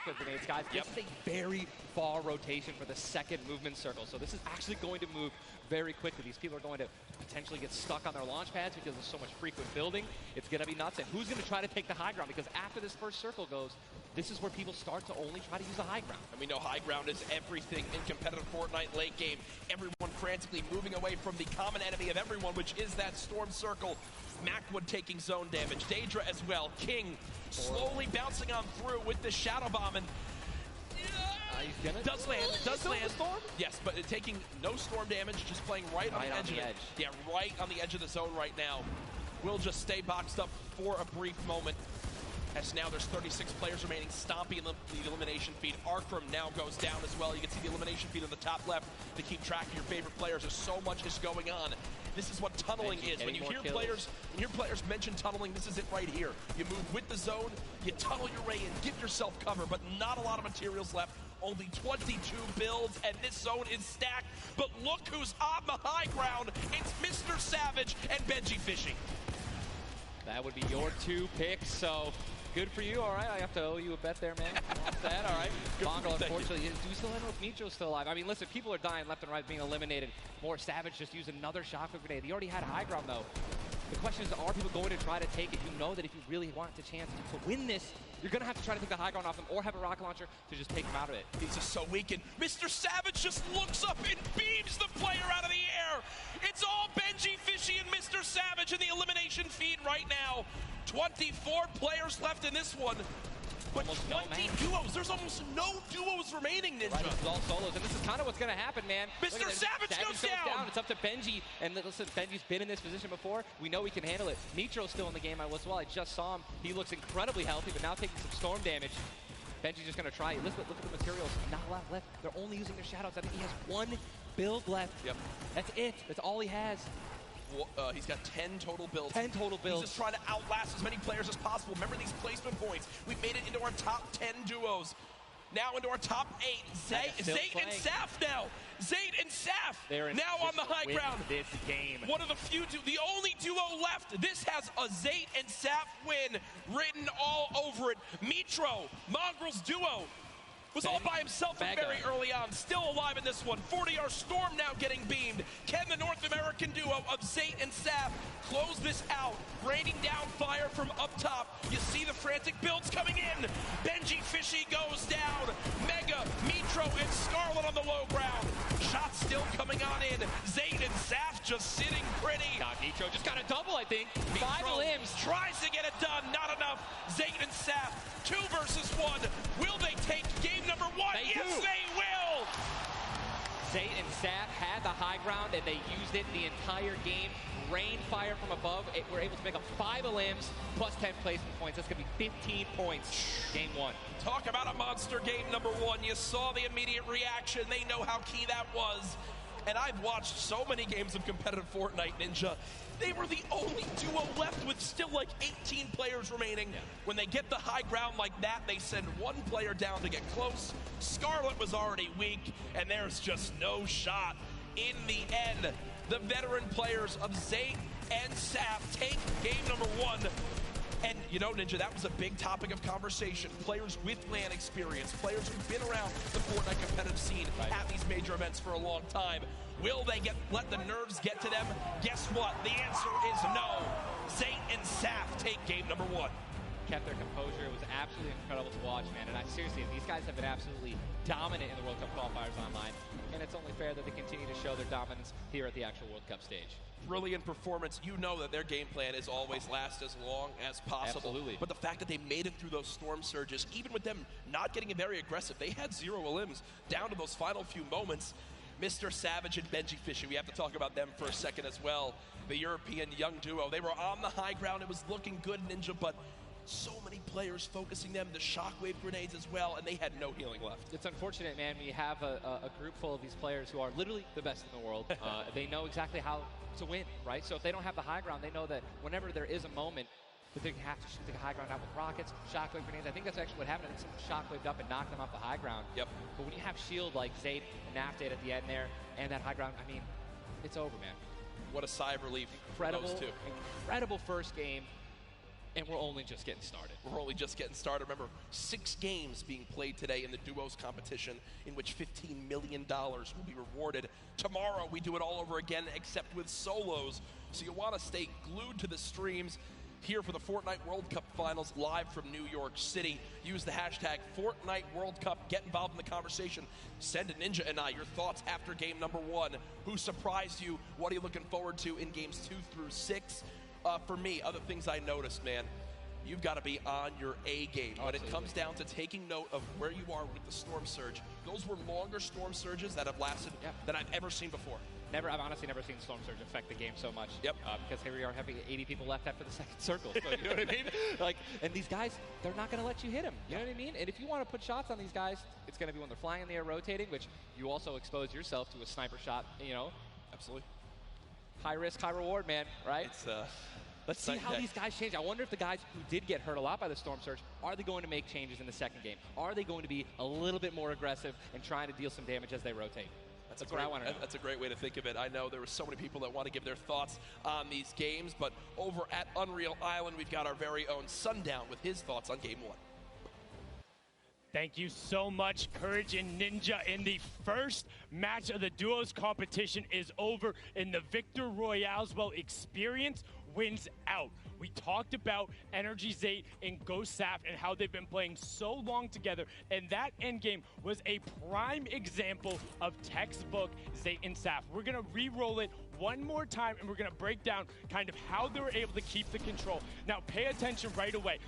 shockwave grenades, guys. This is a very far rotation for the second movement circle. So this is actually going to move very quickly. These people are going to potentially get stuck on their launch pads because there's so much frequent building. It's going to be nuts. And who's going to try to take the high ground? Because after this first circle goes, this is where people start to only try to use the high ground. And we know high ground is everything in competitive Fortnite late game. Everyone frantically moving away from the common enemy of everyone, which is that storm circle. Macwood taking zone damage. Daedra as well. King slowly bouncing on through with the Shadow Bomb. And does land. Storm? Yes, but taking no storm damage, just playing right on the edge of it. Yeah, right on the edge of the zone right now. Will just stay boxed up for a brief moment. As now there's 36 players remaining. Stompy in the elimination feed. Arkram now goes down as well. You can see the elimination feed on the top left to keep track of your favorite players. There's so much is going on. This is what tunneling is. When you hear players mention tunneling, this is it right here. You move with the zone, you tunnel your way in, give yourself cover, but not a lot of materials left. Only 22 builds, and this zone is stacked. But look who's on the high ground. It's Mr. Savage and Benji Fishy. That would be your two picks, so good for you. All right, I have to owe you a bet there, man. That, all right. Mongrel, unfortunately, do still end with Micho still alive. I mean, listen, people are dying left and right, being eliminated. More Savage just used another shockwave grenade. He already had high ground, though. The question is, are people going to try to take it? You know that if you really want the chance to win this, you're going to have to try to take the high ground off him or have a rocket launcher to just take him out of it. He's just so weakened. Mr. Savage just looks up and beams the player out of the air. It's all Benji Fishy and Mr. Savage in the elimination feed right now. 24 players left in this one. But 20 duos. There's almost no duos remaining, Ninja. Right, it's all solos, and this is kind of what's going to happen, man. Mr. Savage goes down. It's up to Benji, and listen, Benji's been in this position before. We know he can handle it. Nitro's still in the game as well. I just saw him. He looks incredibly healthy, but now taking some storm damage. Benji's just going to try it. Look at the materials. Not a lot left. They're only using their shadows. I think he has one build left. Yep. That's it. That's all he has. He's got 10 total builds. 10 total builds. He's just trying to outlast as many players as possible. Remember these placement points. We've made it into our top 10 duos. Now into our top 8. Zayt and Saf now. Zayt and Saf now on the high ground. This game. One of the few, the only duo left. This has a Zayt and Saf win written all over it. Mitro, Mongrel's duo, was all by himself from very early on. Still alive in this one. 40R Storm now getting beamed. Can the North American duo of Zayt and Saf close this out? Raining down fire from up top. You see the frantic builds coming in. Benji Fishy goes down. Mega, Mitro, and Scarlet on the low ground. Shots still coming on in. Zayt and Saf just sitting pretty. Nitro just got a double, I think. Mitro 5 limbs. Tries to get it done. Not enough. Zayt and Saf. 2 versus 1. Will they take game number 1? Yes, they will! Zayt and Saf had the high ground, and they used it the entire game. Rain fire from above. We're able to pick up 5 limbs plus 10 placement points. That's going to be 15 points. Game 1. Talk about a monster game number 1. You saw the immediate reaction. They know how key that was. And I've watched so many games of competitive Fortnite, Ninja. They were the only duo left with still like 18 players remaining. Yeah. When they get the high ground like that, they send 1 player down to get close. Scarlet was already weak, and there's just no shot. In the end, the veteran players of Zayt and Saf take game number 1. And, you know, Ninja, that was a big topic of conversation. Players with LAN experience, players who've been around the Fortnite competitive scene at these major events for a long time. Will they let the nerves get to them? Guess what? The answer is no. Zayt and Saf take game number 1. Kept their composure. It was absolutely incredible to watch, man. And seriously, these guys have been absolutely dominant in the World Cup qualifiers online. And it's only fair that they continue to show their dominance here at the actual World Cup stage. Brilliant performance. You know that their game plan is always last as long as possible. Absolutely. But the fact that they made it through those storm surges, even with them not getting very aggressive, they had 0 limbs down to those final few moments. Mr. Savage and Benji Fishy, we have to talk about them for a second as well. The European young duo. They were on the high ground. It was looking good, Ninja, but so many players focusing them, the shockwave grenades as well, and they had no healing left. It's unfortunate, man. We have a group full of these players who are literally the best in the world. They know exactly how to win, right? So if they don't have the high ground, they know that whenever there is a moment that they have to shoot the high ground out with rockets, shockwave grenades. I think that's actually what happened. I think someone shockwaved up and knocked them off the high ground. Yep. But when you have shield like Zayt and Naftade at the end there, and that high ground, I mean, it's over, man. What a sigh of relief. Incredible, for those two. Incredible first game. And we're only just getting started. We're only just getting started. Remember, 6 games being played today in the duos competition, in which $15 million will be rewarded. Tomorrow, we do it all over again, except with solos. So you'll want to stay glued to the streams here for the Fortnite World Cup Finals live from New York City. Use the hashtag Fortnite World Cup. Get involved in the conversation. Send Ninja and I your thoughts after game number 1. Who surprised you? What are you looking forward to in games 2 through 6? For me, other things I noticed, man, you've got to be on your A game. When it comes down to taking note of where you are with the storm surge, those were longer storm surges that have lasted than I've ever seen before. I've honestly never seen storm surge affect the game so much. Because here we are having 80 people left after the second circle. So you know what I mean? Like, and these guys, they're not going to let you hit them. You know what I mean? And if you want to put shots on these guys, it's going to be when they're flying in the air, rotating, which you also expose yourself to a sniper shot. You know, absolutely. High risk, high reward, man. Right? It's let's see how these guys change. I wonder if the guys who did get hurt a lot by the storm surge, are they going to make changes in the second game? Are they going to be a little bit more aggressive and trying to deal some damage as they rotate? That's what I want to know. That's a great way to think of it. I know there were so many people that want to give their thoughts on these games, but over at Unreal Island, we've got our very own Sundown with his thoughts on game 1. Thank you so much, Courage and Ninja. And the first match of the duos competition is over, and the Victor Royale's experience wins out. We talked about Energy Zate and Ghost Saf and how they've been playing so long together, and that endgame was a prime example of textbook Zate and Saf. We're going to re-roll it one more time, and we're going to break down kind of how they were able to keep the control. Now, pay attention right away.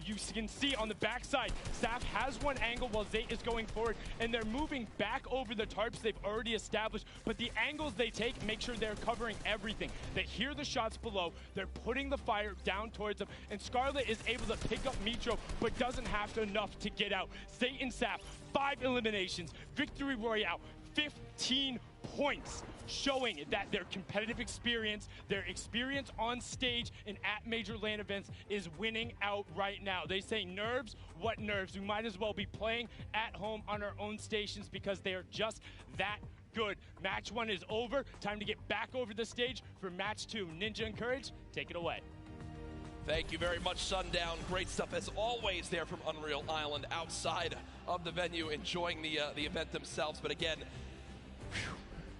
You can see on the backside, Saf has one angle while Zate is going forward, and they're moving back over the tarps they've already established, but the angles they take make sure they're covering everything. They hear the shots below, they're putting the fire down towards them, and Scarlet is able to pick up Mitro, but doesn't have enough to get out. Zate and Saf, 5 eliminations, Victory Royale, 15 points, showing that their competitive experience, their experience on stage and at major LAN events is winning out right now. They say nerves, what nerves? We might as well be playing at home on our own stations because they are just that good. Match 1 is over. Time to get back over the stage for match 2. Ninja and Courage, take it away. Thank you very much, Sundown. Great stuff as always there from Unreal Island outside of the venue, enjoying the event themselves. But again,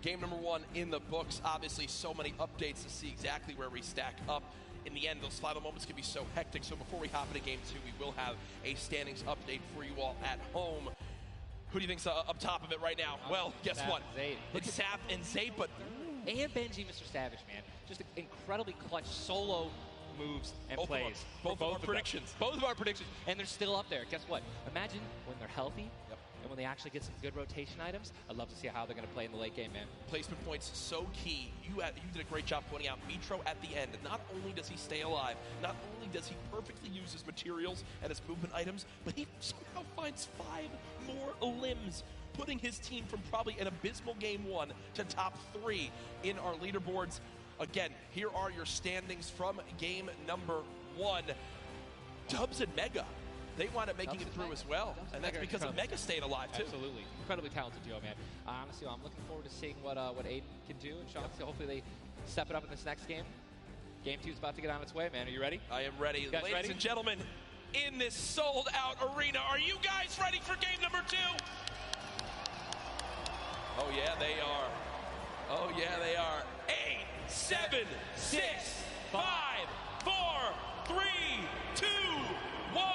game number 1 in the books. Obviously, so many updates to see exactly where we stack up. In the end, those final moments can be so hectic. So before we hop into game 2, we will have a standings update for you all at home. Who do you think's up top of it right now? Well, guess what? It's Saf and Zate, but... And Benji, Mr. Savage, man. Just incredibly clutch solo moves and plays. Both of our predictions. Both of our predictions. And they're still up there. Guess what? Imagine when they're healthy. And when they actually get some good rotation items, I'd love to see how they're going to play in the late game, man. Placement points so key. You did a great job pointing out Mitro at the end. Not only does he stay alive, not only does he perfectly use his materials and his movement items, but he somehow finds 5 more limbs, putting his team from probably an abysmal game 1 to top 3 in our leaderboards. Again, here are your standings from game number 1. Dubs and Mega, they wind up making it through as well, and that's because of Mega staying alive, too. Absolutely. Incredibly talented duo, man. Honestly, I'm looking forward to seeing what Aiden can do, and Sean, so hopefully they step it up in this next game. Game 2 is about to get on its way, man. Are you ready? I am ready. Ladies and gentlemen, in this sold-out arena, are you guys ready for game number 2? Oh, yeah, they are. Oh, yeah, they are. 8, 7, 6, 5, 4, 3, 2, 1.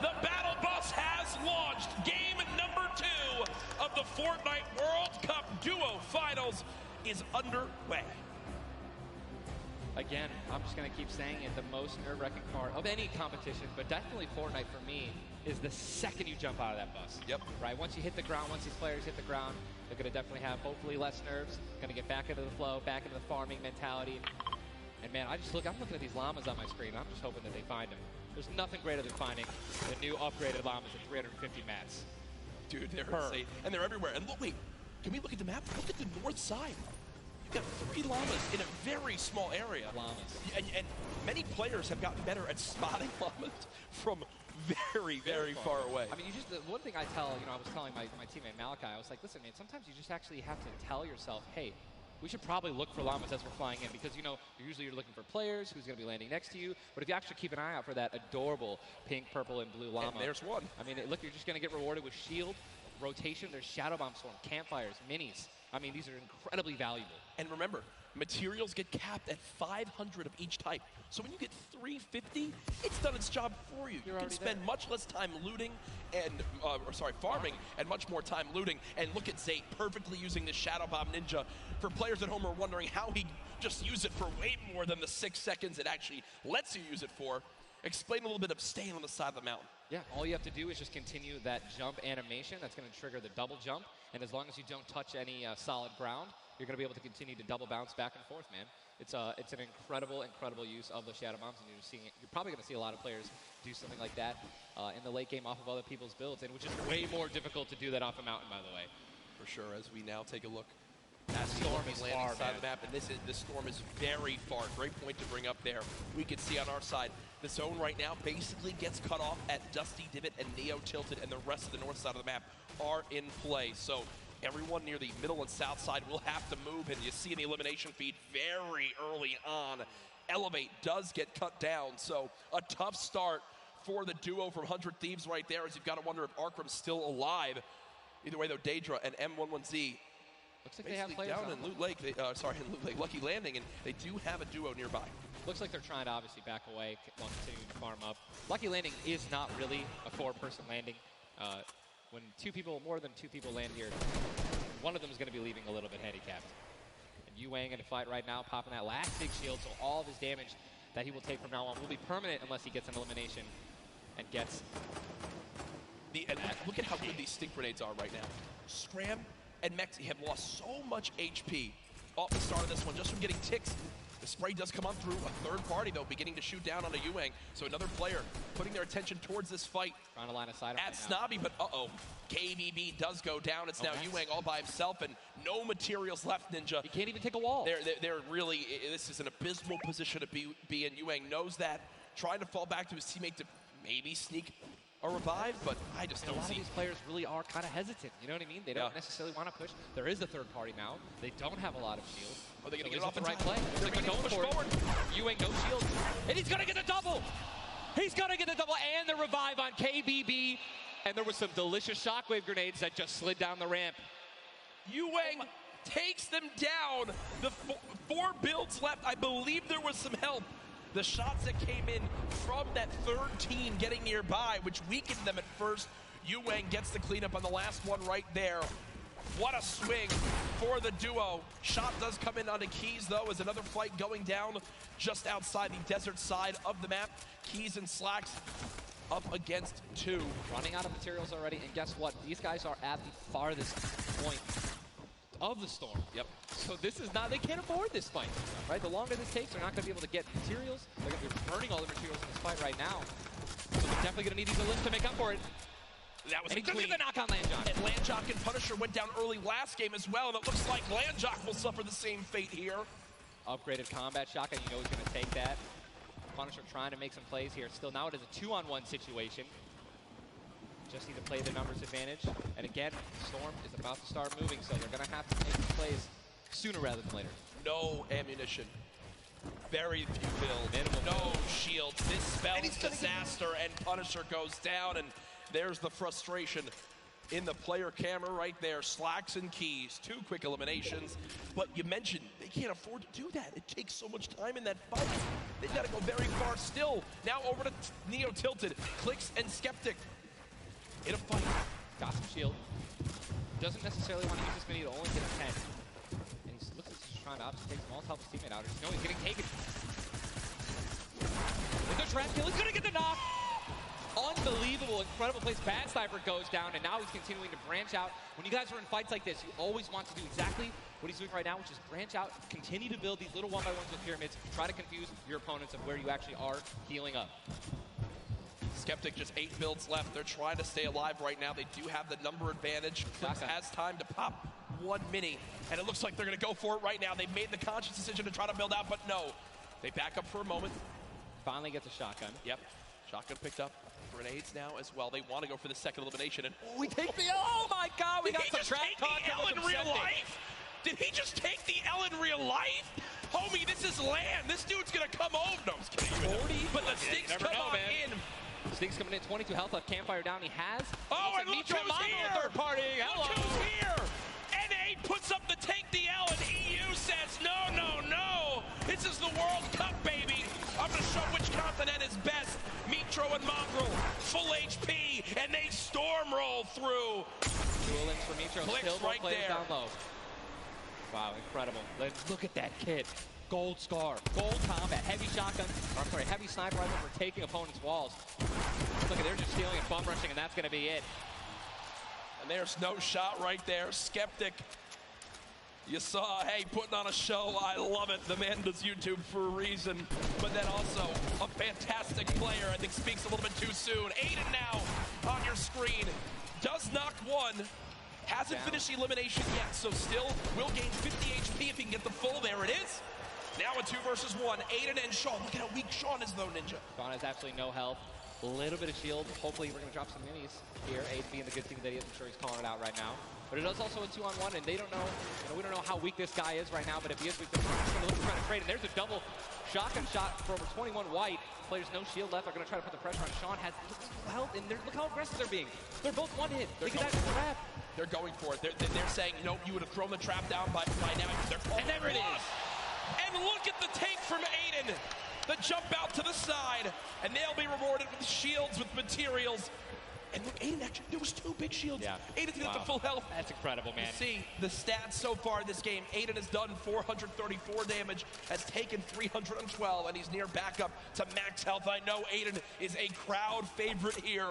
The battle bus has launched. Game number 2 of the Fortnite World Cup Duo Finals is underway. Again, I'm just going to keep saying it, the most nerve-wracking part of any competition, but definitely Fortnite for me, is the second you jump out of that bus. Yep. Right? Once you hit the ground, once these players hit the ground, they're going to definitely have hopefully less nerves, going to get back into the flow, back into the farming mentality. And man, I'm looking at these llamas on my screen. I'm just hoping that they find them. There's nothing greater than finding the new upgraded llamas at 350 mats. Dude, they're insane. And they're everywhere. And look, wait, can we look at the map? Look at the north side. You've got 3 llamas in a very small area. Llamas. And many players have gotten better at spotting llamas from very, very far away. I mean, the one thing I tell, I was telling my teammate Malachi, I was like, listen, man, sometimes you just actually have to tell yourself, hey, we should probably look for llamas as we're flying in because, you know, usually you're looking for players who's going to be landing next to you. But if you actually keep an eye out for that adorable pink, purple, and blue llama. And there's one. I mean, look, you're just going to get rewarded with shield, rotation. There's shadow bomb storm, campfires, minis. I mean, these are incredibly valuable. And remember, materials get capped at 500 of each type. So when you get 350, it's done its job for you. You can spend much less time looting and, farming, and much more time looting. And look at Zayt perfectly using the Shadow Bomb Ninja. For players at home who are wondering how he just used it for way more than the 6 seconds it actually lets you use it for, explain a little bit of staying on the side of the mountain. Yeah, all you have to do is just continue that jump animation. That's going to trigger the double jump. And as long as you don't touch any solid ground, you're going to be able to continue to double bounce back and forth, man. It's an incredible use of the Shadow Bombs, and you're probably going to see a lot of players do something like that in the late game off of other people's builds, and which is way more difficult to do that off a mountain, by the way. For sure, as we now take a look at the storm is landing side of the map, and this storm is very far. Great point to bring up there. We can see on our side, the zone right now basically gets cut off at Dusty Divot and Neo Tilted, and the rest of the north side of the map are in play. So everyone near the middle and south side will have to move, and you see in the elimination feed very early on, Elevate does get cut down. So a tough start for the duo from 100 Thieves right there, as you've got to wonder if Arkram's still alive. Either way, though, Daedra and M11Z looks like they have players down in Loot Lake. In Loot Lake, Lucky Landing, and they do have a duo nearby. Looks like they're trying to obviously back away while continuing to farm up. Lucky Landing is not really a 4-person landing. When more than two people land here, one of them is going to be leaving a little bit handicapped. And Yu Wang in a fight right now, popping that last big shield, so all of his damage that he will take from now on will be permanent unless he gets an elimination and gets... Look at how good these stink grenades are right now. Scram and Mexi have lost so much HP off the start of this one just from getting ticks. The spray does come on through. A third party, though, beginning to shoot down on a Yu Wang. So another player putting their attention towards this fight. Trying to line of sight at Snobby, but KBB does go down. It's now Yu Wang all by himself, and no materials left, Ninja. He can't even take a wall. They're really, this is an abysmal position to be in. Yu Wang knows that. Trying to fall back to his teammate to maybe sneak a revive, but I just don't see. A lot of these players really are kind of hesitant. You know what I mean? They don't necessarily want to push. There is a third party now. They don't have a lot of shield. Are they going to get off the right play? They're going to push forward. Yu Wang no shield, and he's going to get the double. He's going to get the double and the revive on KBB. And there was some delicious shockwave grenades that just slid down the ramp. Yu Wang takes them down. The 4 builds left. I believe there was some help. The shots that came in from that third team getting nearby, which weakened them at first. Yu Wang gets the cleanup on the last one right there. What a swing for the duo. Shot does come in onto Keys, though, as another fight going down just outside the desert side of the map. Keys and Slacks up against 2. Running out of materials already, and guess what? These guys are at the farthest point of the storm. Yep. So this is not, they can't afford this fight, right? The longer this takes, they're not going to be able to get materials. They're going to be burning all the materials in this fight right now. So they're definitely going to need these lists to make up for it. That was and he does get the knock on Landjock. And Landjock and Punisher went down early last game as well, and it looks like Landjock will suffer the same fate here. Upgraded combat shotgun, you know he's going to take that. Punisher trying to make some plays here. Still, now it is a 2-on-1 situation. Just need to play the numbers advantage. And again, Storm is about to start moving, so they're going to have to make some plays sooner rather than later. No ammunition. Very few builds. No shields. This spells disaster, and Punisher goes down, and there's the frustration in the player camera right there. Slacks and Keys, 2 quick eliminations. But you mentioned they can't afford to do that. It takes so much time in that fight. They've got to go very far still. Now over to Neo Tilted, Clicks and Skeptic in a fight. Got some shield. Doesn't necessarily want to use this mini to only get a 10. And he looks like he's trying to obviously take some all to help his teammate out. No, he's getting taken. With the trap kill, he's going to get the knock. Unbelievable, incredible place. Bad Sniper goes down, and now he's continuing to branch out. When you guys are in fights like this, you always want to do exactly what he's doing right now, which is branch out, continue to build these little 1x1s with pyramids, try to confuse your opponents of where you actually are healing up. Skeptic just 8 builds left. They're trying to stay alive right now. They do have the number advantage. Clicks has time to pop 1 mini, and it looks like they're going to go for it right now. They've made the conscious decision to try to build out, but no. They back up for a moment. Finally gets a shotgun. Yep. Shotgun picked up. Grenades now as well. They want to go for the second elimination. And we take the, oh my God, we got some trap talk in real life. Did he just take the L in real life? Homie, this is land. This dude's gonna come over. No, I'm just kidding. 40? But the Stinks come on in. Stinks coming in, 22 health left. Campfire down. He has. Oh, and look who's here. Third party. Hello. Look who's here. N8 puts up the take the L, and EU says, no, no, no. This is the World Cup, baby. I'm going to show which continent is best. Mitro and Mongrel, full HP, and they storm roll through. Dual links for Mitro. Clicks Still right there. Down low. Wow, incredible. Look at that kid. Gold scar, gold combat, heavy shotgun, or I'm sorry, heavy sniper rifle for taking opponents' walls. Look at, they're just stealing and bum rushing, and that's going to be it. And there's no shot right there. Skeptic, you saw, hey, putting on a show. I love it. The man does YouTube for a reason. But then also a fantastic player. I think speaks a little bit too soon. Aiden now on your screen. Does knock one. Hasn't finished the elimination yet, so still will gain 50 HP if he can get the full. There it is. Now a 2 versus 1. Aiden and Sean. Look at how weak Sean is, though, Ninja. Sean has absolutely no health. A little bit of shield. Hopefully we're going to drop some minis here. Aiden being the good team that he is. I'm sure he's calling it out right now. But it is also a 2-on-1, and they don't know, we don't know how weak this guy is right now, but if he is weak, they're just going to look to try to trade. And there's a double shotgun shot for over 21 white. Players no shield left are going to try to put the pressure on. Sean has health, and look how aggressive they're being. They're both one hit. They could actually grab. They're going for it. They're saying, no, you would have thrown the trap down by now. And there it is. And look at the take from Aiden. The jump out to the side, and they'll be rewarded with shields, with materials. And look, Aiden actually, there was 2 big shields. Yeah. Aiden's gonna get the full health. That's incredible, man. You see the stats so far this game. Aiden has done 434 damage, has taken 312, and he's near backup to max health. I know Aiden is a crowd favorite here.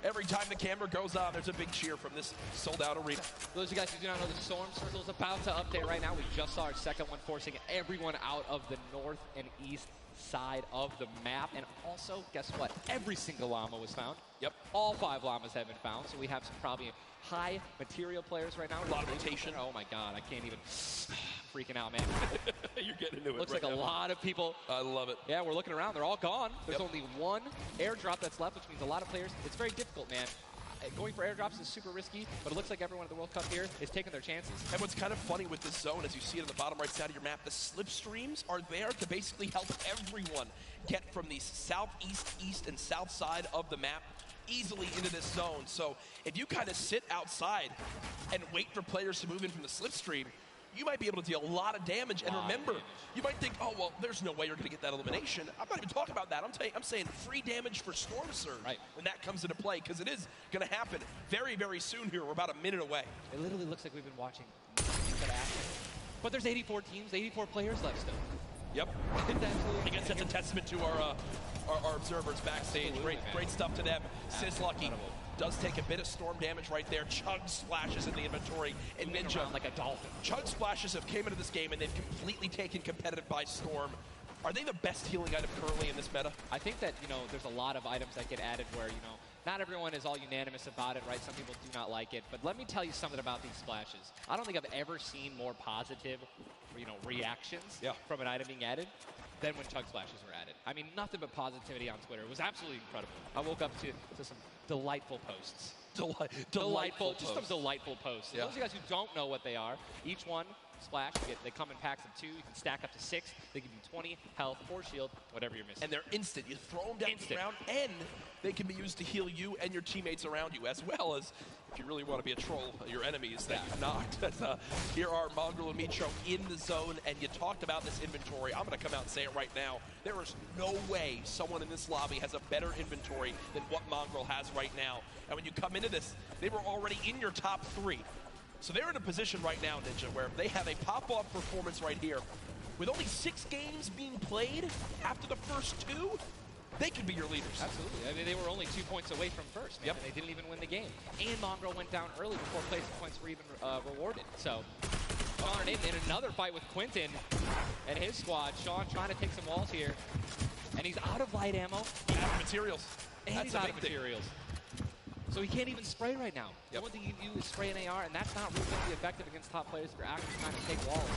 Every time the camera goes on, there's a big cheer from this sold-out arena. For those of you guys who do not know, the Storm Circle is about to update right now. We just saw our second one, forcing everyone out of the north and east side of the map. And also, guess what? Every single llama was found. Yep. All 5 llamas have been found, so we have some probably high material players right now. A lot of rotation. Oh my god, I can't even. Freaking out, man. You're getting into it. Looks right like now. a lot of people. I love it. Yeah, we're looking around. They're all gone. There's only 1 airdrop that's left, which means a lot of players. It's very difficult, man. Going for airdrops is super risky, but it looks like everyone at the World Cup here is taking their chances. And what's kind of funny with this zone, as you see it on the bottom right side of your map, the slipstreams are there to basically help everyone get from the southeast, east, and south side of the map easily into this zone. So if you kind of sit outside and wait for players to move in from the slipstream, you might be able to deal a lot of damage. And remember, you might think, oh, well, there's no way you're going to get that elimination. I'm not even talking about that. I'm saying free damage for Storm Surge when that comes into play, because it is going to happen very, very soon here. We're about a minute away. It literally looks like we've been watching action. But there's 84 teams, 84 players left still. Yep. I guess that's a testament to our observers backstage. Great stuff to them. Sizlucky does take a bit of storm damage right there. Chug splashes in the inventory. And Ninja, like a dolphin. Chug splashes have came into this game and they've completely taken competitive by storm. Are they the best healing item currently in this meta? I think that, there's a lot of items that get added where, not everyone is all unanimous about it, right? Some people do not like it. But let me tell you something about these splashes. I don't think I've ever seen more positive, reactions from an item being added than when chug splashes were added. I mean, nothing but positivity on Twitter. It was absolutely incredible. I woke up to some delightful posts. Delightful, just some delightful posts. Those of you guys who don't know what they are, each one splash, they come in packs of 2. You can stack up to 6. They give you 20 health or shield, whatever you're missing. And they're instant. You throw them down to the ground, and they can be used to heal you and your teammates around you, as well as, if you really want to be a troll, your enemies that you knocked. Here are Mongrel and Mitro in the zone, and you talked about this inventory. I'm going to come out and say it right now. There is no way someone in this lobby has a better inventory than what Mongrel has right now. And when you come into this, they were already in your top 3. So they're in a position right now, Ninja, where they have a pop-off performance right here. With only 6 games being played after the first 2, they could be your leaders. Absolutely. I mean, they were only 2 points away from first, man, and they didn't even win the game. And Mongrel went down early before placing points were even rewarded. So, Sean and Aiden in another fight with Quentin and his squad. Sean trying to take some walls here. And he's out of light ammo. He's out of materials. And he's out of materials. So he can't even spray right now. The only thing you can do is spray an AR, and that's not really going to be effective against top players if you're actually trying to take walls.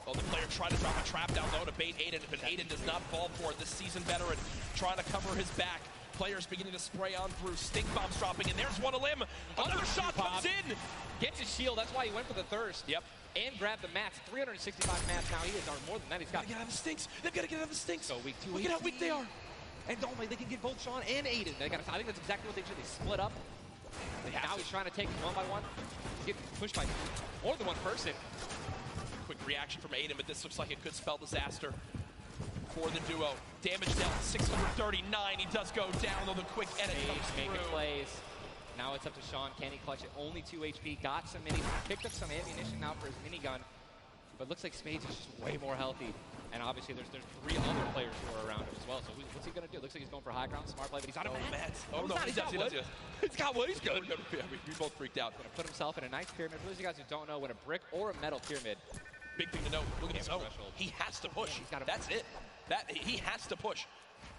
Well, the player tried to drop a trap down low to bait Aiden, but Aiden does not fall for it. This seasoned veteran trying to cover his back. Players beginning to spray on through. Stink bombs dropping, and there's one a limb. Another shot comes in. Gets his shield. That's why he went for the thirst. Yep. And grabbed the mats. 365 mats now. He is, or more than that. He's got. Get out of the stinks. They've got to get out of the stinks. So weak 2 Look at how weak they are. And don't they can get both Sean and Aiden. I think that's exactly what they should. They split up. Now he's trying to take them one by one. He's getting pushed by more than one person. Quick reaction from Aiden, but this looks like it could spell disaster for the duo. Damage dealt 639. He does go down, though the quick edit comes making through. plays. Now it's up to Sean. Can he clutch it? Only 2 HP. Got some minis. Picked up some ammunition now for his minigun. But looks like Spades is just way more healthy. And obviously there's 3 other players who are around him as well. So what's he going to do? Looks like he's going for high ground. Smart play, but he's out of mats. Oh, no, he does. He's got wood. He's good. We both freaked out. Going to put himself in a nice pyramid. For those of you guys who don't know what a brick or a metal pyramid. Big thing to note. Look at his zone. He has to push. That's it. He has to push.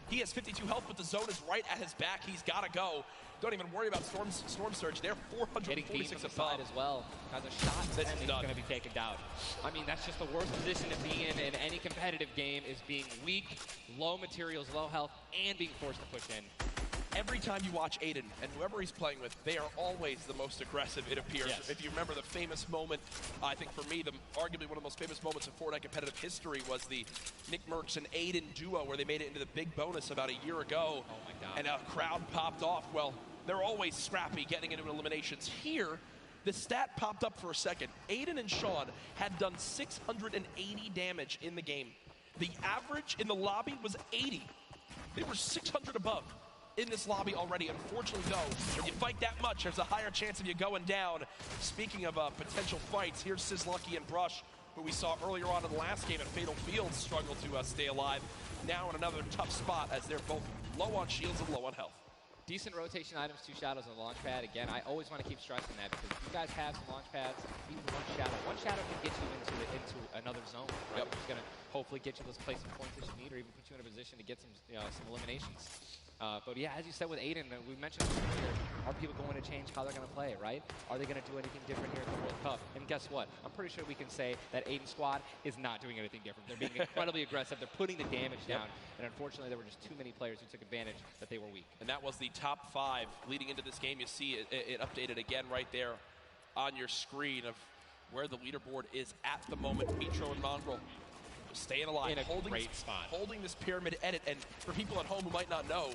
He has 52 health, but the zone is right at his back. He's got to go. Don't even worry about Storm Surge. They're 446 above as well. Has a shot, and he's going to be taken down. I mean, that's just the worst position to be in any competitive game, is being weak, low materials, low health, and being forced to push in. Every time you watch Aiden and whoever he's playing with, they are always the most aggressive, it appears. Yes. If you remember the famous moment, I think for me, arguably one of the most famous moments in Fortnite competitive history was the Nick Merckx and Aiden duo, where they made it into the big bonus about a year ago. Oh my God. And a crowd popped off. Well, they're always scrappy getting into eliminations. Here, the stat popped up for a second. Aiden and Sean had done 680 damage in the game. The average in the lobby was 80. They were 600 above in this lobby already. Unfortunately, though, when you fight that much, there's a higher chance of you going down. Speaking of potential fights, here's Sizlucky and Brush, who we saw earlier on in the last game at Fatal Fields struggle to stay alive. Now in another tough spot, as they're both low on shields and low on health. Decent rotation items, 2 shadows on the launch pad. Again, I always want to keep stressing that, because if you guys have some launch pads, even one shadow can get you into another zone. Right? Yep. It's going to hopefully get you those placement points that you need, or even put you in a position to get some eliminations. But yeah, as you said with Aiden, we mentioned earlier, are people going to change how they're going to play, right? Are they going to do anything different here at the World Cup? And guess what? I'm pretty sure we can say that Aiden's squad is not doing anything different. They're being incredibly aggressive. They're putting the damage down. And unfortunately, there were just too many players who took advantage that they were weak. And that was the top 5 leading into this game. You see it updated again right there on your screen of where the leaderboard is at the moment. Mitro and Mongrel staying alive, in a great spot, holding this pyramid edit. And for people at home who might not know,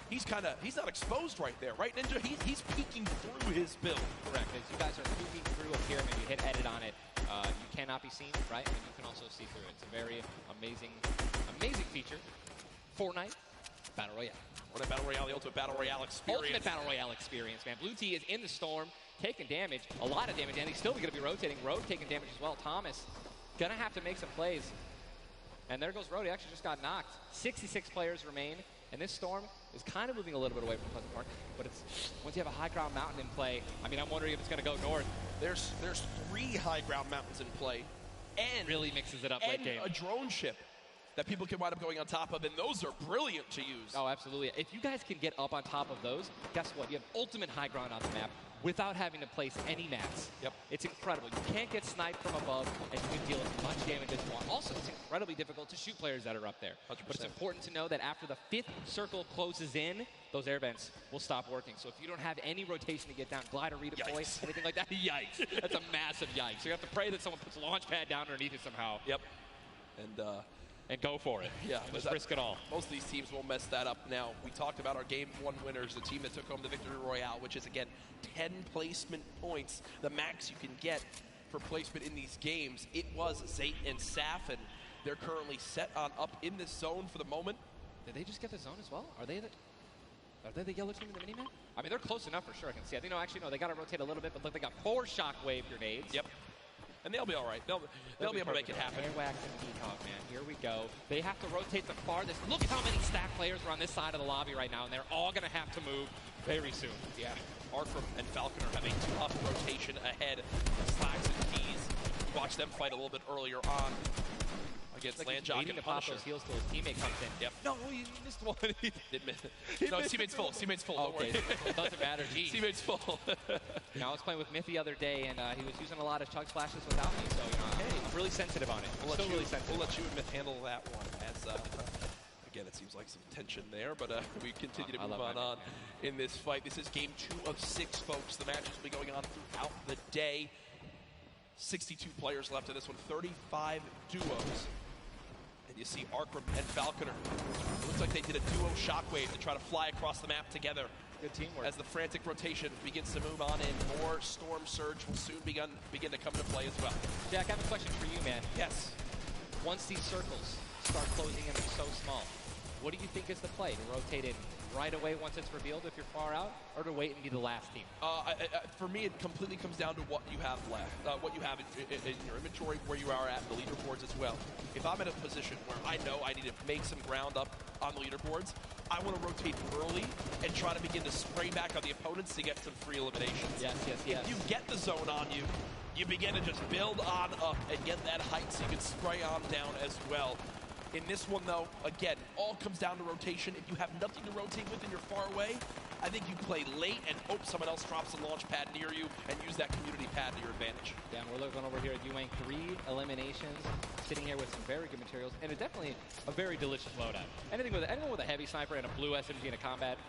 he's not exposed right there, right, Ninja? He's peeking through his build. Correct. As you guys are peeking through a pyramid, you hit edit on it, you cannot be seen, right? And you can also see through it. It's a very amazing feature. Fortnite Battle Royale. Fortnite Battle Royale, the ultimate Battle Royale experience. Ultimate Battle Royale experience, man. Blue T is in the storm, taking damage, a lot of damage, and he's still going to be rotating. Road taking damage as well. Thomas going to have to make some plays. And there goes Road. He actually just got knocked. 66 players remain. And this storm is kind of moving a little bit away from Pleasant Park. But it's once you have a high ground mountain in play, I mean, I'm wondering if it's going to go north. There's 3 high ground mountains in play. And really mixes it up late game. A drone ship that people can wind up going on top of, and those are brilliant to use. Oh, absolutely. If you guys can get up on top of those, guess what? You have ultimate high ground on the map without having to place any mats. Yep. It's incredible. You can't get sniped from above, and you can deal as much damage as you want. Also, it's incredibly difficult to shoot players that are up there. 100%. But it's important to know that after the 5th circle closes in, those air vents will stop working. So if you don't have any rotation to get down, glide or redeploy, anything like that, yikes. That's a massive yikes. So you have to pray that someone puts a launch pad down underneath it somehow. Yep. And go for it. Yeah. Just risk it all. Most of these teams will mess that up. Now, we talked about our Game 1 winners, the team that took home the Victory Royale, which is, again, 10 placement points, the max you can get for placement in these games. It was Zayt and Saf, and they're currently set on up in this zone for the moment. Did they just get the zone as well? Are they the yellow team in the minimap? I mean, they're close enough for sure. I can see. I think, no, they got to rotate a little bit, but look, they got 4 shockwave grenades. Yep. And they'll be all right. They'll be able to make it happen. Airwax and Peacock, man. Here we go. They have to rotate the farthest. Look how many stack players are on this side of the lobby right now, and they're all going to have to move very soon. Yeah. Arkram and Falconer have a tough rotation ahead. Slacks and Keys. Watch them fight a little bit earlier on against Landjock and to pop Punisher. those heals till his teammate comes in. Yep. No, he missed one. Did miss. No, teammate's full. Teammate's full. Don't Okay, worry. it doesn't matter. Geez. Teammate's full. I was playing with Myth the other day, and he was using a lot of chug splashes without me, so I'm really sensitive on it. We'll really sensitive. We'll let you and Myth handle that one. As Again, it seems like some tension there, but we continue to move on in this fight. This is game 2 of 6, folks. The matches will be going on throughout the day. 62 players left in this one, 35 duos. And you see Arkram and Falconer. It looks like they did a duo shockwave to try to fly across the map together. Good teamwork. As the frantic rotation begins to move on in, more Storm Surge will soon begin to come into play as well. Jack, I have a question for you, man. Yes. Once these circles start closing in, they're so small, what do you think is the play? To rotate in right away once it's revealed if you're far out, or to wait and be the last team? For me, it completely comes down to what you have left, what you have in your inventory, where you are at, the leaderboards as well. If I'm in a position where I know I need to make some ground up on the leaderboards, I want to rotate early and try to begin to spray back on the opponents to get some free eliminations. Yes. If you get the zone on you, you begin to just build on up and get that height so you can spray on down as well. In this one, though, again, all comes down to rotation. If you have nothing to rotate with and you're far away, I think you play late and hope someone else drops a launch pad near you and use that community pad to your advantage. Yeah, we're looking over here at Yuang, 3 eliminations, sitting here with some very good materials, and definitely a very delicious loadout. Anyone with a heavy sniper and a blue SMG in a combat.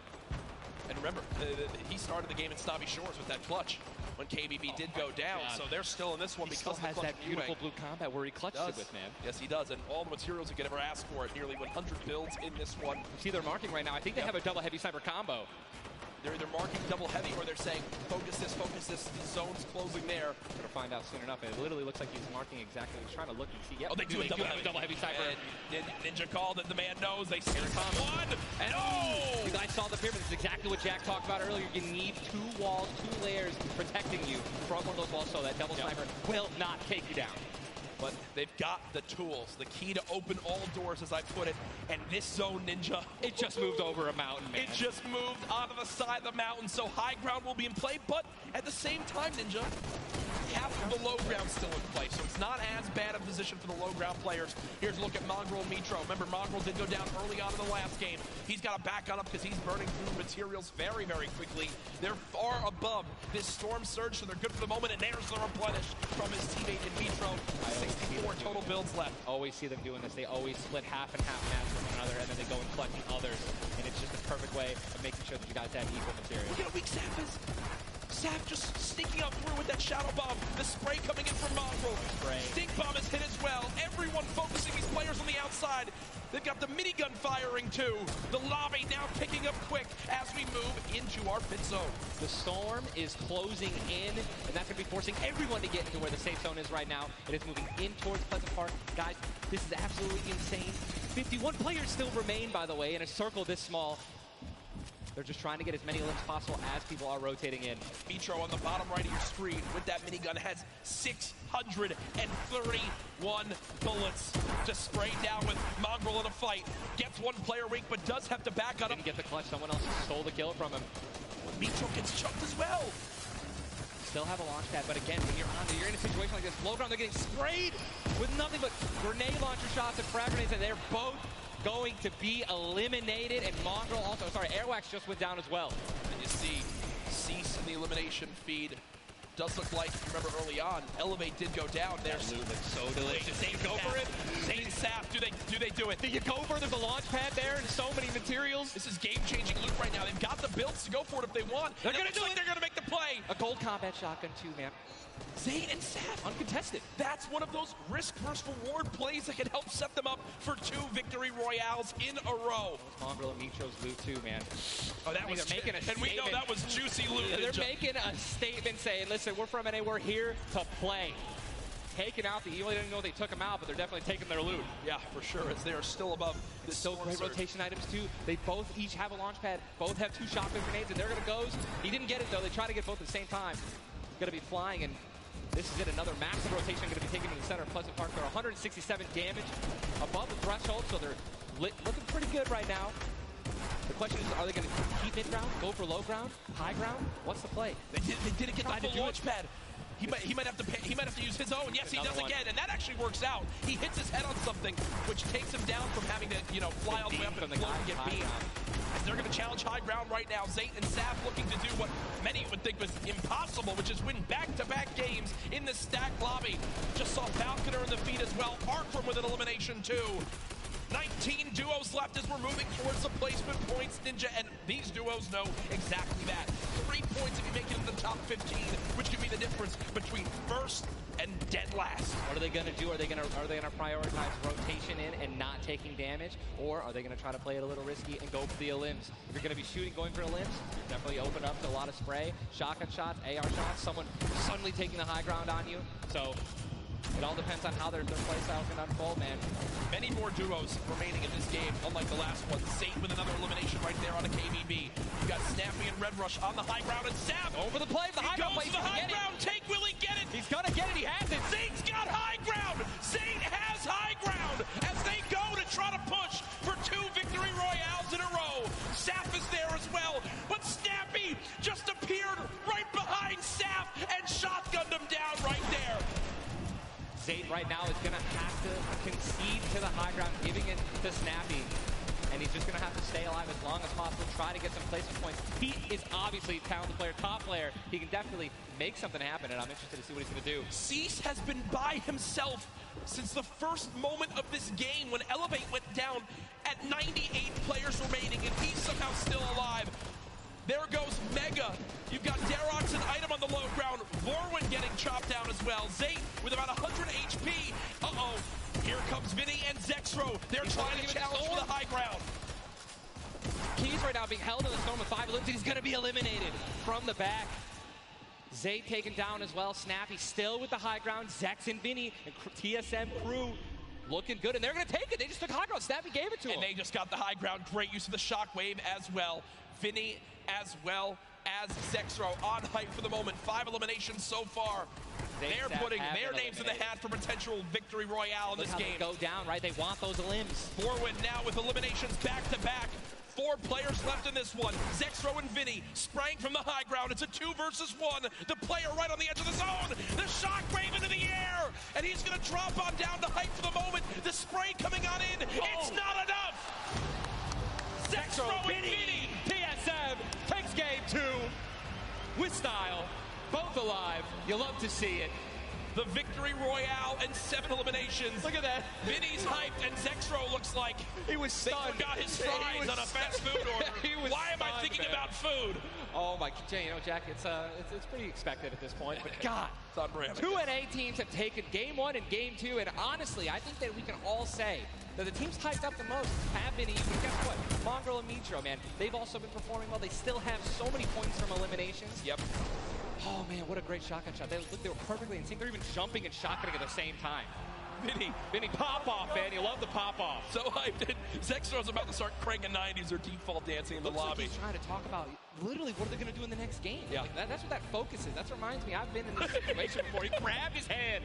And remember, he started the game at Snobby Shores with that clutch when KBB did go down, so they're still in this one because he still has that beautiful blue combat where he clutched it with, man. Yes, he does, and all the materials you could ever ask for it. Nearly 100 builds in this one. You see their marking right now. I think they have a double heavy sniper combo. They're either marking double heavy or they're saying, focus this, the zone's closing there. We're going to find out soon enough. It literally looks like he's marking exactly. He's trying to look and see. Yep, they do a double heavy sniper. And Ninja called it. The man knows. They see one. And you guys saw the pyramid. This is exactly what Jack talked about earlier. You need 2 walls, 2 layers protecting you from one of those walls so that double sniper will not take you down. But they've got the tools, the key to open all doors, as I put it. And this zone, Ninja, it just moved over a mountain, man. It just moved onto the side of the mountain, so high ground will be in play. But at the same time, Ninja, half of the low ground still in play, so it's not as bad a position for the low ground players. Here's a look at Mongrel and Mitro. Remember, Mongrel did go down early on in the last game. He's got to back on up because he's burning through materials very, very quickly. They're far above this Storm Surge, so they're good for the moment, and there's the replenish from his teammate in Mitro. 64 total builds left. Always see them doing this. They always split half and half match with one another, and then they go and collect the others, and it's just a perfect way of making sure that you guys have equal material. Look at how weak Sap is. Sap just sneaking up through with that Shadow Bomb. The spray coming in from Mongrel. Stink Bomb is hit as well. Everyone focusing these players on the outside. They've got the minigun firing too. The lobby now picking up quick as we move into our pit zone. The storm is closing in, and that's going to be forcing everyone to get into where the safe zone is right now. It is moving in towards Pleasant Park. Guys, this is absolutely insane. 51 players still remain, by the way, in a circle this small. They're just trying to get as many limbs possible as people are rotating in. Mitro on the bottom right of your screen with that minigun has 631 bullets. Just sprayed down with Mongrel in a fight. Gets one player weak, but does have to back on him. Didn't get the clutch. Someone else stole the kill from him. Mitro gets chucked as well. Still have a launch pad, but again, when you're in a situation like this, low ground, they're getting sprayed with nothing but grenade launcher shots and frag grenades, and they're both going to be eliminated, and Mongrel also, Airwax just went down as well. And you see Cease in the elimination feed. Does look like, remember early on, Elevate did go down there. That loot looks so delicious. They go for it. Zane Sap, do they do it? Do you go for it? There's a launch pad there and so many materials. This is game-changing loot right now. They've got the builds to go for it if they want. They're going to do it. They're going to make the play. A gold combat shotgun too, man. Zane and Sap, uncontested. That's one of those risk versus reward plays that can help set them up for 2 victory royales in a row. Mongrel and Mitro's loot too, man. Oh, that was making a statement. And we know that was juicy loot. They're making a statement saying, listen, we're from NA, we're here to play. Taking out you only didn't know they took them out, but they're definitely taking their loot. Yeah, for sure, as they are still above this. Still great rotation items too. They both each have a launch pad, both have 2 shotgun grenades, and they're gonna go. He didn't get it though. They try to get both at the same time. Gonna be flying, and this is it. Another massive rotation going to be taken to the center of Pleasant Park. They're 167 damage above the threshold, so they're looking pretty good right now. The question is, are they going to keep mid-ground, go for low ground, high ground? What's the play? They didn't get the launch pad. He might have to use his own. Yes, he does again, and that actually works out. He hits his head on something, which takes him down from having to, fly all the way up and float and get beamed. They're going to challenge high ground right now. Zayt and Sap looking to do what many would think was impossible, which is win back-to-back games in the stacked lobby. Just saw Falconer in the feed as well. Arkram with an elimination too. 19 duos left as we're moving towards the placement points, Ninja, and these duos know exactly that. 3 points if you make it into the top 15, which could be the difference between first and dead last. What are they going to do? Are they going to prioritize rotation in and not taking damage, or are they going to try to play it a little risky and go for the limbs? If you're going to be going for the limbs, you're definitely open up to a lot of spray, shotgun shots, AR shots, someone suddenly taking the high ground on you. So it all depends on how their play style can unfold, man. Many more duos remaining in this game, unlike the last one. Zate with another elimination right there on a KBB. You got Snappy and Red Rush on the high ground, and Sav over the play. The high ground goes to the high ground. Take, will he get it? He's gonna get it. He has it. Zate's got high ground. Zate has high ground as they go to try to push for 2 victory royales in a row. Saf is there as well, but Snappy just appeared right behind Saf and shotgunned him down right there. Zate right now is going to have to concede to the high ground, giving it to Snappy. And he's just going to have to stay alive as long as possible, try to get some placement points. He is obviously a talented player, top player. He can definitely make something happen, and I'm interested to see what he's going to do. Cease has been by himself since the first moment of this game when Elevate went down at 98 players remaining, and he's somehow still alive. There goes Mega. You've got Darox and Item on the low ground. Vorwin getting chopped down as well. Zate with about 100 HP. Uh-oh. Here comes Vinny and Zexro. They're trying to challenge for the high ground. Keys right now being held in the storm with 5 limbs. He's going to be eliminated from the back. Zate taken down as well. Snappy still with the high ground. Zex and Vinny and TSM crew looking good, and they're going to take it. They just took high ground. Snappy gave it to him. And they just got the high ground. Great use of the shockwave as well. Vinny as well as Zexro on hype for the moment. 5 eliminations so far. They're putting their names in the hat for potential victory royale in this game. They go down, right? They want those limbs. Forward now with eliminations back to back. 4 players left in this one. Zexro and Vinny spraying from the high ground. It's a 2 versus 1. The player right on the edge of the zone. The shockwave into the air. And he's going to drop on down to hype for the moment. The spray coming on in. It's not enough. Zexro and Vinny. TSM takes game 2 with style. Both alive. You love to see it. The victory royale and 7 eliminations. Look at that. Vinny's hyped, and Zexro looks like he was stunned. They forgot his fries on a fast food order. Why am I thinking about food? Oh my, you know, Jack, it's pretty expected at this point. But God, it's unreal. 2 NA teams have taken game 1 and game 2, and honestly, I think that we can all say that the teams hyped up the most have been even. Guess what? Mongrel and Mitro, man, they've also been performing well. They still have so many points from eliminations. Yep. Oh man, what a great shotgun shot. They were perfectly in sync. They're even jumping and shotgunning at the same time. Vinny, pop off, man. You love the pop off. So hyped. Zexro's about to start cranking 90s or default dancing in the lobby. Like he's trying to talk about literally what are they going to do in the next game. Yeah. Like that's what that focus is. That reminds me, I've been in this situation before. He grabbed his hand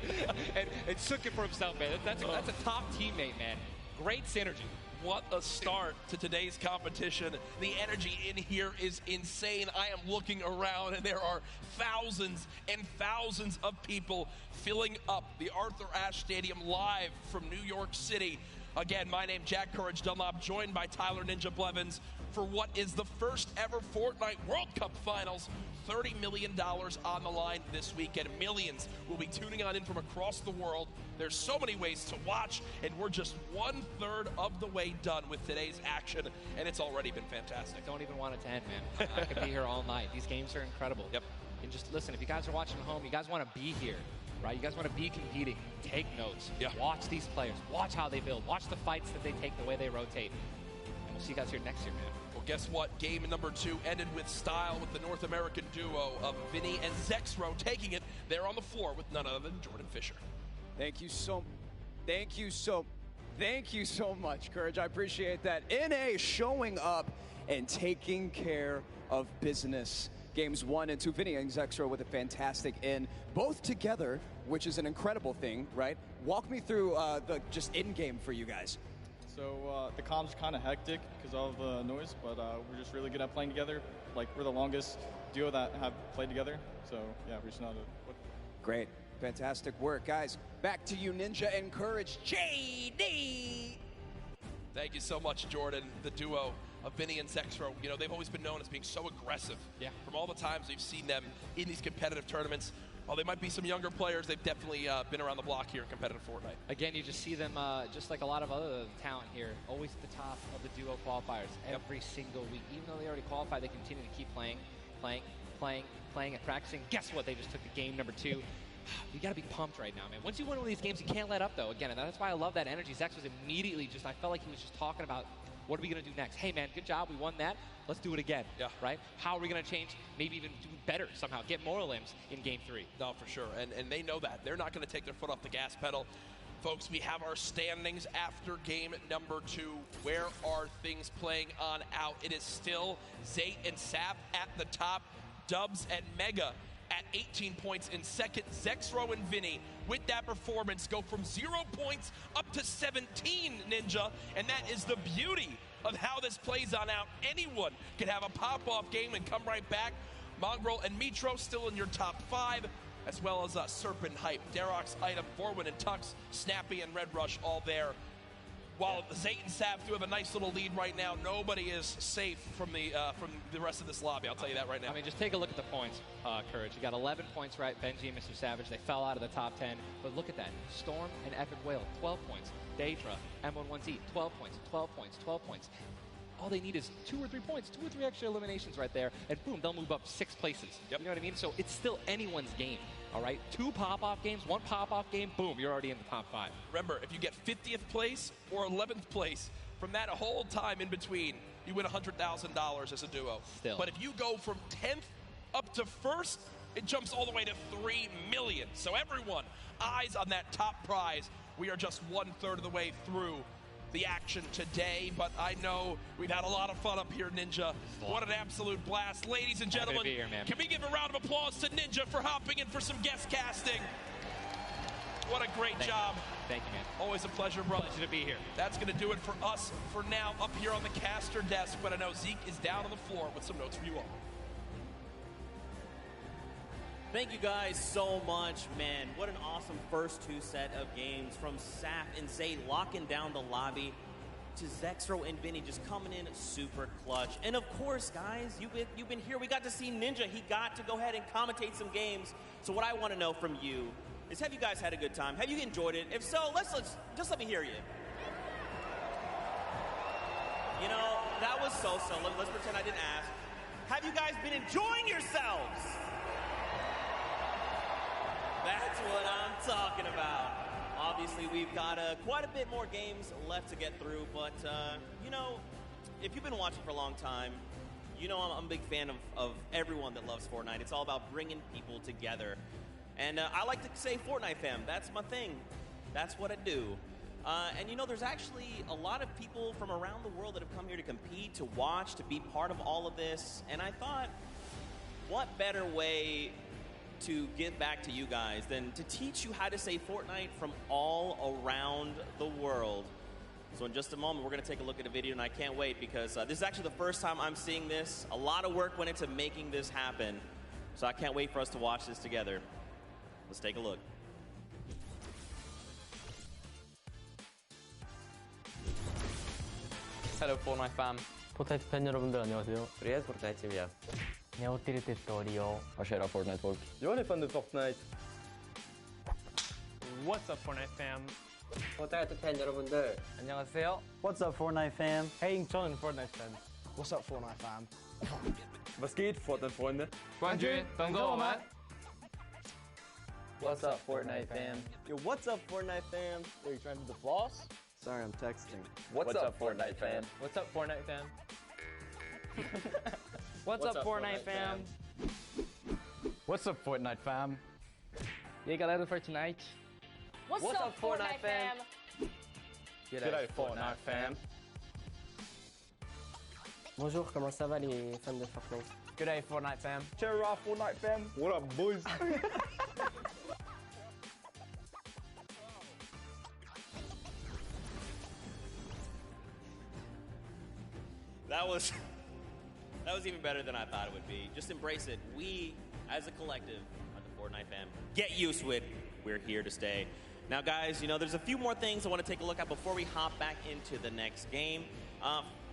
and shook it for himself, man. That's a top teammate, man. Great synergy. What a start to today's competition. The energy in here is insane. I am looking around and there are thousands and thousands of people filling up the Arthur Ashe Stadium live from New York City. Again, my name Jack Courage Dunlop, joined by Tyler Ninja Blevins for what is the first ever Fortnite World Cup Finals. $30 million on the line this weekend. Millions will be tuning on in from across the world. There's so many ways to watch, and we're just 1/3 of the way done with today's action, and it's already been fantastic. Don't even want it to end, man. I could be here all night. These games are incredible. Yep. And just listen, if you guys are watching at home, you guys want to be here, right? You guys want to be competing. Take notes. Yeah. Watch these players. Watch how they build. Watch the fights that they take, the way they rotate. And we'll see you guys here next year, man. Well, guess what? Game number 2 ended with style with the North American duo of Vinny and Zexro taking it. They're on the floor with none other than Jordan Fisher. Thank you so much, Courage. I appreciate that. NA showing up and taking care of business. Games 1 and 2, Vinny and Zexro with a fantastic in, both together, which is an incredible thing, right? Walk me through the just in-game for you guys. So the comp's kind of hectic because of the noise, but we're just really good at playing together. Like, we're the longest duo that have played together, so yeah, we're just not Great. Fantastic work, guys. Back to you, Ninja and Courage. JD! Thank you so much, Jordan. The duo of Vinny and Zexro, you know, they've always been known as being so aggressive. Yeah. From all the times we've seen them in these competitive tournaments. While they might be some younger players, they've definitely been around the block here in competitive Fortnite. Again, you just see them, just like a lot of other talent here, always at the top of the duo qualifiers every single week. Even though they already qualified, they continue to keep playing, and practicing. Guess what? They just took the game number 2. You got to be pumped right now, man. Once you win one of these games, you can't let up, though. Again, and that's why I love that energy. Zex was immediately just, I felt like he was just talking about, what are we going to do next? Hey, man, good job. We won that. Let's do it again. Yeah. Right? How are we going to change? Maybe even do better somehow. Get more limbs in Game 3. No, for sure. And they know that. They're not going to take their foot off the gas pedal. Folks, we have our standings after game number 2. Where are things playing on out? It is still Zayt and Sap at the top. Dubs and Mega at 18 points in second. Zexro and Vinny, with that performance, go from 0 points up to 17, Ninja. And that is the beauty of how this plays on out. Anyone could have a pop-off game and come right back. Mongrel and Mitro still in your top 5, as well as Serpent Hype, Darox, Item, Forwin and Tux, Snappy and Red Rush all there. While Zayt and Sap do have a nice little lead right now, nobody is safe from the rest of this lobby. I'll tell you that right now. I mean, just take a look at the points, Courage. You got 11 points, right? Benji and Mr. Savage, they fell out of the top 10. But look at that. Storm and Epic Whale, 12 points. Daedra, M11Z, 12 points, 12 points, 12 points. All they need is 2 or 3 points, 2 or 3 extra eliminations right there, and boom, they'll move up 6 places. Yep. You know what I mean? So it's still anyone's game, all right? 2 pop-off games, 1 pop-off game, boom, you're already in the top 5. Remember, if you get 50th place or 11th place, from that whole time in between, you win $100,000 as a duo. Still. But if you go from 10th up to 1st, it jumps all the way to $3 million. So everyone, eyes on that top prize. We are just 1/3 of the way through the action today, but I know we've had a lot of fun up here, Ninja. What an absolute blast. Ladies and gentlemen, here, man. Can we give a round of applause to Ninja for hopping in for some guest casting? What a great job. Thank you, man. Always a pleasure, brother. Pleasure to be here. That's going to do it for us for now up here on the caster desk, but I know Zeke is down on the floor with some notes for you all. Thank you guys so much, man. What an awesome first 2 set of games from Sap and Zay locking down the lobby to Zexro and Vinny just coming in super clutch. And of course, guys, you've been here. We got to see Ninja. He got to go ahead and commentate some games. So what I want to know from you is, have you guys had a good time? Have you enjoyed it? If so, let's just let me hear you. You know, that was so. Let's pretend I didn't ask. Have you guys been enjoying yourselves? That's what I'm talking about. Obviously, we've got quite a bit more games left to get through, but, you know, if you've been watching for a long time, you know I'm a big fan of everyone that loves Fortnite. It's all about bringing people together. And I like to say Fortnite fam. That's my thing. That's what I do. And, you know, there's actually a lot of people from around the world that have come here to compete, to watch, to be part of all of this. And I thought, what better way to give back to you guys than to teach you how to say Fortnite from all around the world. So in just a moment, we're going to take a look at a video, and I can't wait because this is actually the first time I'm seeing this. A lot of work went into making this happen, so I can't wait for us to watch this together. Let's take a look. Hello Fortnite fam. 포트나이트 팬 여러분들 안녕하세요. Привет, Fortnite семья. Ne ho territorio. Tjena Fortnite folk. Jag är fan i Fortnite. What's up, Fortnite fam? 포트나이트 팬 여러분들 안녕하세요. What's up, Fortnite fam? Hey, 저는 Fortnite fan. What's up, Fortnite fam? Was geht, Fortnite-Freunde? 冠军等着我们。What's up Fortnite fam? Yo, what's up, Fortnite fam? Are you trying to do the floss? Sorry, I'm texting. What's up Fortnite fam? What's up, Fortnite fam? What's up Fortnite fam? What's up, Fortnite fam? E aí, galera do Fortnite? What's up, Fortnite fam? G'day, Fortnite fam. Bonjour, comment ça va les fans de Fortnite? Good day, Fortnite fam. Cheera, Fortnite fam. What up, boys? That was even better than I thought it would be. Just embrace it. We, as a collective, are the Fortnite fam. Get used to it. We're here to stay. Now, guys, you know, there's a few more things I want to take a look at before we hop back into the next game.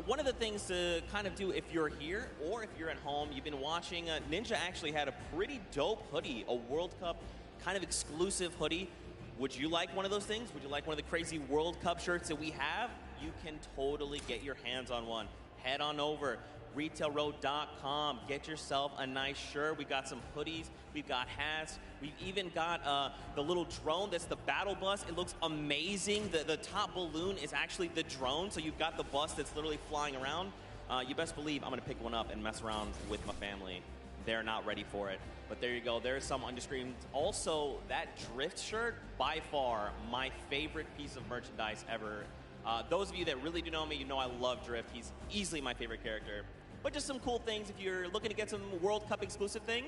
One of the things to kind of do if you're here or if you're at home, you've been watching, Ninja actually had a pretty dope hoodie, a World Cup kind of exclusive hoodie. Would you like one of those things? Would you like one of the crazy World Cup shirts that we have? You can totally get your hands on one. Head on over, retailroad.com. Get yourself a nice shirt. We got some hoodies. We've got hats. We've even got the little drone that's the battle bus. It looks amazing. The top balloon is actually the drone, so you've got the bus that's literally flying around. You best believe I'm going to pick one up and mess around with my family. They're not ready for it. But there you go. There's some on your screen. Also, that Drift shirt, by far, my favorite piece of merchandise ever. Those of you that really do know me, you know I love Drift. He's easily my favorite character. But just some cool things. If you're looking to get some World Cup exclusive thing,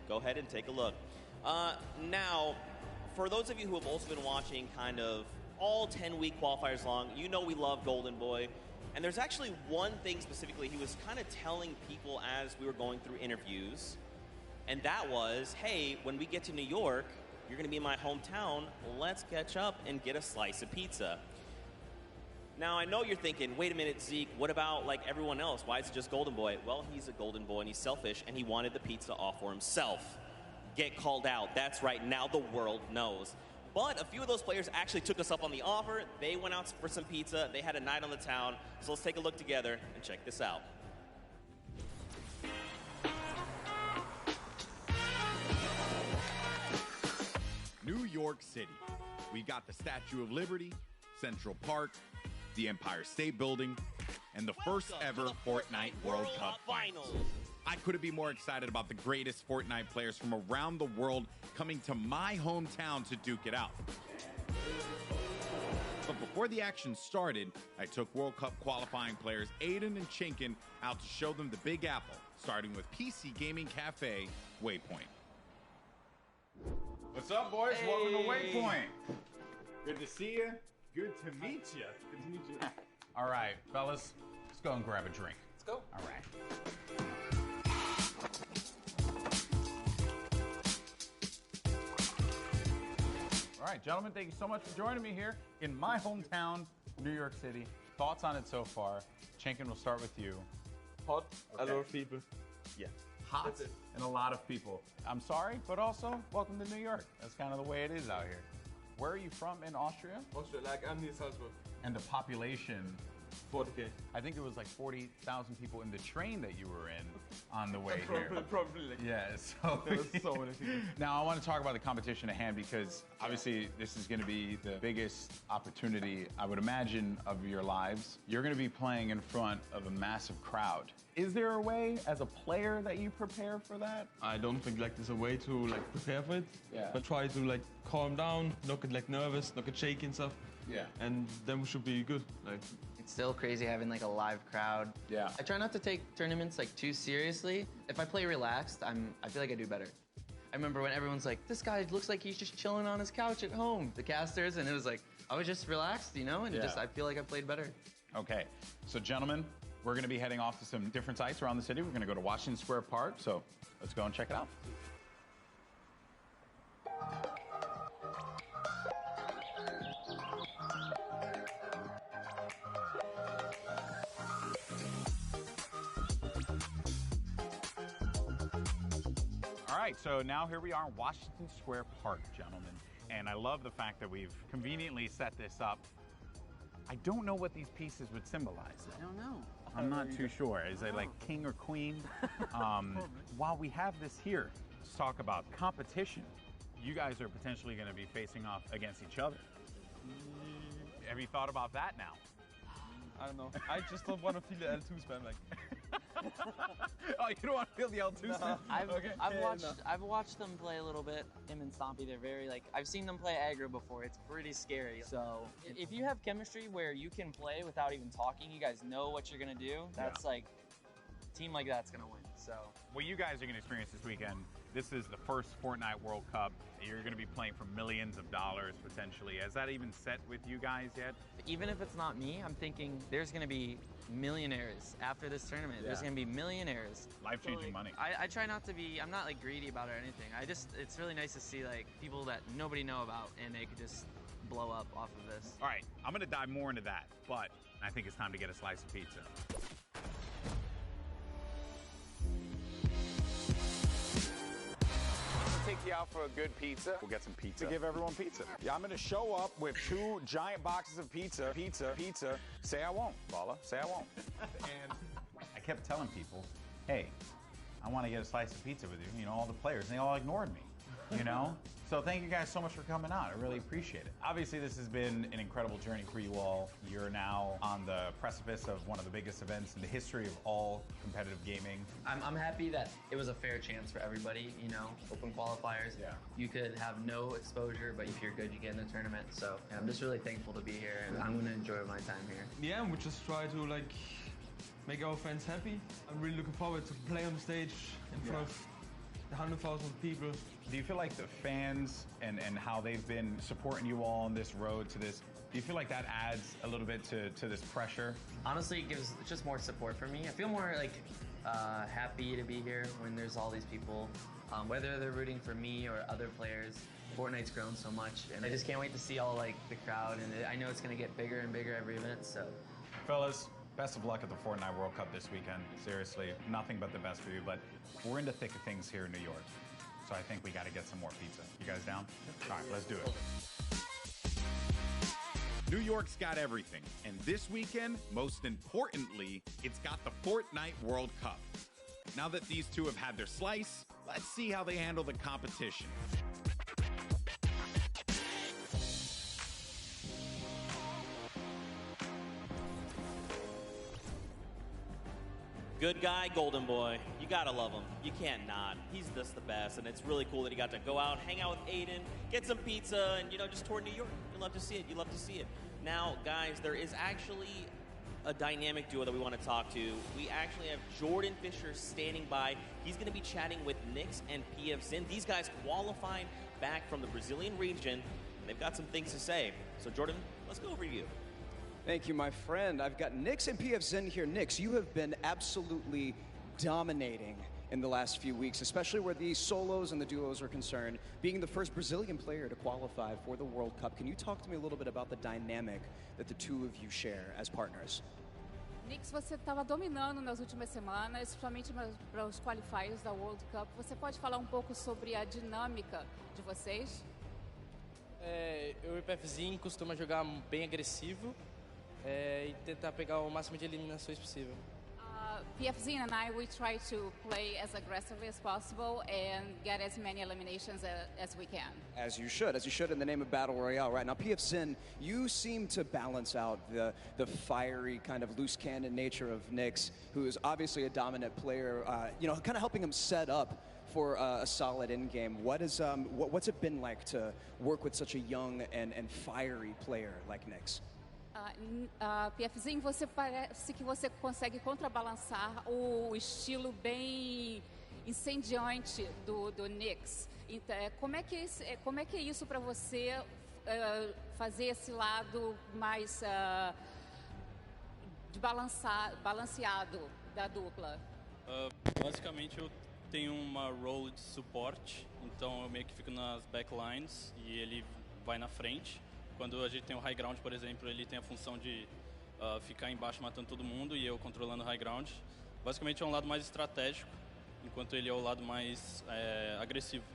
go ahead and take a look. Now, for those of you who have also been watching kind of all 10-week qualifiers long, you know we love Golden Boy. And there's actually one thing specifically he was kind of telling people as we were going through interviews. And that was, hey, when we get to New York, you're going to be in my hometown. Let's catch up and get a slice of pizza. Now, I know you're thinking, wait a minute, Zeke, what about like everyone else? Why is it just Golden Boy? Well, he's a Golden Boy and he's selfish and he wanted the pizza all for himself. Get called out. That's right. Now the world knows. But a few of those players actually took us up on the offer. They went out for some pizza. They had a night on the town. So let's take a look together and check this out. New York City. We got the Statue of Liberty, Central Park, the Empire State Building, and the first ever Fortnite World Cup Finals. I couldn't be more excited about the greatest Fortnite players from around the world coming to my hometown to duke it out. But before the action started, I took World Cup qualifying players Aiden and Chinkin out to show them the Big Apple, starting with PC Gaming Cafe, Waypoint. What's up, boys? Hey. Welcome to Waypoint. Good to see you. Good to meet you. Good to meet you. All right, fellas, let's go and grab a drink. Let's go. All right. All right, gentlemen, thank you so much for joining me here in my hometown, New York City. Thoughts on it so far? Chinkin, we'll start with you. Hot, okay. A lot of people. Yeah. Hot and a lot of people. I'm sorry, but also welcome to New York. That's kind of the way it is out here. Where are you from in Austria? Austria, like I'm near Salzburg. And the population? 40K. I think it was like 40,000 people in the train that you were in on the way here. Probably. Yeah, so, there was so many people. Now, I want to talk about the competition at hand because obviously this is going to be the biggest opportunity, I would imagine, of your lives. You're going to be playing in front of a massive crowd. Is there a way, as a player, that you prepare for that? I don't think like there's a way to like prepare for it. Yeah. But try to like calm down, not get like nervous, not get shaky and stuff. Yeah. And then we should be good. Like. It's still crazy having like a live crowd. Yeah. I try not to take tournaments like too seriously. If I play relaxed, I feel like I do better. I remember when everyone's like, this guy looks like he's just chilling on his couch at home, the casters, and it was like, I was just relaxed, you know, and I feel like I played better. Okay, so gentlemen, we're gonna be heading off to some different sites around the city. We're gonna go to Washington Square Park, so let's go and check it out. All right, so now here we are in Washington Square Park, gentlemen. And I love the fact that we've conveniently set this up. I don't know what these pieces would symbolize. I don't know. I'm not too sure. Is it like king or queen? While we have this here, let's talk about competition. You guys are potentially going to be facing off against each other. Have you thought about that now? I don't know. I just don't want to feel the L2 spam like. Oh, you don't want to feel the L2 no. spam? I've watched them play a little bit. Him and Stompy, they're very like, I've seen them play aggro before. It's pretty scary. So if you have chemistry where you can play without even talking, you guys know what you're gonna do. That's like, a team like that's gonna win. So what you guys are gonna experience this weekend. This is the first Fortnite World Cup. You're going to be playing for millions of dollars, potentially. Has that even set with you guys yet? Even if it's not me, I'm thinking there's going to be millionaires after this tournament. Yeah. There's going to be millionaires. Life-changing money. I try not to be, I'm not like greedy about it or anything. It's really nice to see like people that nobody know about and they could just blow up off of this. All right, I'm gonna dive more into that, but I think it's time to get a slice of pizza. Take you out for a good pizza. We'll get some pizza. To give everyone pizza. Yeah, I'm gonna show up with 2 giant boxes of pizza. Pizza. Say I won't, Bala. Say I won't. And I kept telling people, hey, I want to get a slice of pizza with you. You know, all the players, and they all ignored me. You know? So thank you guys so much for coming out. I really appreciate it. Obviously, this has been an incredible journey for you all. You're now on the precipice of one of the biggest events in the history of all competitive gaming. I'm happy that it was a fair chance for everybody, you know, open qualifiers. Yeah. You could have no exposure, but if you're good, you get in the tournament. So yeah, I'm just really thankful to be here, and I'm going to enjoy my time here. Yeah, we just try to like make our fans happy. I'm really looking forward to play on the stage in front of 100,000 people. Do you feel like the fans and how they've been supporting you all on this road to this, do you feel like that adds a little bit to this pressure? Honestly, it gives just more support for me. I feel more like happy to be here when there's all these people, whether they're rooting for me or other players. Fortnite's grown so much, and I just can't wait to see all like the crowd, and I know it's gonna get bigger and bigger every event, so. Fellas, best of luck at the Fortnite World Cup this weekend. Seriously, nothing but the best for you, but we're in the thick of things here in New York. So I think we got to get some more pizza. You guys down? All right, let's do it. New York's got everything, and this weekend, most importantly, it's got the Fortnite World Cup. Now that these two have had their slice, let's see how they handle the competition. Good guy, golden boy. You gotta love him. You can't not. He's just the best, and it's really cool that he got to go out, hang out with Aiden, get some pizza, and, you know, just tour New York. You love to see it. You love to see it. Now, guys, there is actually a dynamic duo that we want to talk to. We actually have Jordan Fisher standing by. He's going to be chatting with Nix and PF Zin. These guys qualified back from the Brazilian region, and they've got some things to say. So, Jordan, let's go over to you. Thank you, my friend. I've got Nix and PF Zin here. Nix, you have been absolutely dominating in the last few weeks, especially where the solos and the duos are concerned, being the first Brazilian player to qualify for the World Cup. Can you talk to me a little bit about the dynamic that the two of you share as partners? Nix, você estava dominando nas últimas semanas, principalmente para os qualifiers da World Cup. Você pode falar um pouco sobre a dinâmica de vocês? Eu e o PFzinho costuma jogar bem agressivo e tentar pegar o máximo de eliminações possível. PFZ and I, we try to play as aggressively as possible and get as many eliminations as we can. As you should in the name of Battle Royale, right? Now, PF Zin, you seem to balance out the fiery kind of loose cannon nature of Nix, who is obviously a dominant player, you know, kind of helping him set up for a solid in-game. What's it been like to work with such a young and fiery player like Nix? PFzinho, você parece que você consegue contrabalançar o estilo bem incendiante do Nix. Então, como é que é isso para você fazer esse lado mais balanceado da dupla? Basicamente eu tenho uma role de suporte, então eu meio que fico nas backlines e ele vai na frente. Quando a gente tem o high ground, por exemplo, ele tem a função de ficar embaixo matando todo mundo e eu controlando o high ground. Basicamente é um lado mais estratégico, enquanto ele é o lado mais agressivo.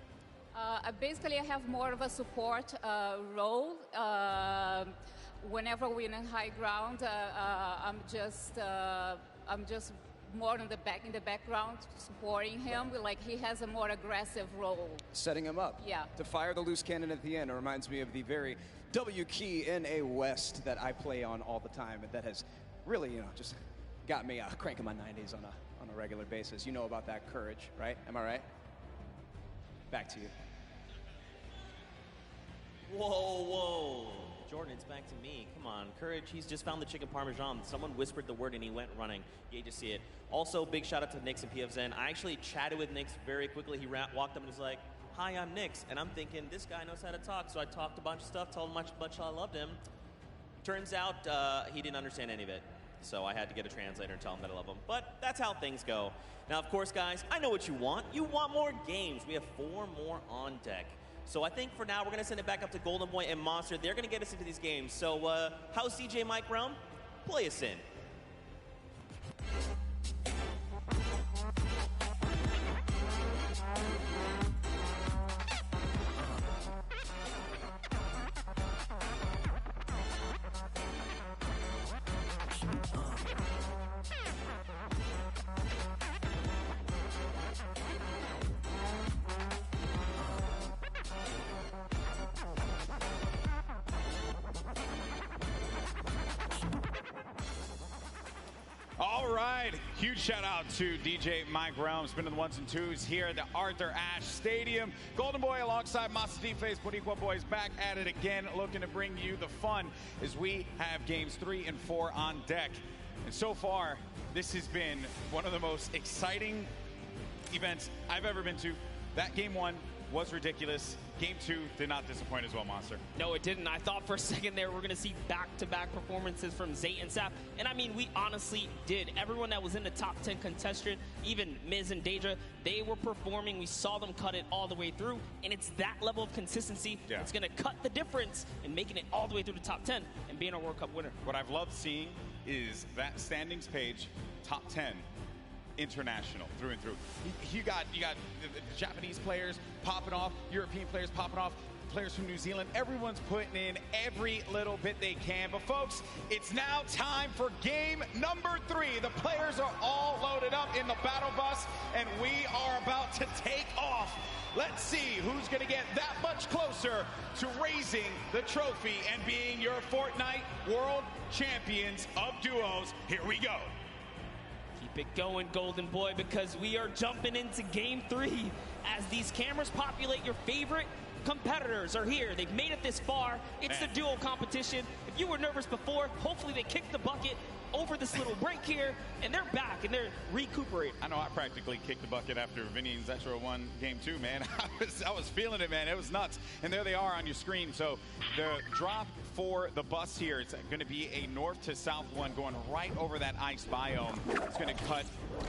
Basically, I have more of a support role. Whenever we're in high ground, I'm just more in the background supporting him. Like he has a more aggressive role. Setting him up. Yeah. To fire the loose cannon at the end. It reminds me of the very W key in a West that I play on all the time, and that has really, you know, just got me cranking my 90s on a regular basis. You know about that courage, right? Am I right? Back to you. Whoa. Jordan, it's back to me. Come on, courage. He's just found the chicken parmesan. Someone whispered the word and he went running. You hate to see it. Also, big shout out to Nix and PF Zin. I actually chatted with Nix very quickly. He walked up and was like, "Hi, I'm Nix." And I'm thinking, this guy knows how to talk. So I talked a bunch of stuff, told him how much I loved him. Turns out he didn't understand any of it. So I had to get a translator and tell him that I love him. But that's how things go. Now, of course, guys, I know what you want. You want more games. We have 4 more on deck. So I think for now, we're going to send it back up to Golden Boy and Monster. They're going to get us into these games. So how's CJ Mike Realm? Play us in. All right, huge shout out to DJ Mike Realm, spinning the ones and twos here at the Arthur Ashe Stadium. Golden Boy alongside Master D-Face, Boricua Boys back at it again, looking to bring you the fun as we have games 3 and 4 on deck. And so far, this has been one of the most exciting events I've ever been to. That game 1 was ridiculous. Game 2 did not disappoint as well, Monster. No, it didn't. I thought for a second there we're going to see back-to-back performances from Zay and Sap. And I mean, we honestly did. Everyone that was in the top 10 contestant, even Miz and Daedra, they were performing. We saw them cut it all the way through. And it's that level of consistency that's going to cut the difference in making it all the way through the top 10 and being a World Cup winner. What I've loved seeing is that standings page, top 10. International through and through. You got the Japanese players popping off, European players popping off, players from New Zealand. Everyone's putting in every little bit they can. But folks, it's now time for game number 3. The players are all loaded up in the battle bus, and we are about to take off. Let's see who's going to get that much closer to raising the trophy and being your Fortnite World Champions of Duos. Here we go. Keep it going, Golden Boy, because we are jumping into game 3 as these cameras populate. Your favorite competitors are here. They've made it this far. It's the duo competition. If you were nervous before, hopefully they kicked the bucket over this little break here, and they're back, and they're recuperating. I know I practically kicked the bucket after Vinny and Zetro won game 2, man. I was feeling it, man. It was nuts. And there they are on your screen. So the drop for the bus here, it's going to be a north to south one going right over that ice biome. It's going to cut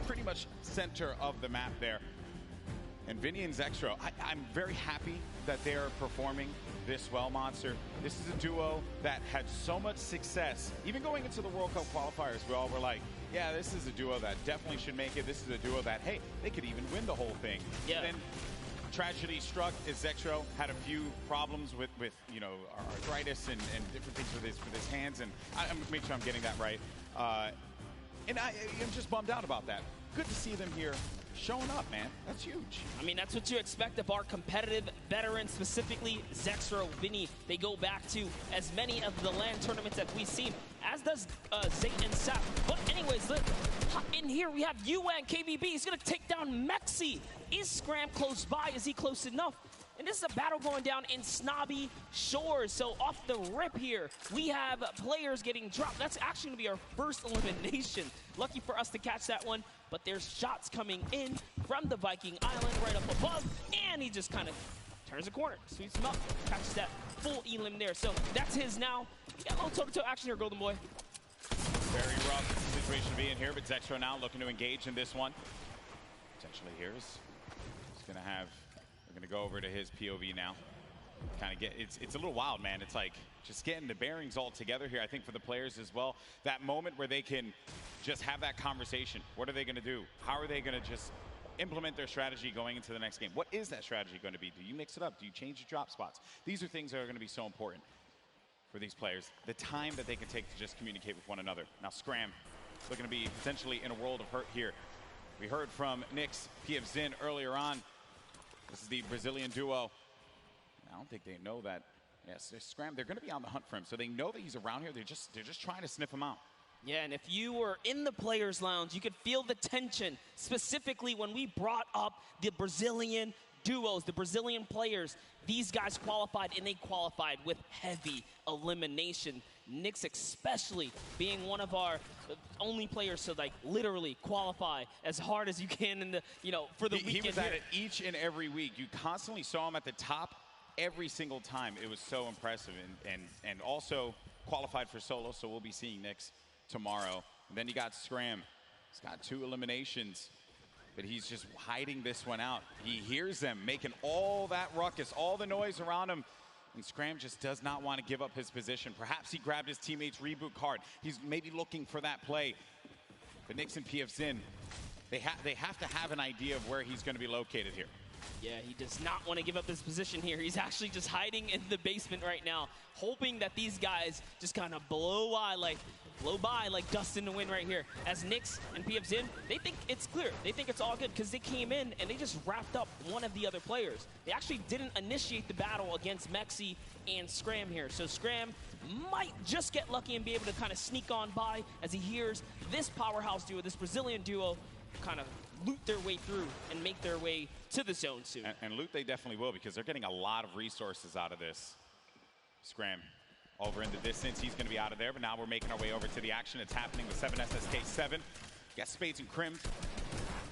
pretty much center of the map there. And Vinny and Zextro, I'm very happy that they're performing this well, Monster. This is a duo that had so much success. Even going into the World Cup qualifiers, we all were like, yeah, this is a duo that definitely should make it. This is a duo that, hey, they could even win the whole thing. Yeah. Then tragedy struck as Zextro had a few problems with you know, arthritis and different things with his hands. And I'm make sure I'm getting that right. And I'm just bummed out about that. Good to see them here showing up, man. That's huge. I mean, that's what you expect of our competitive veterans, specifically Zextro, Vinny. They go back to as many of the LAN tournaments that we've seen, as does Zay and Sap. But anyways, look, in here we have UN KBB. He's going to take down Mexi. Is Scram close by? Is he close enough? And this is a battle going down in Snobby Shores. So off the rip here, we have players getting dropped. That's actually going to be our first elimination. Lucky for us to catch that one. But there's shots coming in from the Viking Island right up above. And he just kind of turns the corner, sweeps him up, catches that full elim there. So that's his now. We got a little toe-to-toe action here, Golden Boy. Very rough situation to be in here, but Zextro now looking to engage in this one. Potentially here is going to have... We're going to go over to his POV now. Kind of get, it's a little wild, man. It's like just getting the bearings all together here, I think, for the players as well. That moment where they can just have that conversation. What are they going to do? How are they going to just implement their strategy going into the next game? What is that strategy going to be? Do you mix it up? Do you change your drop spots? These are things that are going to be so important for these players. The time that they can take to just communicate with one another. Now, Scram looking to be potentially in a world of hurt here. We heard from Nyx, PF Zin earlier on. This is the Brazilian duo. I don't think they know that. Yes, Scram, they're going to be on the hunt for him, so they know that he's around here. They're just trying to sniff him out. Yeah, and if you were in the players' lounge, you could feel the tension, specifically when we brought up the Brazilian duos, the Brazilian players. These guys qualified, and they qualified with heavy elimination. Nyx especially being one of our only players to like literally qualify as hard as you can in the, you know, for the weekend. He was at it each and every week. You constantly saw him at the top every single time. It was so impressive, and also qualified for solo, so we'll be seeing Nyx tomorrow. And then you got Scram. He's got 2 eliminations. but he's just hiding this one out. He hears them making all that ruckus, all the noise around him, and Scram just does not want to give up his position. Perhaps he grabbed his teammate's reboot card. He's maybe looking for that play. But Nix and PF Zin, they have to have an idea of where he's going to be located here. Yeah, he does not want to give up his position here. He's actually just hiding in the basement right now, hoping that these guys just kind of blow by like dust in the wind right here. As Nix and PF Zin, they think it's clear. They think it's all good because they came in and they just wrapped up one of the other players. They actually didn't initiate the battle against Mexi and Scram here. So Scram might just get lucky and be able to kind of sneak on by as he hears this powerhouse duo, this Brazilian duo, kind of loot their way through and make their way to the zone soon. And loot they definitely will, because they're getting a lot of resources out of this. Scram over in the distance. He's going to be out of there, but now we're making our way over to the action. It's happening with 7SSK7. Got Spades and Crims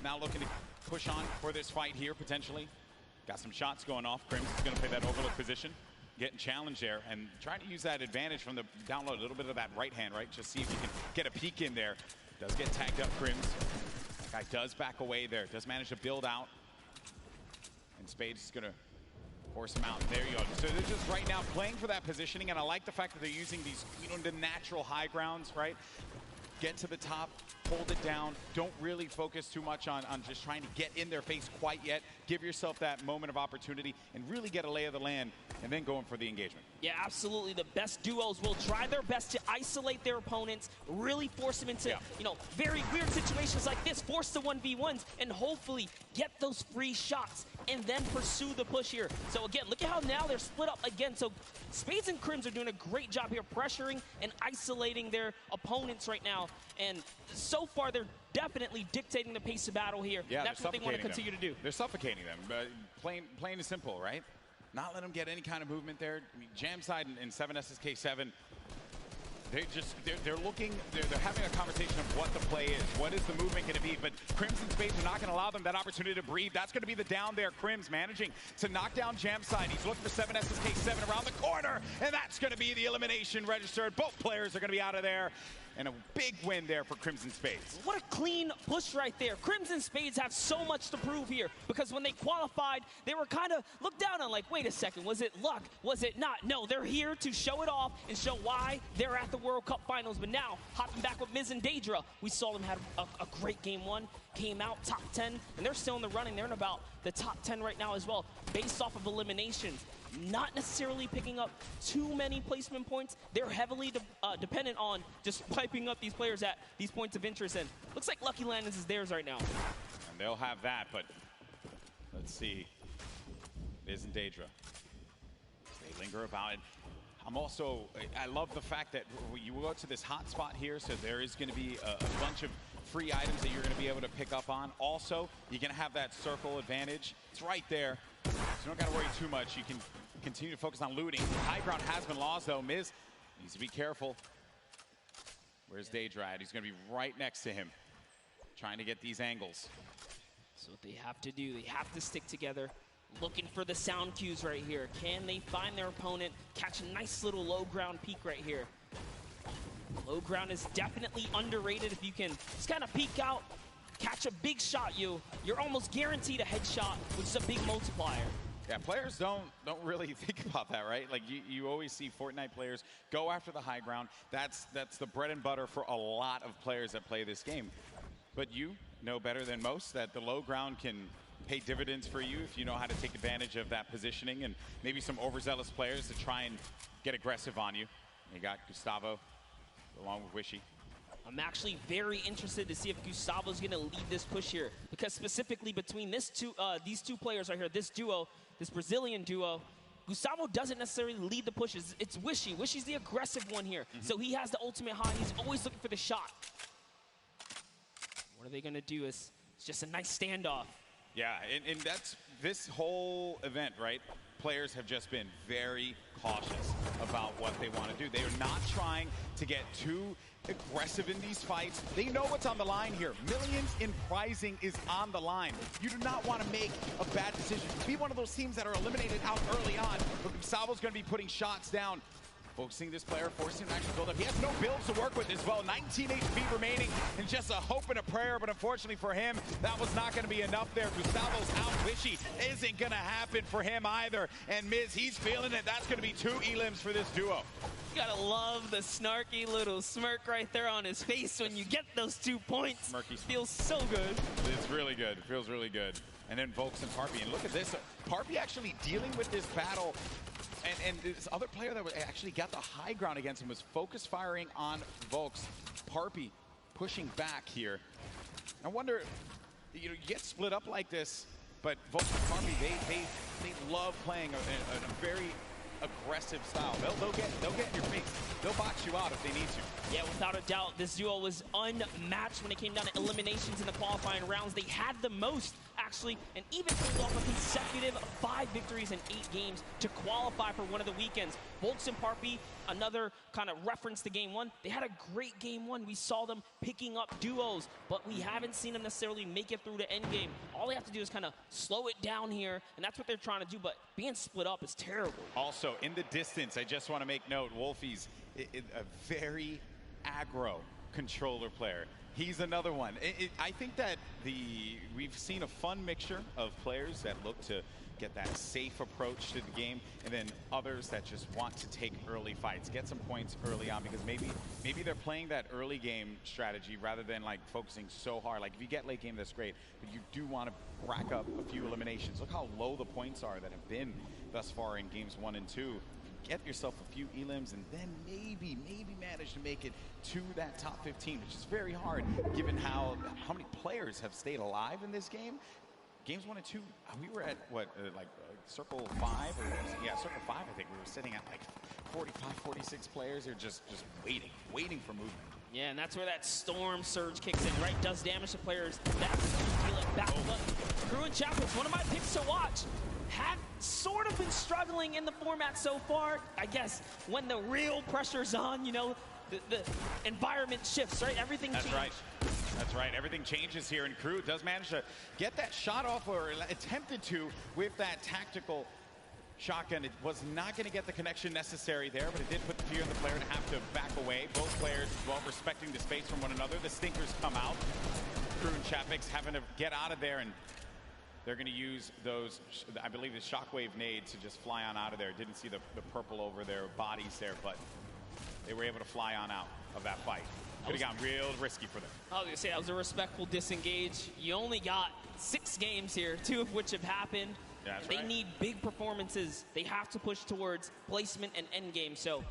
now looking to push on for this fight here, potentially. Got some shots going off. Crims is going to play that overlook position, getting challenged there, and trying to use that advantage from the download, a little bit of that right hand, right? Just see if you can get a peek in there. Does get tagged up, Crims. That guy does back away there, does manage to build out. And Spades is going to force him out. There you go. So they're just right now playing for that positioning, and I like the fact that they're using these, the natural high grounds, right? Get to the top, hold it down. Don't really focus too much on just trying to get in their face quite yet. Give yourself that moment of opportunity and really get a lay of the land, and then going for the engagement. Yeah, absolutely. The best duos will try their best to isolate their opponents, really force them into, very weird situations like this, force the 1v1s, and hopefully get those free shots and then pursue the push here. So again, look at how now they're split up again. So Spades and Crims are doing a great job here pressuring and isolating their opponents right now. And so far, they're definitely dictating the pace of battle here. Yeah, that's what they want to continue to do. They're suffocating them. Plain and simple, right? Not let them get any kind of movement there. I mean, Jamside and 7SSK7, they're having a conversation of what the play is. What is the movement going to be? But Crims and Spades are not going to allow them that opportunity to breathe. That's going to be the down there. Crims managing to knock down Jamside. He's looking for 7SSK7 around the corner, and that's going to be the elimination registered. Both players are going to be out of there. And a big win there for Crimson Spades. What a clean push right there. Crimson Spades have so much to prove here, because when they qualified, they were kind of looked down on, like, wait a second, was it luck? Was it not? No, they're here to show it off and show why they're at the World Cup Finals. But now, hopping back with Miz and Daedra, we saw them have a great game one, came out top 10, and they're still in the running. They're in about the top 10 right now as well, based off of eliminations. Not necessarily picking up too many placement points. They're heavily dependent on just piping up these players at these points of interest. And looks like Lucky Landers is theirs right now. And they'll have that, but let's see. Miz and Daedra. They linger about it. I love the fact that you go to this hot spot here, so there is going to be a bunch of free items that you're going to be able to pick up on. Also, you're going to have that circle advantage. It's right there. So you don't got to worry too much. You can continue to focus on looting. High ground has been lost, though. Miz needs to be careful. Where's Daedra at? He's going to be right next to him, trying to get these angles. So what they have to do, they have to stick together, looking for the sound cues right here. Can they find their opponent, catch a nice little low ground peek right here? Low ground is definitely underrated. If you can just kind of peek out, catch a big shot, you're almost guaranteed a headshot, which is a big multiplier. Yeah, players don't really think about that, right? Like you always see Fortnite players go after the high ground. That's the bread and butter for a lot of players that play this game. But you know better than most that the low ground can pay dividends for you if you know how to take advantage of that positioning, and maybe some overzealous players to try and get aggressive on you. You got Gustavo along with Wishy. I'm actually very interested to see if Gustavo's going to lead this push here, because specifically between these two players right here, this duo, this Brazilian duo, Gustavo doesn't necessarily lead the pushes. It's Wishy. Wishy's the aggressive one here. So he has the ultimate high. He's always looking for the shot. What are they going to do? It's just a nice standoff. Yeah, and that's this whole event, right? Players have just been very cautious about what they want to do. They are not trying to get too aggressive in these fights. They know what's on the line here. Millions in prizing is on the line. You do not want to make a bad decision. Be one of those teams that are eliminated out early on. But Gustavo's going to be putting shots down. Focusing this player, forcing him to actually build up. He has no builds to work with as well. 19 HP remaining and just a hope and a prayer, but unfortunately for him, that was not going to be enough there. Gustavo's out. Wishy isn't going to happen for him either. And Miz, he's feeling it. That's going to be 2 elims for this duo. You gotta love the snarky little smirk right there on his face when you get those 2 points. Smirky. Feels so good. It's really good. It feels really good. And then Volks and Parpy. And look at this. Parpy actually dealing with this battle. And this other player that actually got the high ground against him was focus firing on Volks. Parpy pushing back here. I wonder, you get split up like this, but Volks and Parpy, they love playing a very aggressive style. They'll get in your face. They'll box you out if they need to. Yeah, without a doubt, this duo was unmatched when it came down to eliminations in the qualifying rounds. They had the most, actually, and even pulled off a consecutive 5 victories in 8 games to qualify for one of the weekends. Volks and Parpy, another kind of reference to Game 1. They had a great Game 1. We saw them picking up duos, but we haven't seen them necessarily make it through to endgame. All they have to do is kind of slow it down here, and that's what they're trying to do, but being split up is terrible. Also, in the distance, I just want to make note, Wolfie's a very aggro controller player. He's another one. I think that we've seen a fun mixture of players that look to get that safe approach to the game, and then others that just want to take early fights, get some points early on, because maybe they're playing that early game strategy rather than like focusing so hard. Like if you get late game, that's great, but you do want to rack up a few eliminations. Look how low the points are that have been thus far in games 1 and 2. Get yourself a few elims and then maybe manage to make it to that top 15, which is very hard given how many players have stayed alive in this game. Games 1 and 2, we were at what, circle 5? Yeah, circle 5, I think. We were sitting at like 45, 46 players. They're just waiting for movement. Yeah, and that's where that storm surge kicks in, right? Does damage to players. That's when you feel it back. But Crew and Chapman's one of my picks to watch. Have sort of been struggling in the format so far. I guess when the real pressure's on, the environment shifts, right? Everything changes. That's right. Everything changes here, and Crew does manage to get that shot off, or attempted to, with that tactical shotgun. It was not going to get the connection necessary there, but it did put the fear in the player to have to back away. Both players, well, respecting the space from one another. The stinkers come out. Crew and Chapix having to get out of there, and they're going to use those, I believe, the shockwave nades to just fly on out of there. Didn't see the purple over their bodies there, but they were able to fly on out of that fight. Could have gotten real risky for them. I was going to say, that was a respectful disengage. You only got 6 games here, 2 of which have happened. Yeah, that's they right. need big performances. They have to push towards placement and endgame. So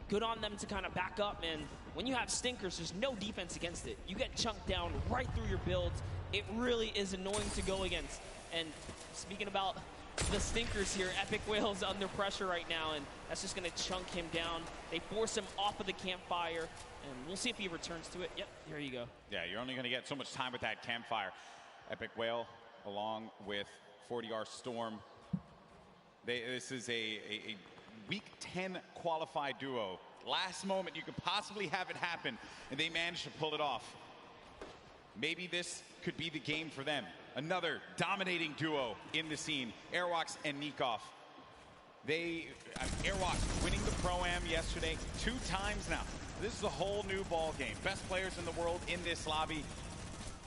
good on them to kind of back up. And when you have stinkers, there's no defense against it. You get chunked down right through your builds. It really is annoying to go against. And speaking about the stinkers here, Epic Whale's under pressure right now, and that's just going to chunk him down. They force him off of the campfire, and we'll see if he returns to it. Yep, here you go. Yeah, you're only going to get so much time with that campfire. Epic Whale, along with 40R Storm. This is a Week 10 qualified duo. Last moment you could possibly have it happen, and they managed to pull it off. Maybe this could be the game for them. Another dominating duo in the scene, Airwalks and Nikov. Airwalks winning the Pro-Am yesterday 2 times now. This is a whole new ball game. Best players in the world in this lobby.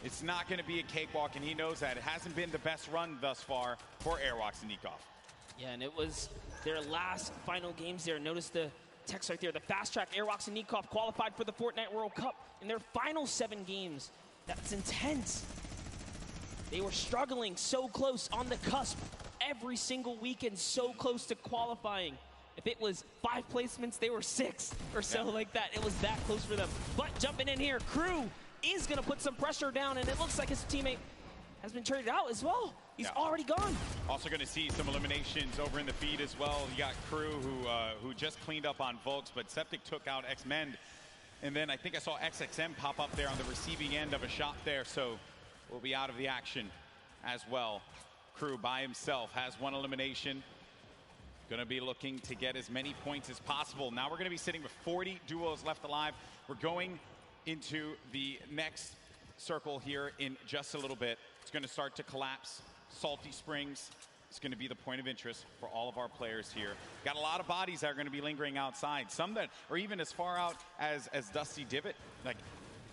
It's not going to be a cakewalk, and he knows that. It hasn't been the best run thus far for Airwalks and Nikov. Yeah, and it was their last final games there. Notice the text right there. The fast track, Airwalks and Nikov qualified for the Fortnite World Cup in their final 7 games. That's intense. They were struggling so close on the cusp every single weekend, so close to qualifying. If it was 5 placements, they were 6 or so like that. It was that close for them. But jumping in here, Crew is going to put some pressure down, and it looks like his teammate has been traded out as well. He's already gone. Also going to see some eliminations over in the feed as well. You got Crew who just cleaned up on Volks, but Septic took out X-Mend. And then I think I saw XXM pop up there on the receiving end of a shot there, so will be out of the action as well. Crew by himself has 1 elimination. Going to be looking to get as many points as possible. Now we're going to be sitting with 40 duos left alive. We're going into the next circle here in just a little bit. It's going to start to collapse. Salty Springs, It's going to be the point of interest for all of our players here. Got a lot of bodies that are going to be lingering outside. Some that are even as far out as Dusty Divot, like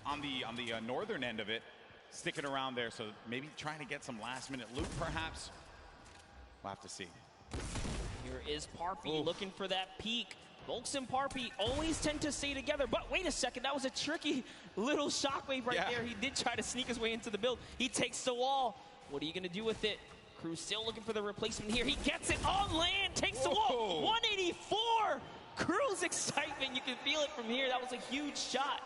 on the northern end of it, sticking around there. So maybe trying to get some last-minute loot, perhaps. We'll have to see. Here is Parpy looking for that peek. Volks and Parpy always tend to stay together, but wait a second, that was a tricky little shockwave right there. He did try to sneak his way into the build. He takes the wall. What are you going to do with it? Crew's still looking for the replacement here. He gets it on land, takes the wall. 184! Crew's excitement, you can feel it from here. That was a huge shot.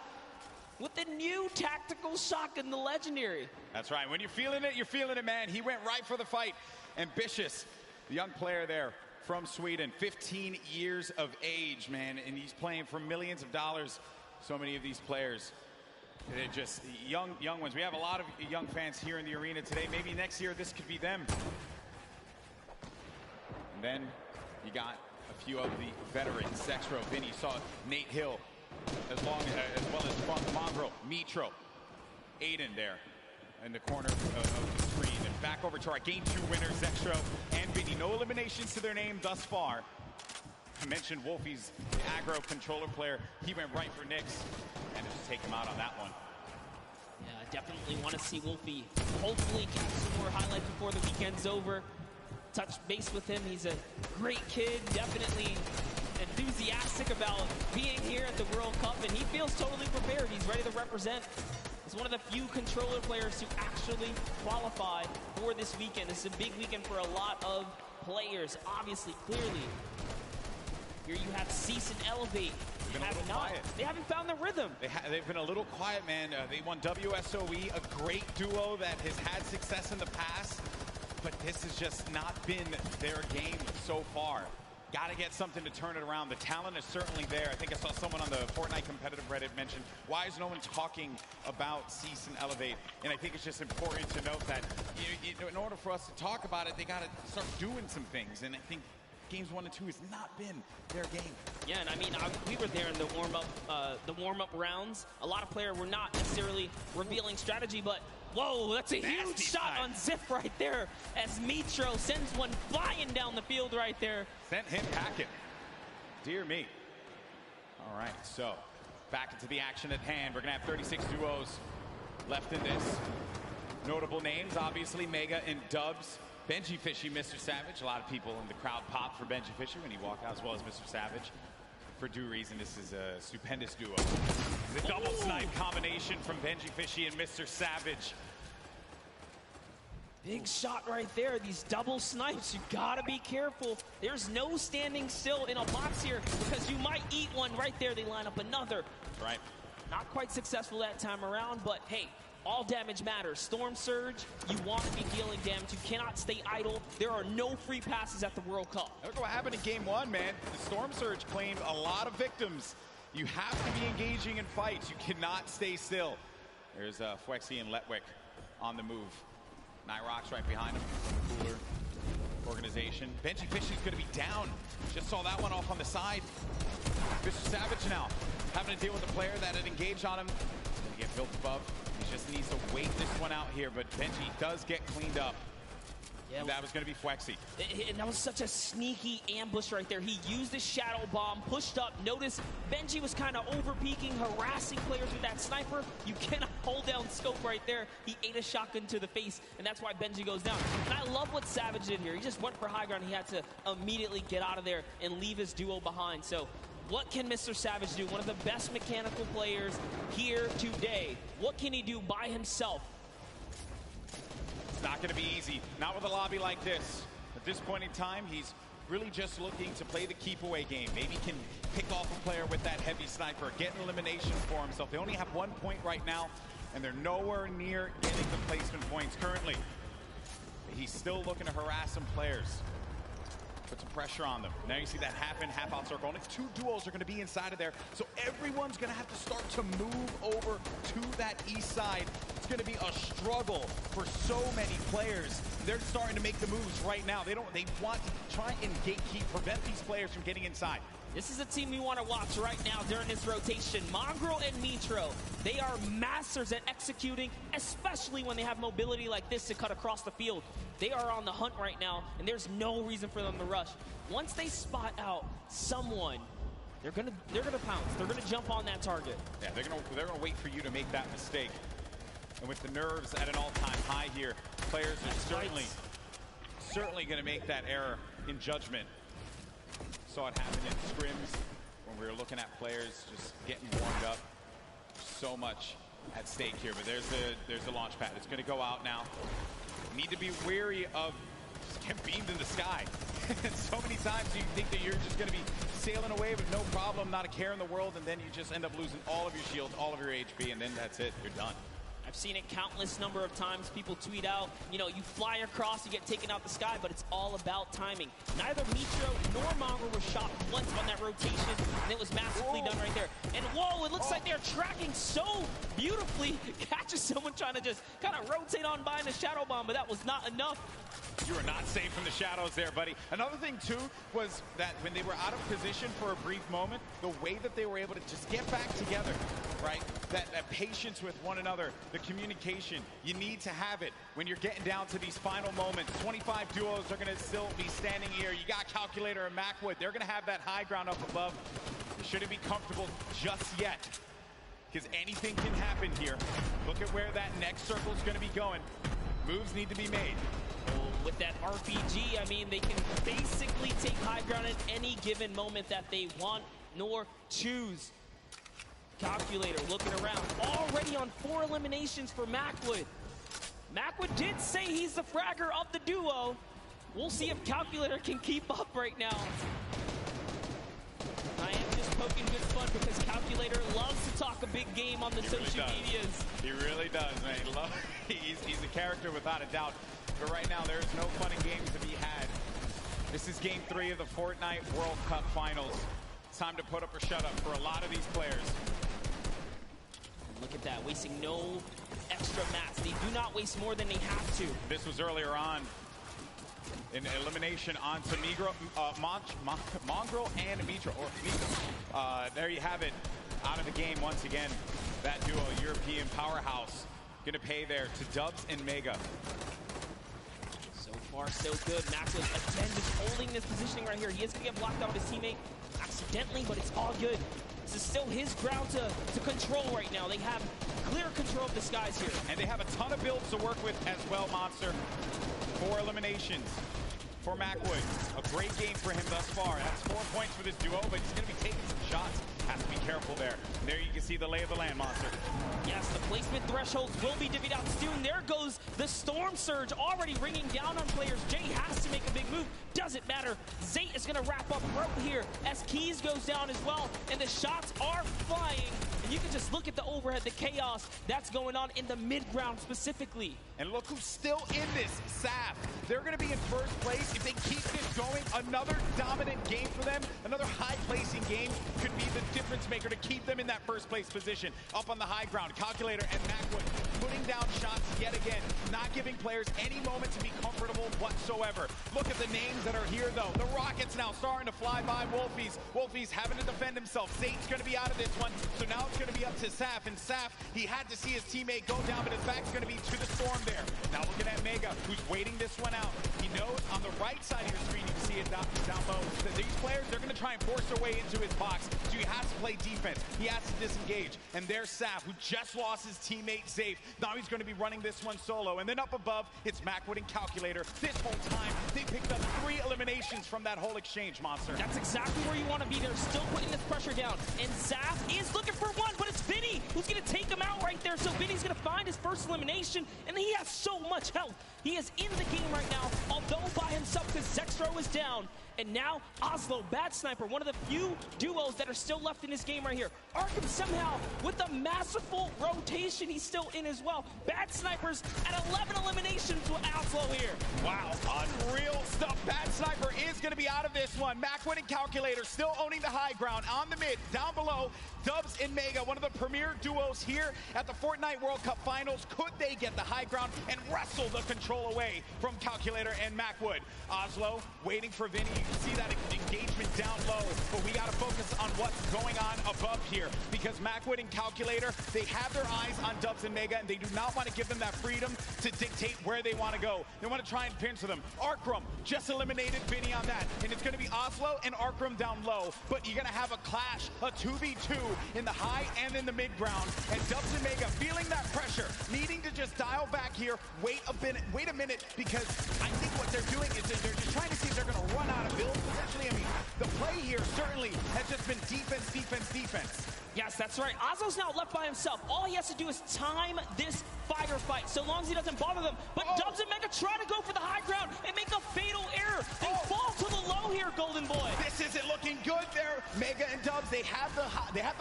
With the new tactical shotgun, the legendary. That's right. When you're feeling it, man. He went right for the fight. Ambitious, the young player there from Sweden, 15 years of age, man, and he's playing for millions of dollars. So many of these players, they're just young ones. We have a lot of young fans here in the arena today. Maybe next year this could be them. And then you got a few of the veterans. Zexro, Vinny, saw Nate Hill, as well as Funk Mongrel, Mitro, Aiden there in the corner of the screen. And back over to our Game 2 winners, Zexro and Vinny. No eliminations to their name thus far. I mentioned Wolfie's the aggro controller player. He went right for Nyx and just take him out on that one. Yeah, I definitely want to see Wolfie hopefully catch some more highlights before the weekend's over. Touch base with him. He's a great kid, definitely enthusiastic about being here at the World Cup, and he feels totally prepared. He's ready to represent. He's one of the few controller players to actually qualify for this weekend. This is a big weekend for a lot of players, obviously, clearly. Here you have Cease and Elevate. They haven't found the rhythm. They've been a little quiet, man. They won WSOE, a great duo that has had success in the past, but this has just not been their game so far. Got to get something to turn it around. The talent is certainly there. I think I saw someone on the Fortnite competitive Reddit mention, why is no one talking about Cease and Elevate? And I think it's just important to note that in order for us to talk about it, they got to start doing some things. And I think games 1 and 2 has not been their game. Yeah, and I mean, we were there in the warm-up rounds. A lot of players were not necessarily revealing strategy, but whoa, that's a huge shot on Ziff right there as Mitro sends one flying down the field right there. Sent him packing. Dear me. All right, so back into the action at hand. We're going to have 36 duos left in this. Notable names, obviously, Mega and Dubs. Benji Fishy, Mr. Savage. A lot of people in the crowd popped for Benji Fishy when he walked out, as well as Mr. Savage. For due reason, this is a stupendous duo. The double snipe combination from Benji Fishy and Mr. Savage. Big shot right there. These double snipes, you gotta be careful. There's no standing still in a box here because you might eat one right there. They line up another. Right. Not quite successful that time around, but hey, all damage matters. Storm Surge, you want to be dealing damage. You cannot stay idle. There are no free passes at the World Cup. Look what happened in game 1, man. The Storm Surge claimed a lot of victims. You have to be engaging in fights. You cannot stay still. There's Fwexy and Letwick on the move. Nyrox right behind him from the Cooler organization. Benji Fishy's going to be down. Just saw that one off on the side. Mr. Savage now having to deal with a player that had engaged on him. He's going to get built above. He just needs to wait this one out here, but Benji does get cleaned up. Yeah, that was going to be Fwexy. And that was such a sneaky ambush right there. He used the shadow bomb, pushed up. Notice Benji was kind of over-peeking, harassing players with that sniper. You cannot hold down scope right there. He ate a shotgun to the face, and that's why Benji goes down. And I love what Savage did here. He just went for high ground. He had to immediately get out of there and leave his duo behind. So what can Mr. Savage do? One of the best mechanical players here today. What can he do by himself? It's not going to be easy. Not with a lobby like this. At this point in time, he's really just looking to play the keep away game. Maybe he can pick off a player with that heavy sniper, get an elimination for himself. They only have 1 point right now, and they're nowhere near getting the placement points currently. But he's still looking to harass some players. Put some pressure on them. Now you see that half out circle. Only 2 duos are going to be inside of there. So everyone's going to have to start to move over to that east side. It's going to be a struggle for so many players. They're starting to make the moves right now. They want to try and gatekeep, prevent these players from getting inside. This is a team we want to watch right now during this rotation. Mongrel and Mitro, they are masters at executing, especially when they have mobility like this to cut across the field. They are on the hunt right now, and there's no reason for them to rush. Once they spot out someone, they're gonna pounce. They're gonna jump on that target. Yeah, they're gonna wait for you to make that mistake. And with the nerves at an all-time high here, players are certainly gonna make that error in judgment. Saw it happen in scrims when we were looking at players just getting warmed up. So much at stake here, but there's the launch pad. It's going to go out now. Need to be wary of just getting beamed in the sky. So many times you think that you're just going to be sailing away with no problem, not a care in the world, and then you just end up losing all of your shields, all of your HP, and then that's it. You're done. I've seen it countless number of times. People tweet out, you know, you fly across, you get taken out the sky, but it's all about timing. Neither Mitro nor Mongrel was shot once on that rotation, and it was masterfully done right there. And whoa, it looks like they're tracking so beautifully. Catches someone trying to just kind of rotate on by in a shadow bomb, but that was not enough. You are not safe from the shadows there, buddy. Another thing, too, was that when they were out of position for a brief moment, the way that they were able to just get back together, right? That patience with one another, the communication, you need to have it when you're getting down to these final moments. 25 duos are going to still be standing here. You got Calculator and Macwood. They're going to have that high ground up above. You shouldn't be comfortable just yet, because anything can happen here. Look at where that next circle is going to be going. Moves need to be made. With that RPG, I mean, they can basically take high ground at any given moment that they want nor choose. Calculator looking around, already on 4 eliminations for Macwood. Macwood did say he's the fragger of the duo. We'll see if Calculator can keep up right now. I am just poking good fun because Calculator loves to talk a big game on the social medias. He really does, man. He's a character without a doubt. But right now, there's no fun and games to be had. This is Game 3 of the Fortnite World Cup Finals. It's time to put up or shut up for a lot of these players. Look at that, wasting no extra mats. They do not waste more than they have to. This was earlier on. An elimination onto Mongrel and Mitro. There you have it. Out of the game once again. That duo, European powerhouse, gonna pay there to Dubs and Mega. So far, so good. Macwood, again, just holding this positioning right here. He is gonna get blocked out with his teammate accidentally, but it's all good. This is still his ground to control right now. They have clear control of the skies here. And they have a ton of builds to work with as well, Monster. 4 eliminations for Macwood. A great game for him thus far. That's 4 points for this duo, but he's going to be taking some shots. Has to be careful there. And there you can see the lay of the land, Monster. Yes, the placement thresholds will be divvied out soon. There goes the Storm Surge already ringing down on players. Jay has to make a big move. Doesn't matter. Zate is going to wrap up right here as Keys goes down as well. And the shots are flying. And you can just look at the overhead, the chaos that's going on in the mid-ground specifically. And look who's still in this, Saf. They're going to be in first place. If they keep this going, another dominant game for them, another high-placing game could be the difference maker to keep them in that first place position. Up on the high ground, Calculator and Macwood putting down shots yet again, not giving players any moment to be comfortable whatsoever. Look at the names that are here, though. The Rockets now starting to fly by Wolfies. Wolfies having to defend himself. Zate's going to be out of this one, so now it's going to be up to Saf. And Saf, he had to see his teammate go down, but his back's going to be to the Storm there. Now looking at Mega, who's waiting this one out. He knows on the right side of your screen, you can see it down low, that these players, they're going to try and force their way into his box, so he has to play defense. He has to disengage. And there's Saf, who just lost his teammate Zafe. Now he's going to be running this one solo. And then up above, it's Macwood and Calculator. This whole time, they picked up 3 eliminations from that whole exchange, Monster. That's exactly where you want to be. They're still putting this pressure down. And Zaf is looking for one, but it's Vinny who's going to take him out right there. So Vinny's going to find his first elimination, and he has so much health. He is in the game right now, although by himself because Zexro is down. And now Oslo, Bad Sniper, one of the few duos that are still left in this game right here. Arkham somehow, with a masterful rotation, he's still in as well. Bad Snipers at 11 eliminations with Oslo here. Wow, unreal stuff. Bad Sniper is going to be out of this one. Macwood and Calculator still owning the high ground on the mid. Down below, Dubs and Mega, one of the premier duos here at the Fortnite World Cup Finals. Could they get the high ground and wrestle the control away from Calculator and Macwood? Oslo waiting for Vinny. You can see that engagement down low, but we got to focus what's going on above here, because Macwood and Calculator, they have their eyes on Dubs and Mega, and they do not want to give them that freedom to dictate where they want to go. They want to try and pinch them. Arkrum just eliminated Vinny on that, and it's going to be Oslo and Arkrum down low, but you're going to have a clash, a 2v2 in the high and in the mid ground, and Dubs and Mega feeling that pressure, needing to just dial back here, wait a minute, because I think what they're doing is they're just trying to see if they're going to run out of builds potentially. I mean, the play here certainly has just been defense, defense, defense. Yes, that's right. Oslo's now left by himself. All he has to do is time this fight, so long as he doesn't bother them. But Dubs and Mega try to go for the high ground and make a fatal error. They fall to the low here, Golden Boy. This isn't looking good there. Mega and Dubs, they have the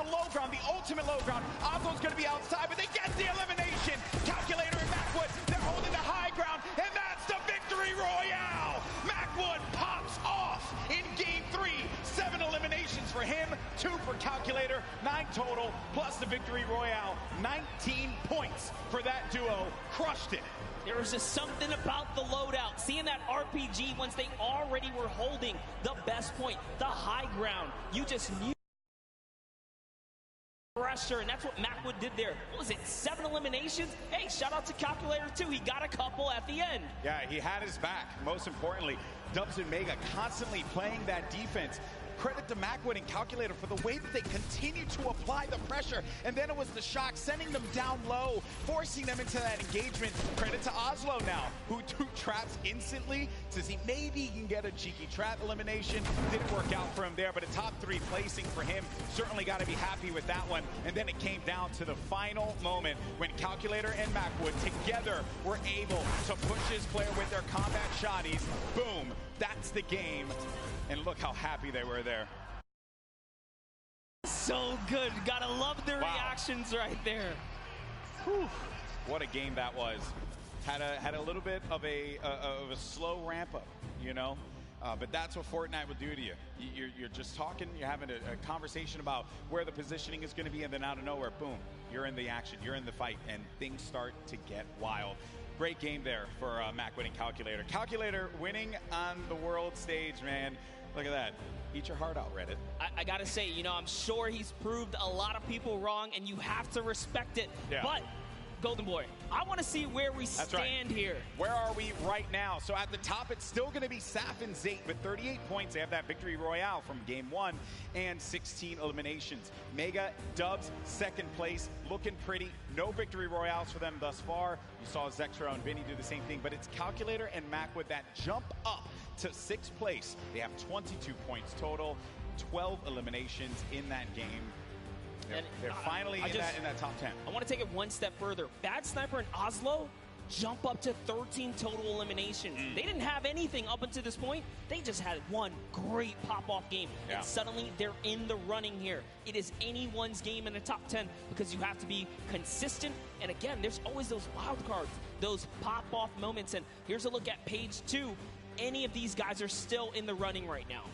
low ground, the ultimate low ground. Oslo's going to be outside, but they get the elimination. Calculator and Macwood, they're holding the high ground, and that's the victory royale. Macwood pops off in game 3. 7 eliminations for him, 2 for Calculator, 9 total, plus the victory royale. 19 points for that duo. Crushed it. There was just something about the loadout. Seeing that RPG once they already were holding the best point, the high ground. You just knew pressure, and that's what Macwood did there. What was it, 7 eliminations? Hey, shout out to Calculator too. He got a couple at the end. Yeah, he had his back. Most importantly, Dubs and Mega constantly playing that defense. Credit to Macwood and Calculator for the way that they continue to apply the pressure. And then it was the shock, sending them down low, forcing them into that engagement. Credit to Oslo now, who took traps instantly to see maybe he can get a cheeky trap elimination. Didn't work out for him there, but a top 3 placing for him. Certainly got to be happy with that one. And then it came down to the final moment when Calculator and Macwood together were able to push his player with their combat shotties. Boom, that's the game. And look how happy they were there. So good. Gotta love the reactions right there. Whew. What a game that was. Had a little bit of a slow ramp up, you know? But that's what Fortnite will do to you. You're just talking, you're having a conversation about where the positioning is going to be, and then out of nowhere, boom, you're in the action, you're in the fight, and things start to get wild. Great game there for Macwood and Calculator. Calculator winning on the world stage, man. Look at that. Eat your heart out, Reddit. I gotta say, you know, I'm sure he's proved a lot of people wrong, and you have to respect it. Yeah. But, Golden Boy, I want to see where we stand here. Where are we right now? So at the top, it's still going to be Saf and Zate with 38 points. They have that victory royale from game 1 and 16 eliminations. Mega, Dubs, second place, looking pretty. No victory royales for them thus far. You saw Zexro and Vinny do the same thing, but it's Calculator and Macwood that jump up to 6th place. They have 22 points total, 12 eliminations in that game. They're finally in that top 10. I want to take it one step further. Bad Sniper and Oslo jump up to 13 total eliminations. They didn't have anything up until this point. They just had one great pop-off game. And suddenly they're in the running here. It is anyone's game in the top 10 because you have to be consistent. And again, there's always those wild cards, those pop-off moments. And here's a look at page 2. Any of these guys are still in the running right now.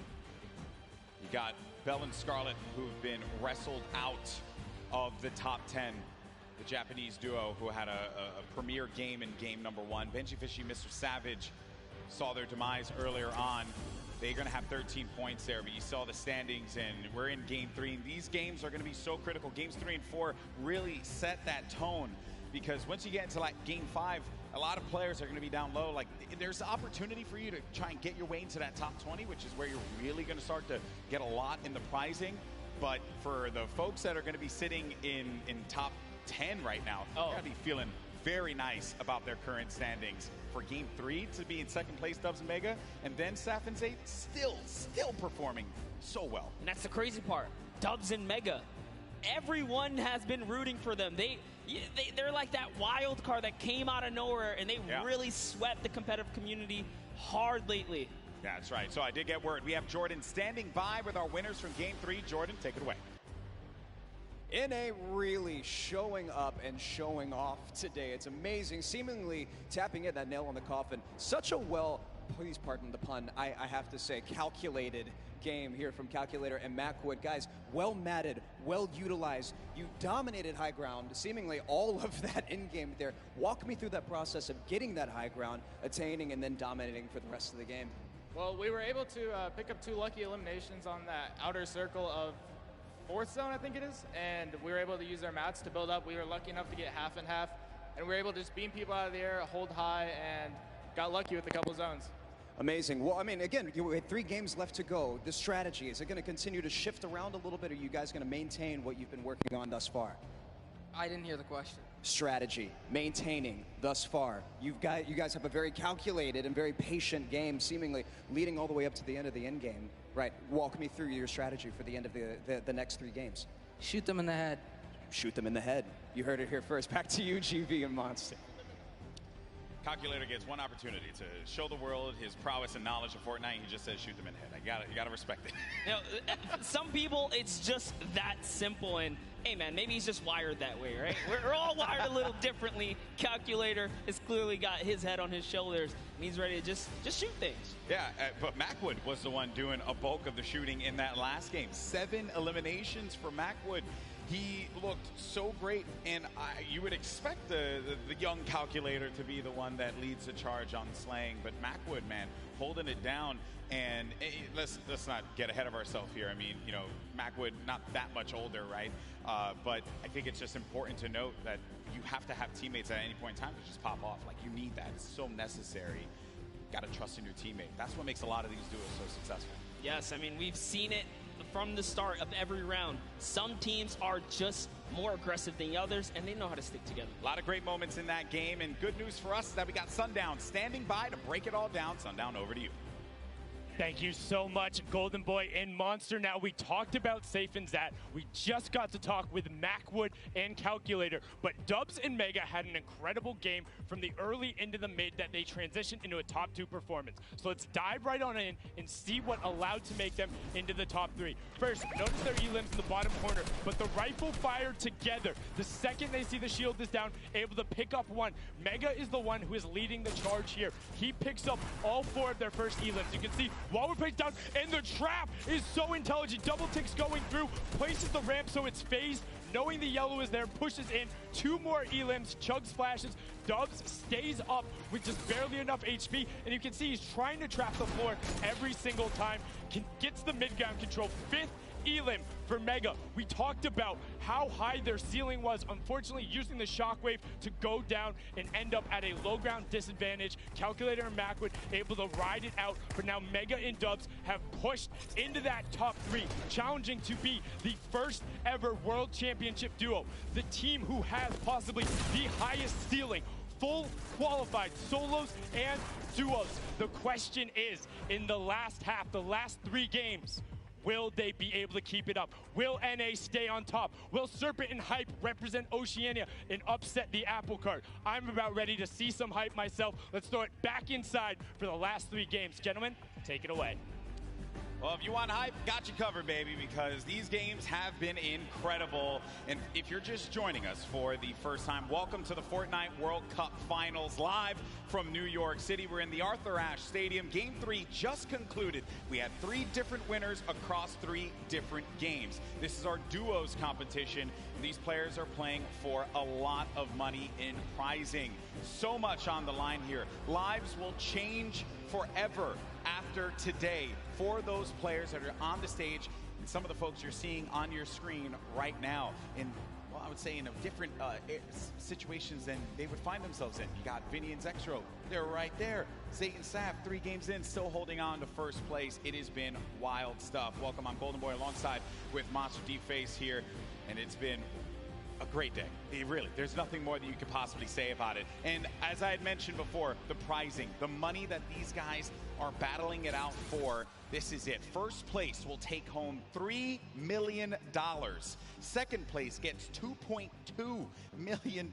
You got Bell and Scarlet, who've been wrestled out of the top 10. The Japanese duo who had a premier game in game number 1. Benji Fishy, Mr. Savage saw their demise earlier on. They're going to have 13 points there, but you saw the standings, and we're in game 3. And these games are going to be so critical. Games 3 and 4 really set that tone, because once you get into like game 5, a lot of players are going to be down low. Like, there's an opportunity for you to try and get your way into that top 20, which is where you're really going to start to get a lot in the prizing. But for the folks that are going to be sitting in top 10 right now, they're going to be feeling very nice about their current standings. For game 3 to be in 2nd place, Dubs and Mega, and then Saf and Zate still performing so well. And that's the crazy part. Dubs and Mega, everyone has been rooting for them. They're like that wild card that came out of nowhere, and they really swept the competitive community hard lately. Yeah, that's right. So I did get word. We have Jordan standing by with our winners from game 3. Jordan, take it away. NA really showing up and showing off today. It's amazing, seemingly tapping in that nail on the coffin. Such a please pardon the pun, I have to say, calculated game here from Calculator and Macwood. Guys, well matted, well utilized. You dominated high ground, seemingly all of that in-game there. Walk me through that process of getting that high ground, attaining, and then dominating for the rest of the game. Well, we were able to pick up 2 lucky eliminations on that outer circle of 4th zone, I think it is, and we were able to use our mats to build up. We were lucky enough to get half and half, and we were able to just beam people out of the air, hold high, and got lucky with a couple zones. Amazing. Well, I mean, again, you had 3 games left to go. The strategy, is it going to continue to shift around a little bit, or are you guys going to maintain what you've been working on thus far? I didn't hear the question. Strategy, maintaining thus far. You guys have a very calculated and very patient game, seemingly leading all the way up to the end of the end game. Right, walk me through your strategy for the end of the next 3 games. Shoot them in the head. Shoot them in the head. You heard it here first. Back to you, GV and Monster. Calculator gets one opportunity to show the world his prowess and knowledge of Fortnite. He just says shoot them in the head. You gotta respect it. You know, some people, it's just that simple. And hey, man, maybe he's just wired that way, right? We're all wired a little differently. Calculator has clearly got his head on his shoulders, and he's ready to just shoot things. Yeah, but Macwood was the one doing a bulk of the shooting in that last game. 7 eliminations for Macwood. He looked so great, and you would expect the young Calculator to be the one that leads the charge on slaying, but Macwood, man, holding it down. And let's not get ahead of ourselves here. I mean, you know, Macwood, not that much older, right? But I think it's just important to note that you have to have teammates at any point in time to just pop off. Like, you need that. It's so necessary. Got to trust in your teammate. That's what makes a lot of these duos so successful. Yes, I mean, we've seen it from the start of every round. Some teams are just more aggressive than others, and they know how to stick together. A lot of great moments in that game, and good news for us is that we got Sundown standing by to break it all down. Sundown, over to you. Thank you so much, Golden Boy and Monster. Now, we talked about Safe and Zat. We just got to talk with Macwood and Calculator. But Dubs and Mega had an incredible game from the early into the mid that they transitioned into a top 2 performance. So let's dive right on in and see what allowed to make them into the top 3. First, notice their elims in the bottom corner, but the rifle fire together. The second they see the shield is down, able to pick up 1. Mega is the one who is leading the charge here. He picks up all 4 of their first elims. You can see Waller plays down, and the trap is so intelligent. Double ticks going through, places the ramp so it's phased, knowing the yellow is there, pushes in 2 more elims, chugs flashes. Dubs stays up with just barely enough HP, and you can see he's trying to trap the floor every single time. Gets the mid-ground control. 5th elim for Mega. We talked about how high their ceiling was, unfortunately using the shockwave to go down and end up at a low ground disadvantage. Calculator and Macwood able to ride it out, but now Mega and Dubs have pushed into that top 3, challenging to be the first ever World Championship duo. The team who has possibly the highest ceiling, full qualified solos and duos. The question is, in the last half, the last 3 games, will they be able to keep it up? Will NA stay on top? Will Serpent and Hype represent Oceania and upset the apple cart? I'm about ready to see some hype myself. Let's throw it back inside for the last 3 games. Gentlemen, take it away. Well, if you want hype, got you covered, baby, because these games have been incredible. And if you're just joining us for the first time, welcome to the Fortnite World Cup Finals live from New York City. We're in the Arthur Ashe Stadium. Game 3 just concluded. We had 3 different winners across 3 different games. This is our duos competition. These players are playing for a lot of money in prizing. So much on the line here. Lives will change forever after today for those players that are on the stage and some of the folks you're seeing on your screen right now in, well, I would say in different situations than they would find themselves in. You got Vinny and Zexro, they're right there. Zayt and Saf, 3 games in, still holding on to first place. It has been wild stuff. Welcome, I'm Golden Boy alongside with Monster D-Face here, and it's been a great day. Really, there's nothing more that you could possibly say about it. And as I had mentioned before, the prizing, the money that these guys are battling it out for, this is it. First place will take home $3 million. Second place gets $2.2 million.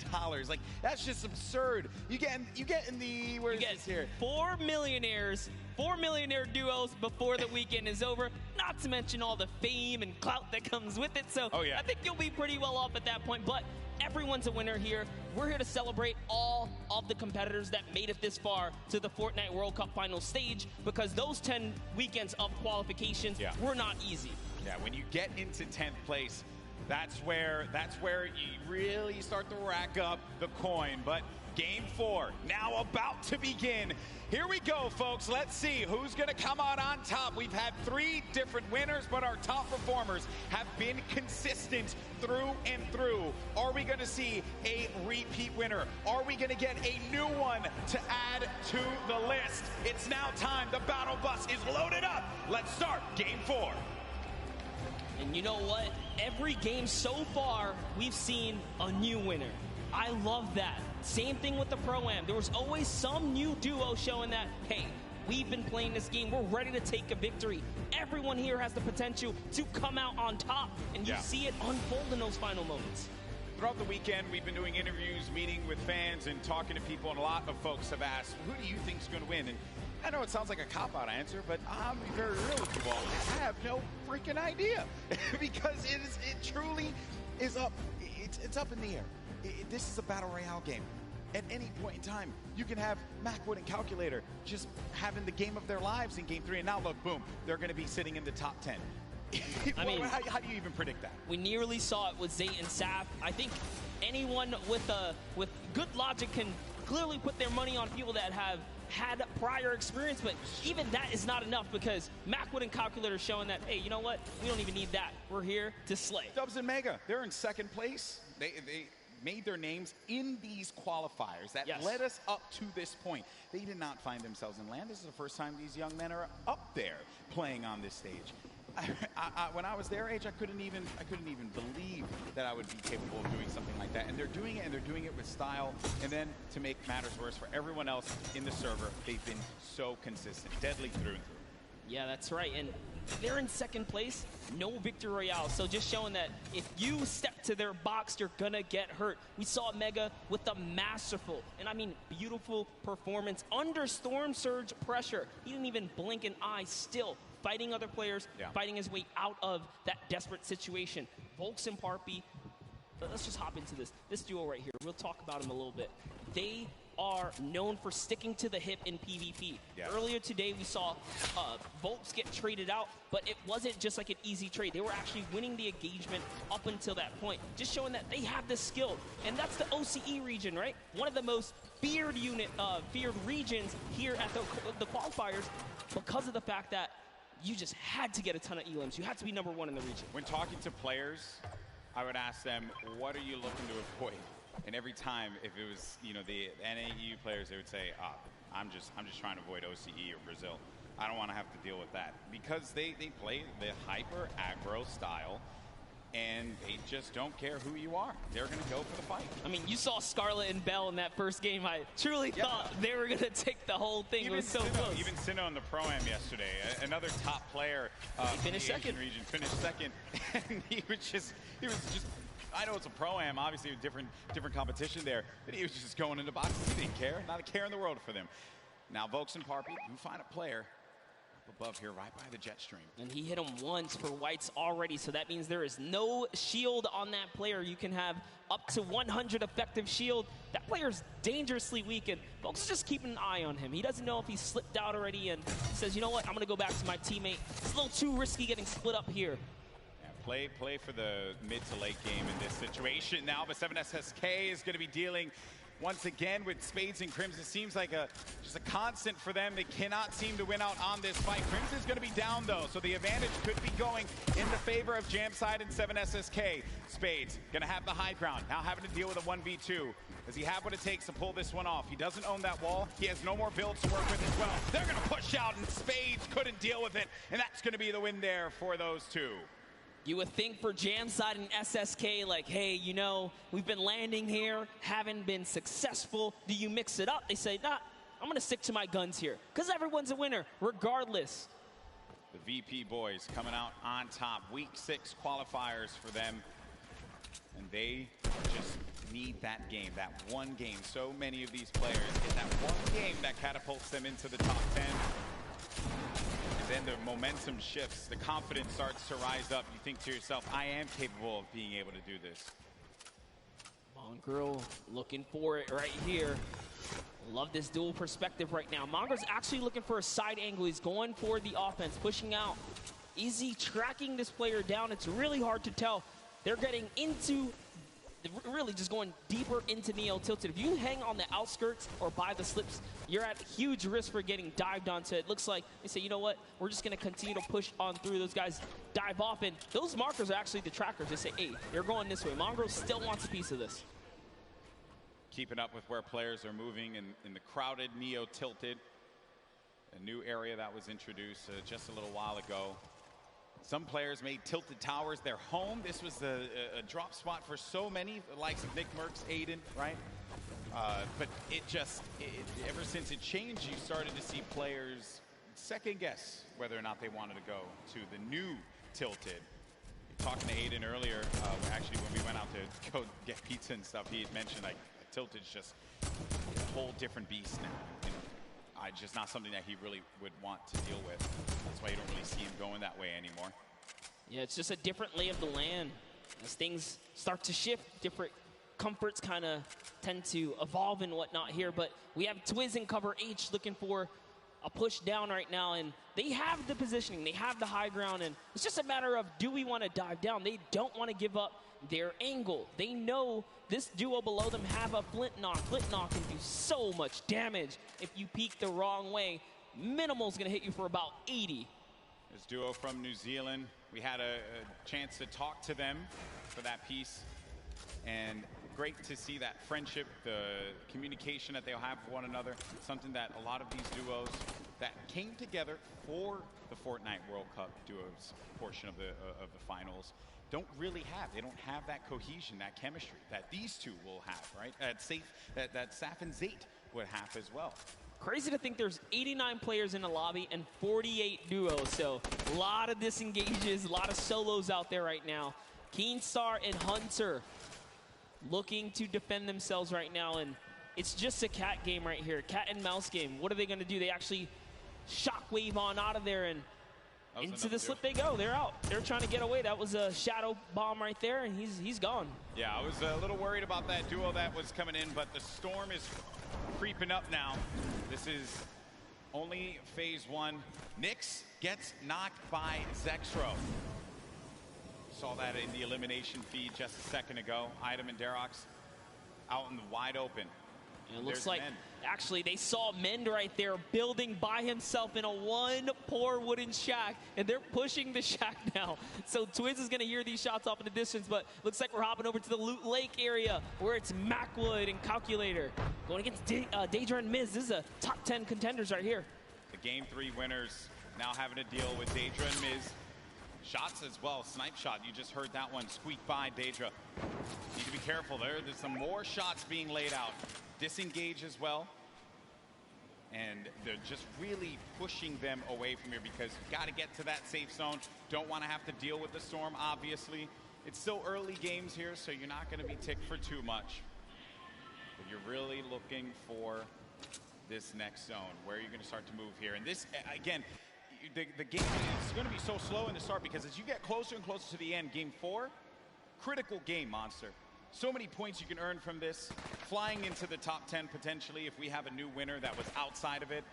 Like, that's just absurd. You get in the, where is this here? 4 millionaires, 4 millionaire duos before the weekend is over, not to mention all the fame and clout that comes with it. So I think you'll be pretty well off at that point, but everyone's a winner here. We're here to celebrate all of the competitors that made it this far to the Fortnite World Cup final stage, because those 10 weekends of qualifications were not easy. Yeah, when you get into 10th place, That's where you really start to rack up the coin. But game 4 now about to begin. Here we go, folks. Let's see who's going to come out on top. We've had 3 different winners, but our top performers have been consistent through and through. Are we going to see a repeat winner? Are we going to get a new one to add to the list? It's now time. The battle bus is loaded up. Let's start game 4. And you know what? Every game so far, we've seen a new winner. I love that. Same thing with the Pro-Am. There was always some new duo showing that, hey, we've been playing this game. We're ready to take a victory. Everyone here has the potential to come out on top, and you see it unfold in those final moments. Throughout the weekend, we've been doing interviews, meeting with fans, and talking to people, and a lot of folks have asked, who do you think is going to win? And I know it sounds like a cop-out answer, but I'll be very real with you all. I have no freaking idea because it truly is up. It's up in the air. This is a battle royale game. At any point in time, you can have Macwood and Calculator just having the game of their lives in game 3, and now look, boom, they're going to be sitting in the top 10. I mean, how do you even predict that? We nearly saw it with Zay and Saf. I think anyone with good logic can clearly put their money on people that have had prior experience, but even that is not enough because Macwood and Calculator are showing that, hey, you know what? We don't even need that. We're here to slay. Dubs and Mega, they're in second place. They made their names in these qualifiers that led us up to this point. They did not find themselves in land. This is the first time these young men are up there playing on this stage. When I was their age, I couldn't even believe that I would be capable of doing something like that. And they're doing it, and they're doing it with style. And then to make matters worse for everyone else in the server, they've been so consistent, deadly through and through. Yeah, that's right. And they're in second place, no victory royale. So just showing that if you step to their box, you're gonna get hurt. We saw Mega with a masterful, and I mean beautiful performance under Storm Surge pressure. He didn't even blink an eye, still fighting other players, fighting his way out of that desperate situation. Volks and Parpy, let's just hop into this duo right here. We'll talk about him a little bit. They are known for sticking to the hip in PvP. Earlier today, we saw Volks get traded out, but it wasn't just like an easy trade. They were actually winning the engagement up until that point, just showing that they have the skill. And that's the OCE region, right? One of the most feared regions here at the qualifiers because of the fact that you just had to get a ton of elims. You had to be #1 in the region. When talking to players, I would ask them, what are you looking to avoid? And every time, if it was, you know, the NAU players, they would say, I'm just trying to avoid OCE or Brazil. I don't want to have to deal with that. Because they play the hyper aggro style, and they just don't care who you are. They're going to go for the fight. I mean, you saw Scarlet and Bell in that first game. I truly thought they were going to take the whole thing. It was so close. Even Sinnoh in the Pro-Am yesterday, another top player finished second. Region, finished second. And he was just, I know it's a Pro-Am, obviously a different competition there, but he was just going into boxes. He didn't care. Not a care in the world for them. Now, Volks and Parpy do find a player above here, right by the jet stream. And he hit him once for whites already, so that means there is no shield on that player. You can have up to 100 effective shield. That player's dangerously weak, and folks just keep an eye on him. He doesn't know if he's slipped out already, and says, you know what, I'm going to go back to my teammate. It's a little too risky getting split up here. Yeah, play for the mid to late game in this situation now, but 7SSK is going to be dealing once again with Spades and Crimson. Seems like just a constant for them. They cannot seem to win out on this fight. Crimson's going to be down though, so the advantage could be going in the favor of Jamside and 7SSK. Spades going to have the high ground, now having to deal with a 1v2. Does he have what it takes to pull this one off? He doesn't own that wall. He has no more builds to work with as well. They're going to push out, and Spades couldn't deal with it, and that's going to be the win there for those two. You would think for Jamside and SSK, like, hey, you know, we've been landing here, haven't been successful. Do you mix it up? They say, nah, I'm going to stick to my guns here because everyone's a winner regardless. The VP boys coming out on top. Week 6 qualifiers for them. And they just need that game, that one game. So many of these players in that one game that catapults them into the top 10. Then the momentum shifts, the confidence starts to rise up. You think to yourself, I am capable of being able to do this. Mongrel looking for it right here. Love this dual perspective right now. Mongrel's actually looking for a side angle. He's going for the offense, pushing out. Is he tracking this player down? It's really hard to tell. they're getting into, really just going deeper into Neo tilted. If you hang on the outskirts or by the slips, you're at huge risk for getting dived onto. It looks like they say, you know what, we're just going to continue to push on through. Those guys dive off, and those markers are actually the trackers. They say, hey, they're going this way. Mongrel still wants a piece of this. Keeping up with where players are moving in the crowded Neo tilted, a new area that was introduced just a little while ago. Some players made Tilted Towers their home. This was a drop spot for so many, the likes of Nick Merckx, Aiden, right? But ever since it changed, you started to see players second guess whether or not they wanted to go to the new Tilted. Talking to Aiden earlier, actually when we went out to go get pizza and stuff, he had mentioned like Tilted's just a whole different beast now. Just not something that he really would want to deal with. That's why you don't really see him going that way anymore. Yeah, it's just a different lay of the land. As things start to shift, different comforts kind of tend to evolve and whatnot here. But we have Twiz in cover H looking for a push down right now. And they have the positioning. They have the high ground. And it's just a matter of, do we want to dive down? They don't want to give up their angle. They know this duo below them have a flint knock. Flint knock can do so much damage if you peek the wrong way. Minimal's going to hit you for about 80. This duo from New Zealand, we had a chance to talk to them for that piece. And great to see that friendship, the communication that they'll have with one another. Something that a lot of these duos that came together for the Fortnite World Cup duos portion of the finals don't really have. They don't have that cohesion, that chemistry that these two will have, right? That Saf and Zayt would have as well. Crazy to think there's 89 players in the lobby and 48 duos, so a lot of disengages, a lot of solos out there right now. Keenstar and Hunter looking to defend themselves right now, and it's just a cat game right here, cat and mouse game. What are they going to do? They actually shockwave on out of there, and into the slip they go. They're out. They're trying to get away. That was a shadow bomb right there, and he's gone. Yeah, I was a little worried about that duo that was coming in, but the storm is creeping up now. This is only phase one. Nyx gets knocked by Zexro. Saw that in the elimination feed just a second ago. Item and Derox out in the wide open. And it looks like, actually, they saw Mend right there building by himself in a one poor wooden shack, and they're pushing the shack now. So Twiz is going to hear these shots off in the distance, but looks like we're hopping over to the Loot Lake area where it's Macwood and Calculator going against Daedra and Miz. This is a top 10 contenders right here. The Game 3 winners now having to deal with Daedra and Miz. Shots as well, snipe shot, you just heard that one squeak by Daedra. Need to be careful there, there's some more shots being laid out. Disengage as well. And they're just really pushing them away from here because you've got to get to that safe zone. Don't want to have to deal with the storm, obviously. It's still early games here, so you're not going to be ticked for too much. But you're really looking for this next zone, where you're going to start to move here. And this, again, the game is going to be so slow in the start because as you get closer and closer to the end, game 4, critical game, Monster. So many points you can earn from this. Flying into the top 10 potentially if we have a new winner that was outside of it.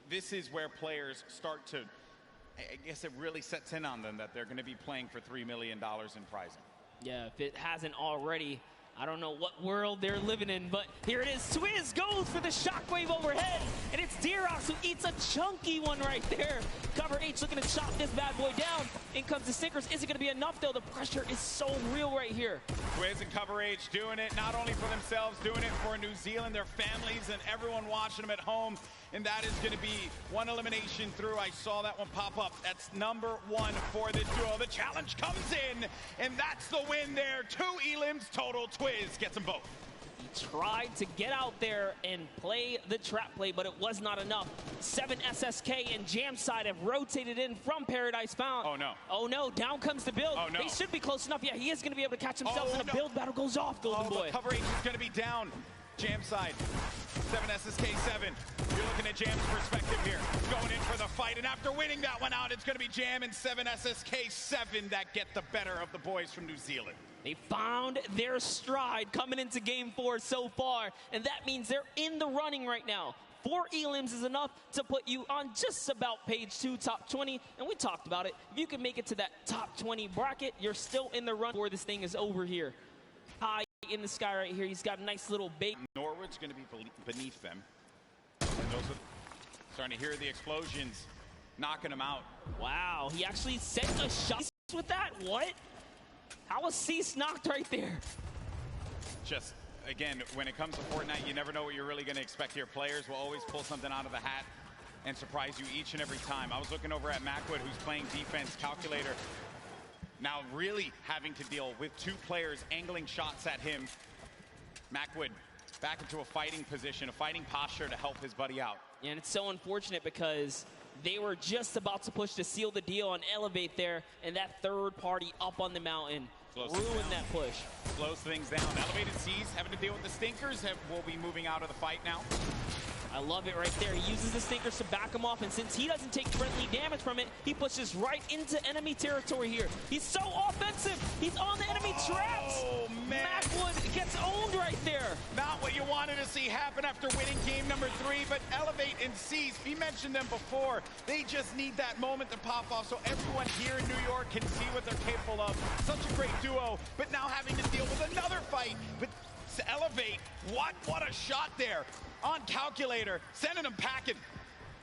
This is where players start to, I guess it really sets in on them that they're going to be playing for $3 million in prizing. Yeah, if it hasn't already, I don't know what world they're living in, but here it is. Twiz goes for the shockwave overhead, and it's Derox who eats a chunky one right there. Cover H looking to chop this bad boy down. In comes the Sinkers. Is it going to be enough, though? The pressure is so real right here. Twiz and Cover H doing it not only for themselves, doing it for New Zealand, their families, and everyone watching them at home. And that is going to be one elimination through. I saw that one pop up. That's number 1 for this duo. The challenge comes in, and that's the win there. 2 elims total. Twiz gets them both. He tried to get out there and play the trap play, but it was not enough. 7 SSK and Jamside have rotated in from Paradise Found. Oh, no. Oh, no. Down comes the build. Oh, no. They should be close enough. Yeah, he is going to be able to catch himself, and a build battle goes off, Golden Boy. Cover H is going to be down. Jamside, 7 SSK7. You're looking at Jam's perspective here. Going in for the fight, and after winning that one out, it's going to be Jam and 7 SSK7 that get the better of the boys from New Zealand. They found their stride coming into game 4 so far, and that means they're in the running right now 4 elims is enough to put you on just about page 2, top 20. And we talked about it. If you can make it to that top 20 bracket, you're still in the run before this thing is over here. High in the sky right here. He's got a nice little bait. Norwood's going to be beneath them. And those are starting to hear the explosions, knocking them out. Wow, he actually sent a shot with that? What? How was Cease knocked right there? Just, again, when it comes to Fortnite, you never know what you're really going to expect here. Players will always pull something out of the hat and surprise you each and every time. I was looking over at Macwood, who's playing defense, calculator. Now really having to deal with 2 players angling shots at him. Macwood back into a fighting position, a fighting posture to help his buddy out. And it's so unfortunate because they were just about to push to seal the deal and elevate there, and that third party up on the mountain ruined that push. Slows things down. Elevated Seas having to deal with the stinkers will be moving out of the fight now. I love it right there. He uses the stinkers to back him off, and since he doesn't take friendly damage from it, he pushes right into enemy territory here. He's so offensive. He's on the enemy traps. Oh, man. Macwood gets owned right there. Not what you wanted to see happen after winning game number 3, but Elevate and Seize, we mentioned them before. They just need that moment to pop off so everyone here in New York can see what they're capable of. Such a great duo, but now having to deal with another fight. But to Elevate, what a shot there. On Calculator, sending him packing.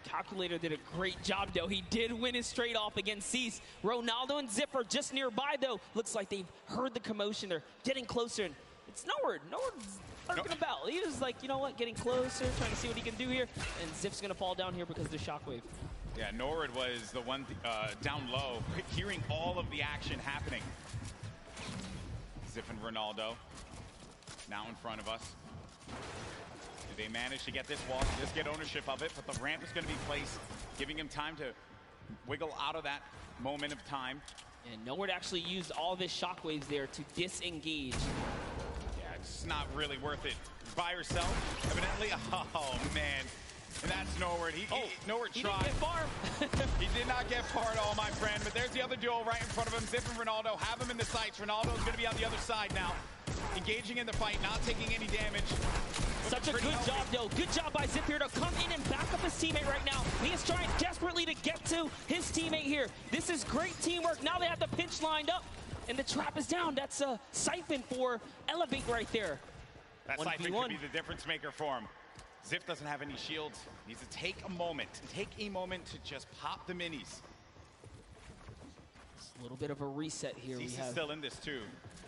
Calculator did a great job, though. He did win his straight off against Cease. Ronaldo and Zip are just nearby, though. Looks like they've heard the commotion. They're getting closer. And it's Norwood. Norwood's lurking about. He was like, you know what, getting closer, trying to see what he can do here. And Zip's going to fall down here because of the shockwave. Yeah, Norwood was the one down low, hearing all of the action happening. Zip and Ronaldo now in front of us. They managed to get this wall, just get ownership of it, but the ramp is going to be placed, giving him time to wiggle out of that moment of time. And Norwood actually used all of his shockwaves there to disengage. Yeah, it's not really worth it. By yourself, evidently. Oh, man. And that's Norwood. Norwood tried. Didn't get far. He did not get far at all, my friend, but there's the other duo right in front of him. Zip and Ronaldo have him in the sights. Ronaldo's going to be on the other side now, engaging in the fight, not taking any damage. Such a good job, though. Good job by Zip here to come in and back up his teammate right now. He is trying desperately to get to his teammate here. This is great teamwork. Now they have the pinch lined up, and the trap is down. That's a siphon for Elevate right there. That siphon could be the difference maker for him. Zip doesn't have any shields. Needs to take a moment to just pop the minis. It's a little bit of a reset here. He's still in this too,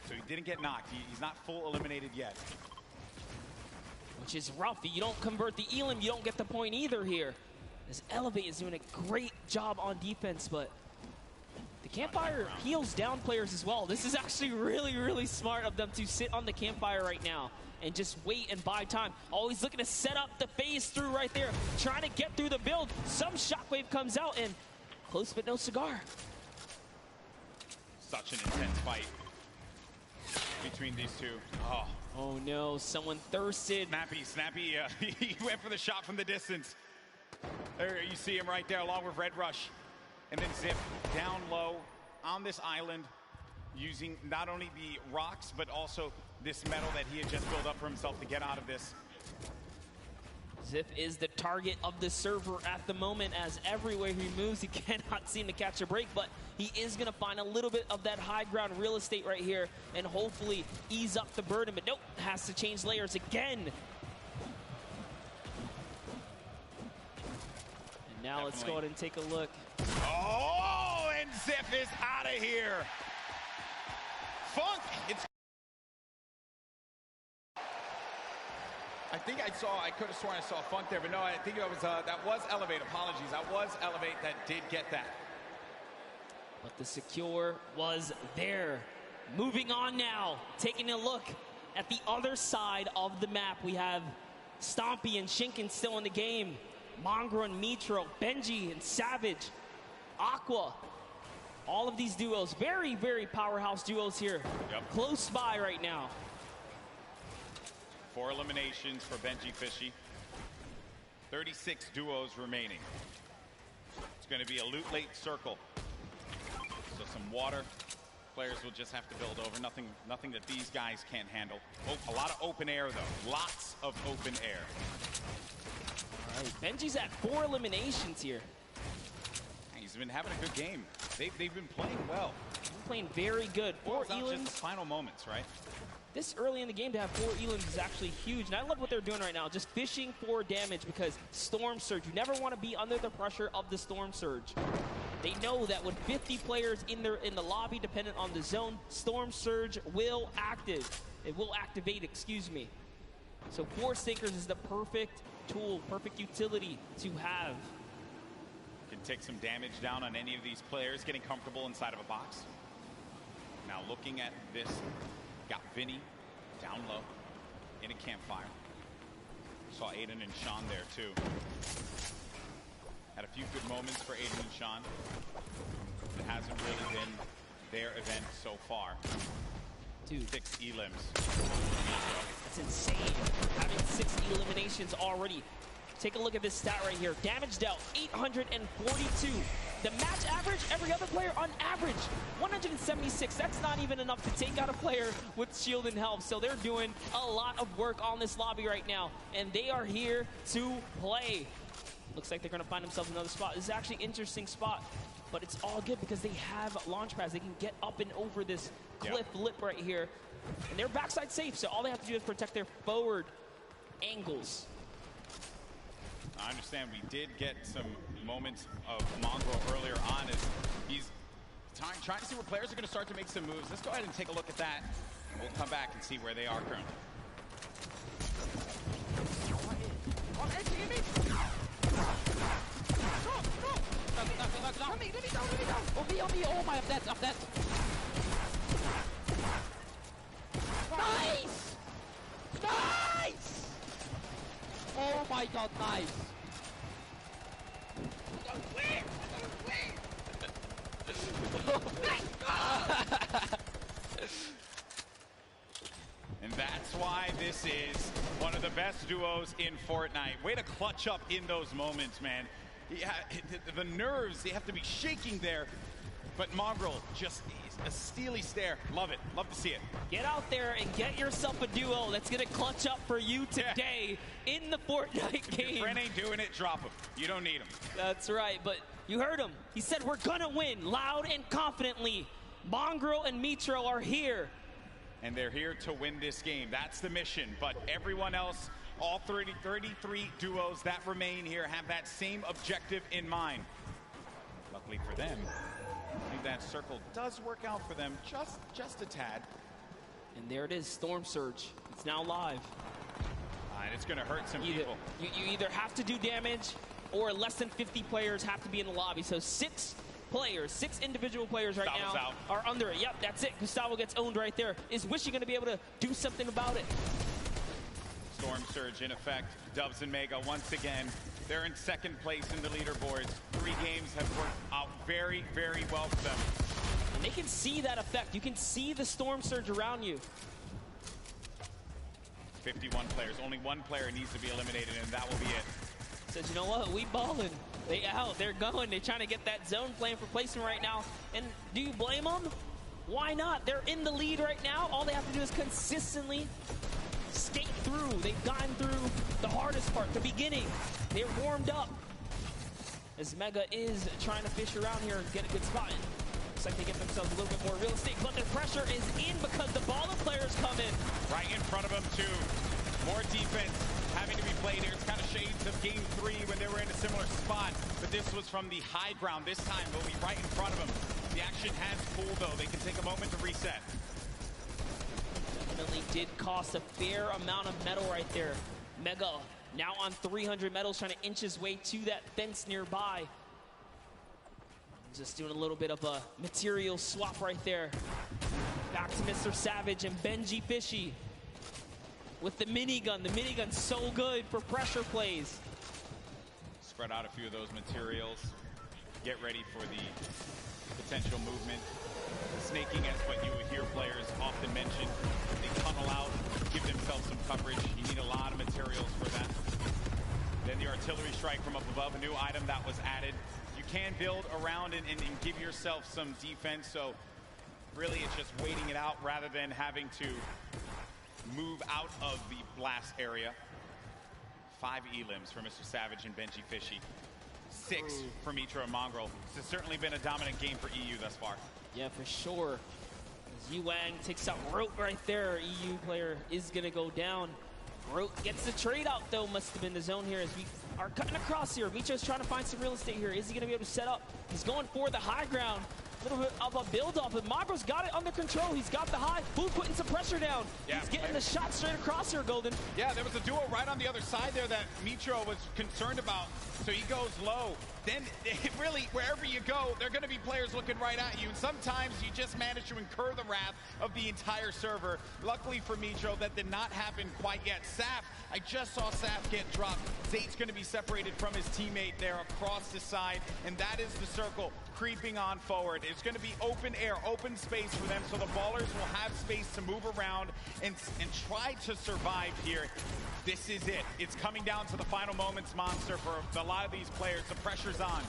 so he didn't get knocked. He's not full eliminated yet. Which is rough. You don't convert the elim, you don't get the point either here. As Elevate is doing a great job on defense, but the campfire heals down players as well. This is actually really, really smart of them to sit on the campfire right now and just wait and buy time. Always looking to set up the phase through right there, trying to get through the build. Some shockwave comes out, and close but no cigar. Such an intense fight between these two. Oh no, someone thirsted. Snappy, he went for the shot from the distance. There you see him right there along with Red Rush. And then Zip down low on this island, using not only the rocks, but also this metal that he had just built up for himself to get out of this. Zip is the target of the server at the moment, as everywhere he moves, he cannot seem to catch a break, but he is going to find a little bit of that high ground real estate right here and hopefully ease up the burden, but nope, has to change layers again. And now let's go ahead and take a look. Oh, and Zip is out of here. Funk, I could have sworn I saw Funk there, but no, I think it was, that was Elevate. Apologies, that was Elevate that did get that. But the secure was there. Moving on now, taking a look at the other side of the map. We have Stompy and Shinken still in the game. Mongra and Mitro, Benji and Savage, Aqua. All of these duos, very, very powerhouse duos here. Yep. Close by right now. 4 eliminations for Benji Fishy. 36 duos remaining. It's going to be a loot late circle. So some water. Players will just have to build over. Nothing that these guys can't handle. Oh, a lot of open air, though. Lots of open air. Benji's at 4 eliminations here. He's been having a good game. They've been playing well. Playing very good. 4 Just elims. the final moments, right? This early in the game to have 4 elims is actually huge. And I love what they're doing right now. Just fishing for damage because Storm Surge. You never want to be under the pressure of the Storm Surge. They know that with 50 players in the lobby dependent on the zone, Storm Surge will activate, excuse me. So Force Sinkers is the perfect tool, perfect utility to have. Can take some damage down on any of these players, getting comfortable inside of a box. Now looking at this, got Vinny down low in a campfire. Saw Aiden and Sean there too. Had a few good moments for Aiden and Sean. It hasn't really been their event so far. Dude. 6 elims. That's insane. Having 6 eliminations already. Take a look at this stat right here. Damage dealt, 842. The match average, every other player on average, 176. That's not even enough to take out a player with shield and health. So they're doing a lot of work on this lobby right now. And they are here to play. Looks like they're going to find themselves another spot. This is actually an interesting spot. But it's all good because they have launch pads. They can get up and over this cliff lip right here. And they're backside safe, so all they have to do is protect their forward angles. I understand we did get some moments of Mongrel earlier on as he's trying to see where players are going to start to make some moves. Let's go ahead and take a look at that. We'll come back and see where they are currently. Oh my, I'm dead. Nice! Nice! Oh my god, nice! And that's why this is one of the best duos in Fortnite. Way to clutch up in those moments, man. Yeah, the nerves, they have to be shaking there. But Mongrel, just a steely stare. Love it. Love to see it. Get out there and get yourself a duo that's going to clutch up for you today in the Fortnite game. If your friend ain't doing it, drop him. You don't need him. That's right, but you heard him. He said we're going to win loud and confidently. Mongrel and Mitro are here. And they're here to win this game. That's the mission. But everyone else, all 33 duos that remain here have that same objective in mind. Luckily for them, I think that circle does work out for them just a tad. And there it is, Storm Surge. It's now live. And it's going to hurt some people. You either have to do damage or less than 50 players have to be in the lobby. So 6 individual players right Gustavo's now out. are under it. Yep, that's it. Gustavo gets owned right there. Is Wishy going to be able to do something about it? Storm Surge in effect. Dubs and Mega once again. They're in second place in the leaderboards. 3 games have worked out very, very well for them. And they can see that effect. You can see the Storm Surge around you. 51 players. Only 1 player needs to be eliminated, and that will be it. Says, you know what? We balling. They out. They're going. They're trying to get that zone plan for placement right now. And do you blame them? Why not? They're in the lead right now. All they have to do is consistently skate through. They've gotten through the hardest part, the beginning. They're warmed up. As Mega is trying to fish around here and get a good spot in. Looks like they get themselves a little bit more real estate, but their pressure is in because the baller players come in. Right in front of them, too. More defense having to be played here. It's kind of shades of Game 3 when they were in a similar spot, but this was from the high ground. This time, they'll be right in front of them. The action has cooled, though. They can take a moment to reset. Definitely did cost a fair amount of metal right there. Mega now on 300 metals, trying to inch his way to that fence nearby. Just doing a little bit of a material swap right there. Back to Mr. Savage and Benji Fishy with the minigun. The minigun's so good for pressure plays. Spread out a few of those materials. Get ready for the potential movement. Snaking is what you would hear players often mention. They tunnel out, give themselves some coverage. You need a lot of materials for that. Then the artillery strike from up above, a new item that was added. You can build around and give yourself some defense, so really it's just waiting it out rather than having to move out of the blast area. 5 elims for Mr. Savage and Benji Fishy. 6 for Mitro and Mongrel. This has certainly been a dominant game for EU thus far. Yeah, for sure. As Yuang takes out Rote right there. EU player is going to go down. Rote gets the trade out, though. Must have been the zone here as we are cutting across here. Mitro's trying to find some real estate here. Is he going to be able to set up? He's going for the high ground. A little bit of a build-up, but Mongrel's got it under control. He's got the high. Who's putting some pressure down? Yeah, he's getting the shot straight across here, Golden. Yeah, there was a duo right on the other side there that Mitro was concerned about. So he goes low. Then, really, wherever you go, there are going to be players looking right at you. And sometimes you just manage to incur the wrath of the entire server. Luckily for Mitro, that did not happen quite yet. Saf, I just saw Saf get dropped. Zate's going to be separated from his teammate there across the side. And that is the circle creeping on forward. It's going to be open air, open space for them. So the ballers will have space to move around and try to survive here. This is it. It's coming down to the final moments, Monster, for a lot of these players. The pressure's on.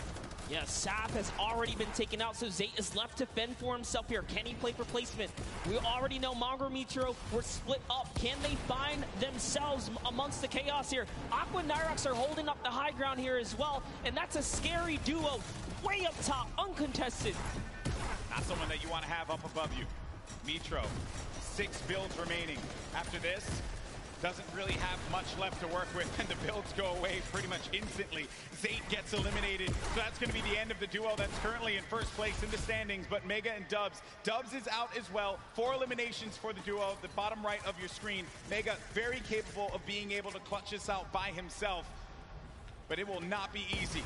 Yeah, Saf has already been taken out, so Zate is left to fend for himself here. Can he play for placement? We already know Mongrel Mitro were split up. Can they find themselves amongst the chaos here? Aqua and Nyrox are holding up the high ground here as well, and that's a scary duo. Way up top, uncontested. Not someone that you want to have up above you. Mitro, 6 builds remaining. After this, doesn't really have much left to work with, and the builds go away pretty much instantly. Zate gets eliminated, so that's going to be the end of the duo that's currently in first place in the standings, but Mega and Dubs. Dubs is out as well. 4 eliminations for the duo, the bottom right of your screen. Mega very capable of being able to clutch this out by himself, but it will not be easy.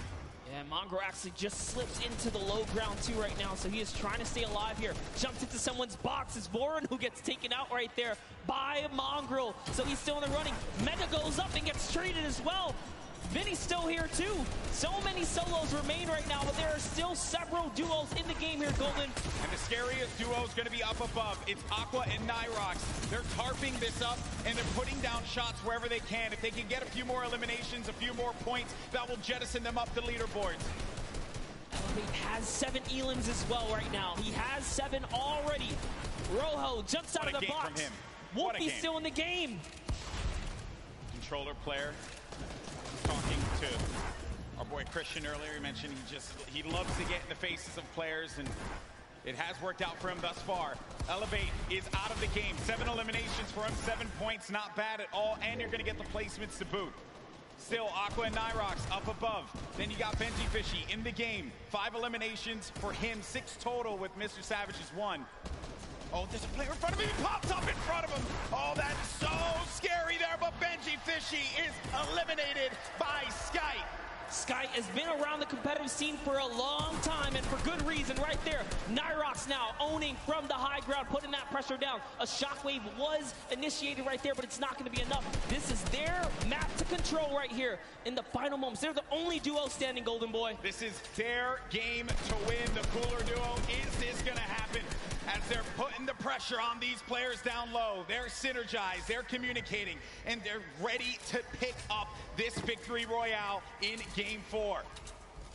Yeah, Mongrel actually just slips into the low ground too right now, so he is trying to stay alive here. Jumps into someone's box. It's Voron who gets taken out right there by Mongrel, so he's still in the running. Mega goes up and gets traded as well. Vinny's still here too. So many solos remain right now, but there are still several duos in the game here, Golden. And the scariest duo is going to be up above. It's Aqua and Nyrox. They're tarping this up, and they're putting down shots wherever they can. If they can get a few more eliminations, a few more points, that will jettison them up the leaderboards. Elevate has 7 elims as well right now. He has 7 already. Rojo jumps out of the box. From him. Wolfie's still in the game. Controller player. Talking to our boy Christian earlier, he mentioned he loves to get in the faces of players, and it has worked out for him thus far. Elevate is out of the game. 7 eliminations for him, 7 points, not bad at all, and you're going to get the placements to boot. Still, Aqua and Nyrox up above. Then you got Benji Fishy in the game. 5 eliminations for him, 6 total with Mr. Savage's 1. Oh, there's a player in front of him. He pops up in front of him. Oh, that's so scary there, but Benji Fishy is eliminated by Sky. Sky has been around the competitive scene for a long time, and for good reason right there. Nyrox now owning from the high ground, putting that pressure down. A shockwave was initiated right there, but it's not going to be enough. This is their map to control right here in the final moments. They're the only duo standing, Golden Boy. This is their game to win. The cooler duo. Is this going to happen? As they're putting the pressure on these players down low. They're synergized, they're communicating, and they're ready to pick up this victory royale in Game 4.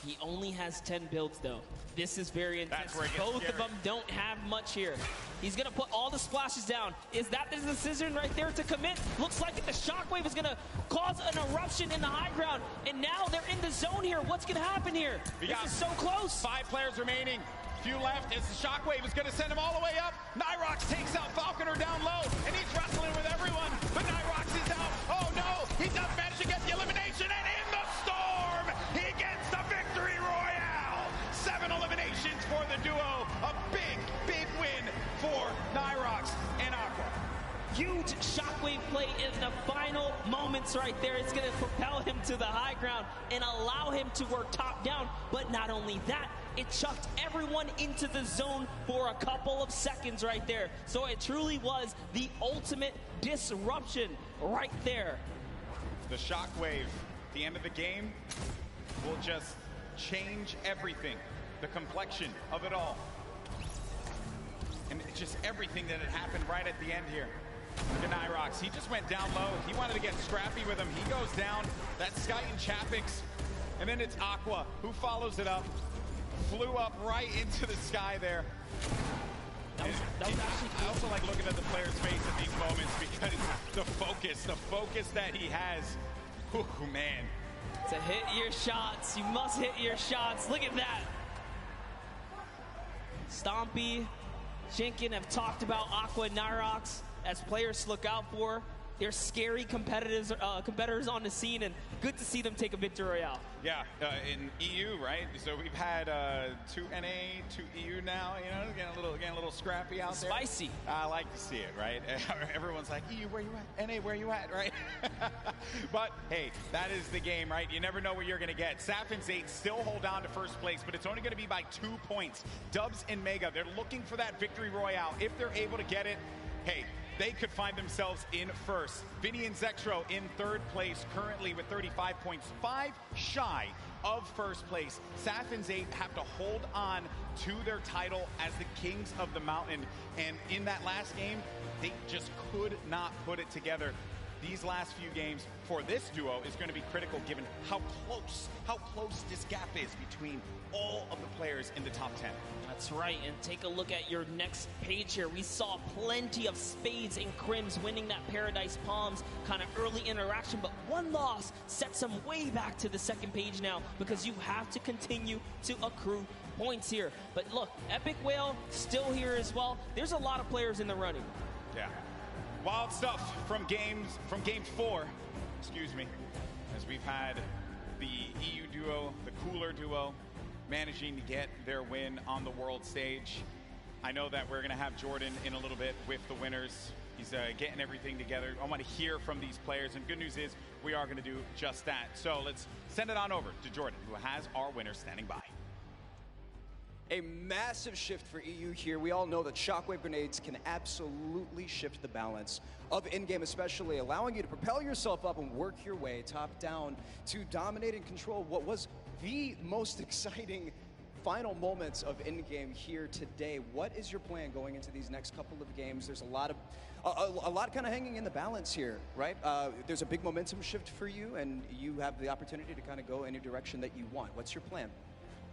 He only has 10 builds, though. This is very intense. Both of them don't have much here. He's going to put all the splashes down. Is that the decision right there to commit? Looks like the shockwave is going to cause an eruption in the high ground, and now they're in the zone here. What's going to happen here? This is so close. 5 players remaining. Few left as the shockwave is going to send him all the way up. Nyrox takes out Falconer down low, and he's wrestling with everyone, but Nyrox is out. Oh no, he does manage to get the elimination, and in the storm, he gets the victory royale. 7 eliminations for the duo. A big, big win for Nyrox and Aqua. Huge shockwave play in the final moments right there. It's going to propel him to the high ground and allow him to work top down. But not only that, it chucked everyone into the zone for a couple of seconds right there. So it truly was the ultimate disruption right there. The shockwave, the end of the game, will just change everything. The complexion of it all. And it's just everything that had happened right at the end here. Look at Nyrox. He just went down low. He wanted to get scrappy with him. He goes down. That's Sky and Chapix. And then it's Aqua who follows it up. Flew up right into the sky there. That was actually cool. I also like looking at the player's face at these moments because the focus that he has. Ooh, man. To hit your shots. You must hit your shots. Look at that. Stompy, Jinkin have talked about Aqua and Nyrox as players to look out for. They're scary competitors on the scene, and good to see them take a victory royale. Yeah, in EU, right? So we've had 2 NA, 2 EU now. You know, getting a little scrappy out there. Spicy. I like to see it, right? Everyone's like, EU, where you at? NA, where you at, right? But hey, that is the game, right? You never know what you're gonna get. Saf and Zate still hold on to first place, but it's only gonna be by 2 points. Dubs and Mega, they're looking for that victory royale. If they're able to get it, hey, they could find themselves in first. Vinny and Zexro in third place currently with 35 points, 5 shy of first place. Saf and Zate have to hold on to their title as the kings of the mountain. And in that last game, they just could not put it together. These last few games for this duo is going to be critical given how close this gap is between all of the players in the top 10. That's right, and take a look at your next page here. We saw plenty of Spades and Crims winning that Paradise Palms kind of early interaction, but one loss sets them way back to the second page now because you have to continue to accrue points here. But look, Epic Whale still here as well. There's a lot of players in the running. Yeah. Wild stuff from game 4, excuse me, as we've had the EU duo, the cooler duo, managing to get their win on the world stage. I know that we're going to have Jordan in a little bit with the winners. He's getting everything together. I want to hear from these players, and good news is we are going to do just that. So let's send it on over to Jordan, who has our winner standing by. A massive shift for EU here. We all know that shockwave grenades can absolutely shift the balance of in-game, especially allowing you to propel yourself up and work your way top down to dominate and control what was the most exciting final moments of in-game here today. What is your plan going into these next couple of games? There's a lot kind of hanging in the balance here, right? There's a big momentum shift for you, and you have the opportunity to kind of go any direction that you want. What's your plan?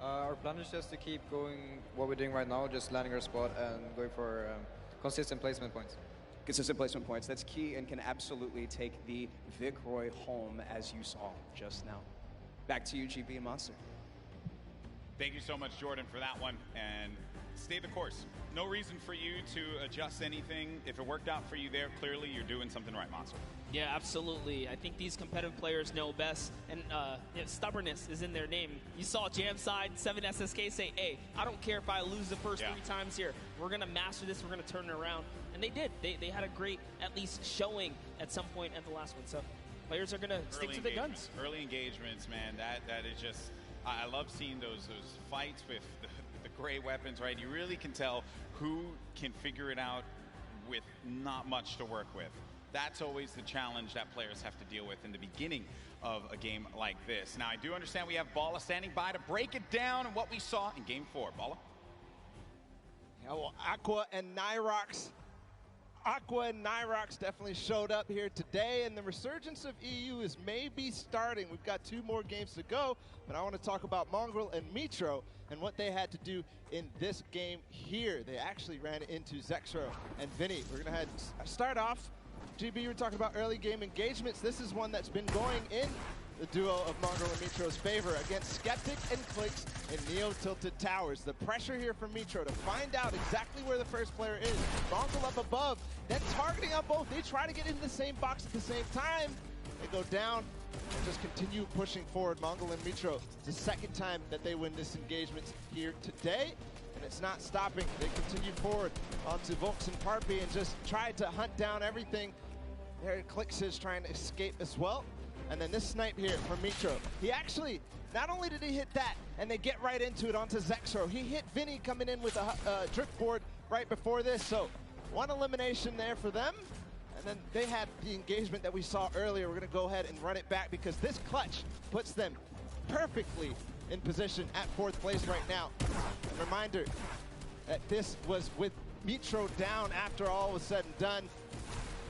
Our plan is just to keep going what we're doing right now, just landing our spot and going for consistent placement points. Consistent placement points, that's key and can absolutely take the Vic Roy home as you saw just now. Back to you, GB and Monster. Thank you so much, Jordan, for that one, and stay the course. No reason for you to adjust anything. If it worked out for you there, clearly you're doing something right, Monster. Yeah, absolutely. I think these competitive players know best, and stubbornness is in their name. You saw Jamside, 7SSK say, hey, I don't care if I lose the first 3 times here. We're going to master this. We're going to turn it around. And they did. They had a great, at least, showing at some point at the last one. So players are going to stick to the guns. Early engagements, man, that is just, I love seeing those fights with the gray weapons, right? You really can tell who can figure it out with not much to work with. That's always the challenge that players have to deal with in the beginning of a game like this. Now, I do understand we have Bala standing by to break it down and what we saw in Game 4. Bala? Yeah, well, Aqua and Nyrox definitely showed up here today, and the resurgence of EU is maybe starting. We've got 2 more games to go, but I want to talk about Mongrel and Mitro and what they had to do in this game here. They actually ran into Zexro and Vinny. We're going to start off. GB, you were talking about early game engagements. This is one that's been going in the duo of Mongrel and Mitro's favor against Skeptic and Clicks in Neo Tilted Towers. The pressure here from Mitro to find out exactly where the first player is. Mongrel up above, then targeting on both. They try to get into the same box at the same time. They go down and just continue pushing forward. Mongrel and Mitro, it's the second time that they win this engagement here today. And it's not stopping. They continue forward onto Volks and Parpy and just try to hunt down everything. There Clicks is trying to escape as well. And then this snipe here from Mitro. He actually, not only did he hit that, and they get right into it onto Zexro, he hit Vinny coming in with a drift board right before this. So 1 elimination there for them. And then they had the engagement that we saw earlier. We're going to go ahead and run it back because this clutch puts them perfectly in position at 4th place right now. A reminder that this was with Mitro down after all was said and done.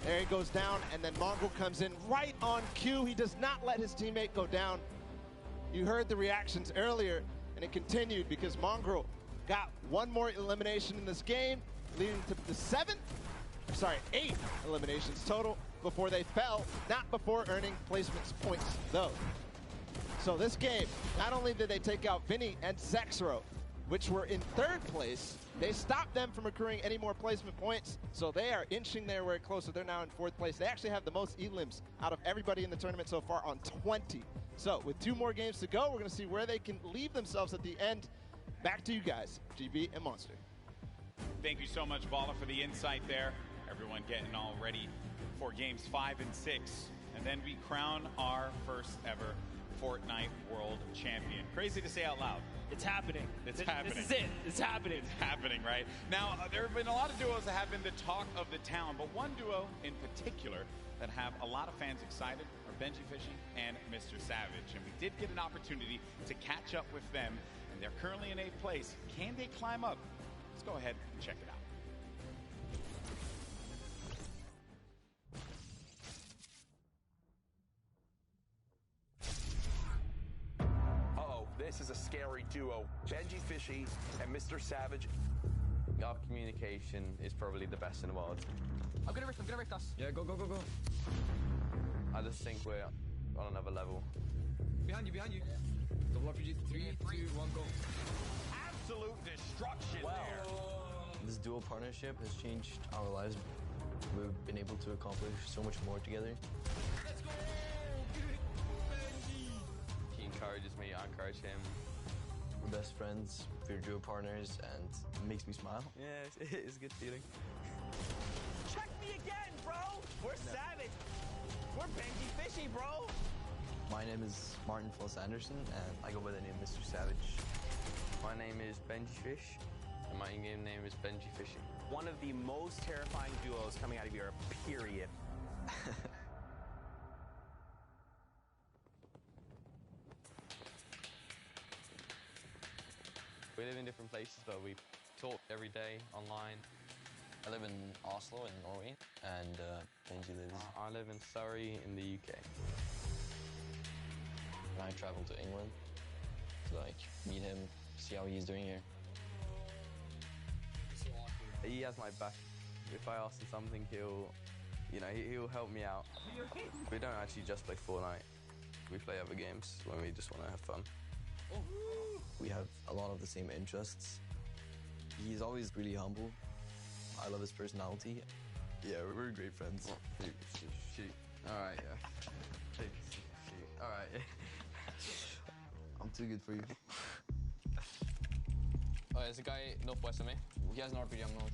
There he goes down, and then Mongrel comes in right on cue. He does not let his teammate go down. You heard the reactions earlier, and it continued because Mongrel got 1 more elimination in this game, leading to the 8 eliminations total. before they fell, not before earning placements points, though. So this game, not only did they take out Vinny and Zexro, which were in 3rd place, they stopped them from accruing any more placement points, so they are inching their way closer. They're now in 4th place. They actually have the most elims out of everybody in the tournament so far on 20. So with 2 more games to go, we're going to see where they can leave themselves at the end. Back to you guys, GB and Monster. Thank you so much, Bala, for the insight there. Everyone getting all ready for games 5 and 6. And then we crown our first ever Fortnite World Champion. Crazy to say out loud. It's happening. It's happening. This is it. It's happening. It's happening, right? Now, there have been a lot of duos that have been the talk of the town, but one duo in particular that have a lot of fans excited are Benji Fishy and Mr. Savage. And we did get an opportunity to catch up with them, and they're currently in 8th place. Can they climb up? Let's go ahead and check it out. This is a scary duo. Benji Fishy and Mr. Savage. Our communication is probably the best in the world. I'm gonna rift us. Yeah, go. I just think we're on another level. Behind you. Double RPG, 3, 2, 1, go. Absolute destruction there. This dual partnership has changed our lives. We've been able to accomplish so much more together. Let's go! He encourages me, I encourage him. We're best friends, we're duo partners, and it makes me smile. Yeah, it's a good feeling. Check me again, bro! We're savage! We're Benji Fishy, bro! My name is Martin Floss Anderson, and I go by the name Mr. Savage. My name is Benji Fish, and my in-game name is Benji Fishy. One of the most terrifying duos coming out of Europe, period. We live in different places, but we talk every day online. I live in Oslo in Norway, and Benji lives... I live in Surrey in the UK. And I travel to England to meet him, see how he's doing here. He has my back. If I ask him something, he'll help me out. We don't actually just play Fortnite. We play other games when we just want to have fun. We have a lot of the same interests. He's always really humble. I love his personality. Yeah, we're great friends. Shoot. All right, yeah. Shoot. All right, yeah. I'm too good for you. Oh, there's a guy northwest of me. He has an RPG, I'm north.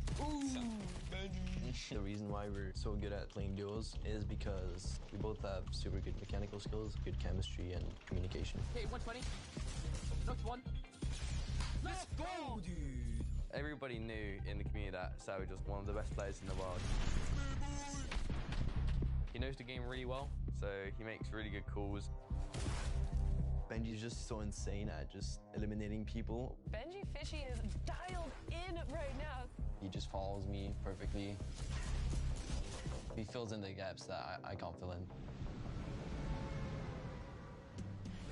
The reason why we're so good at playing duos is because we both have super good mechanical skills, good chemistry, and communication. Okay, 120. Knocked 1. Let's go, dude! Everybody knew in the community that Savage was one of the best players in the world. He knows the game really well, so he makes really good calls. Benji's just so insane at just eliminating people. Benji Fishy is dialed in right now. He just follows me perfectly. He fills in the gaps that I can't fill in.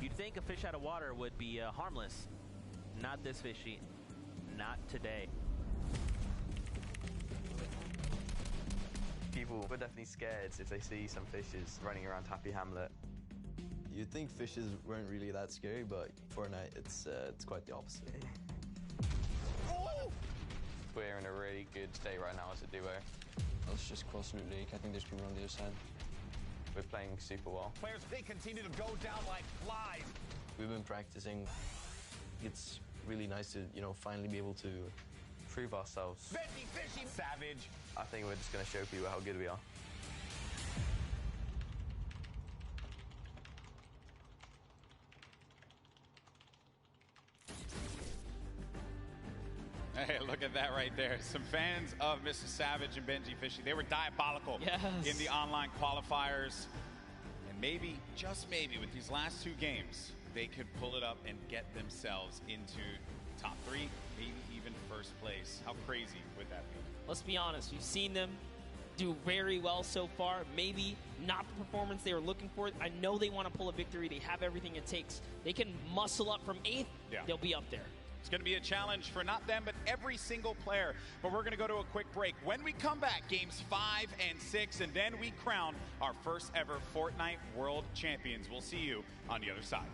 You'd think a fish out of water would be harmless. Not this fishy. Not today. People were definitely scared if they see some fishes running around Happy Hamlet. You'd think fishes weren't really that scary, but Fortnite, it's quite the opposite. We're in a really good state right now as a duo. Let's just cross Loot Lake. I think there's people on the other side. We're playing super well. Players, they continue to go down like flies. We've been practicing. It's really nice to, finally be able to prove ourselves. Benji Fishy Savage. I think we're just going to show people how good we are. Hey, look at that right there. Some fans of Mr. Savage and Benji Fishy. They were diabolical in the online qualifiers. And maybe, just maybe, with these last 2 games, they could pull it up and get themselves into top 3, maybe even first place. How crazy would that be? Let's be honest. We've seen them do very well so far. Maybe not the performance they were looking for. I know they want to pull a victory. They have everything it takes. They can muscle up from 8th. Yeah. They'll be up there. It's going to be a challenge for not them, but every single player. But we're going to go to a quick break. When we come back, games 5 and 6, and then we crown our first ever Fortnite World Champions. We'll see you on the other side.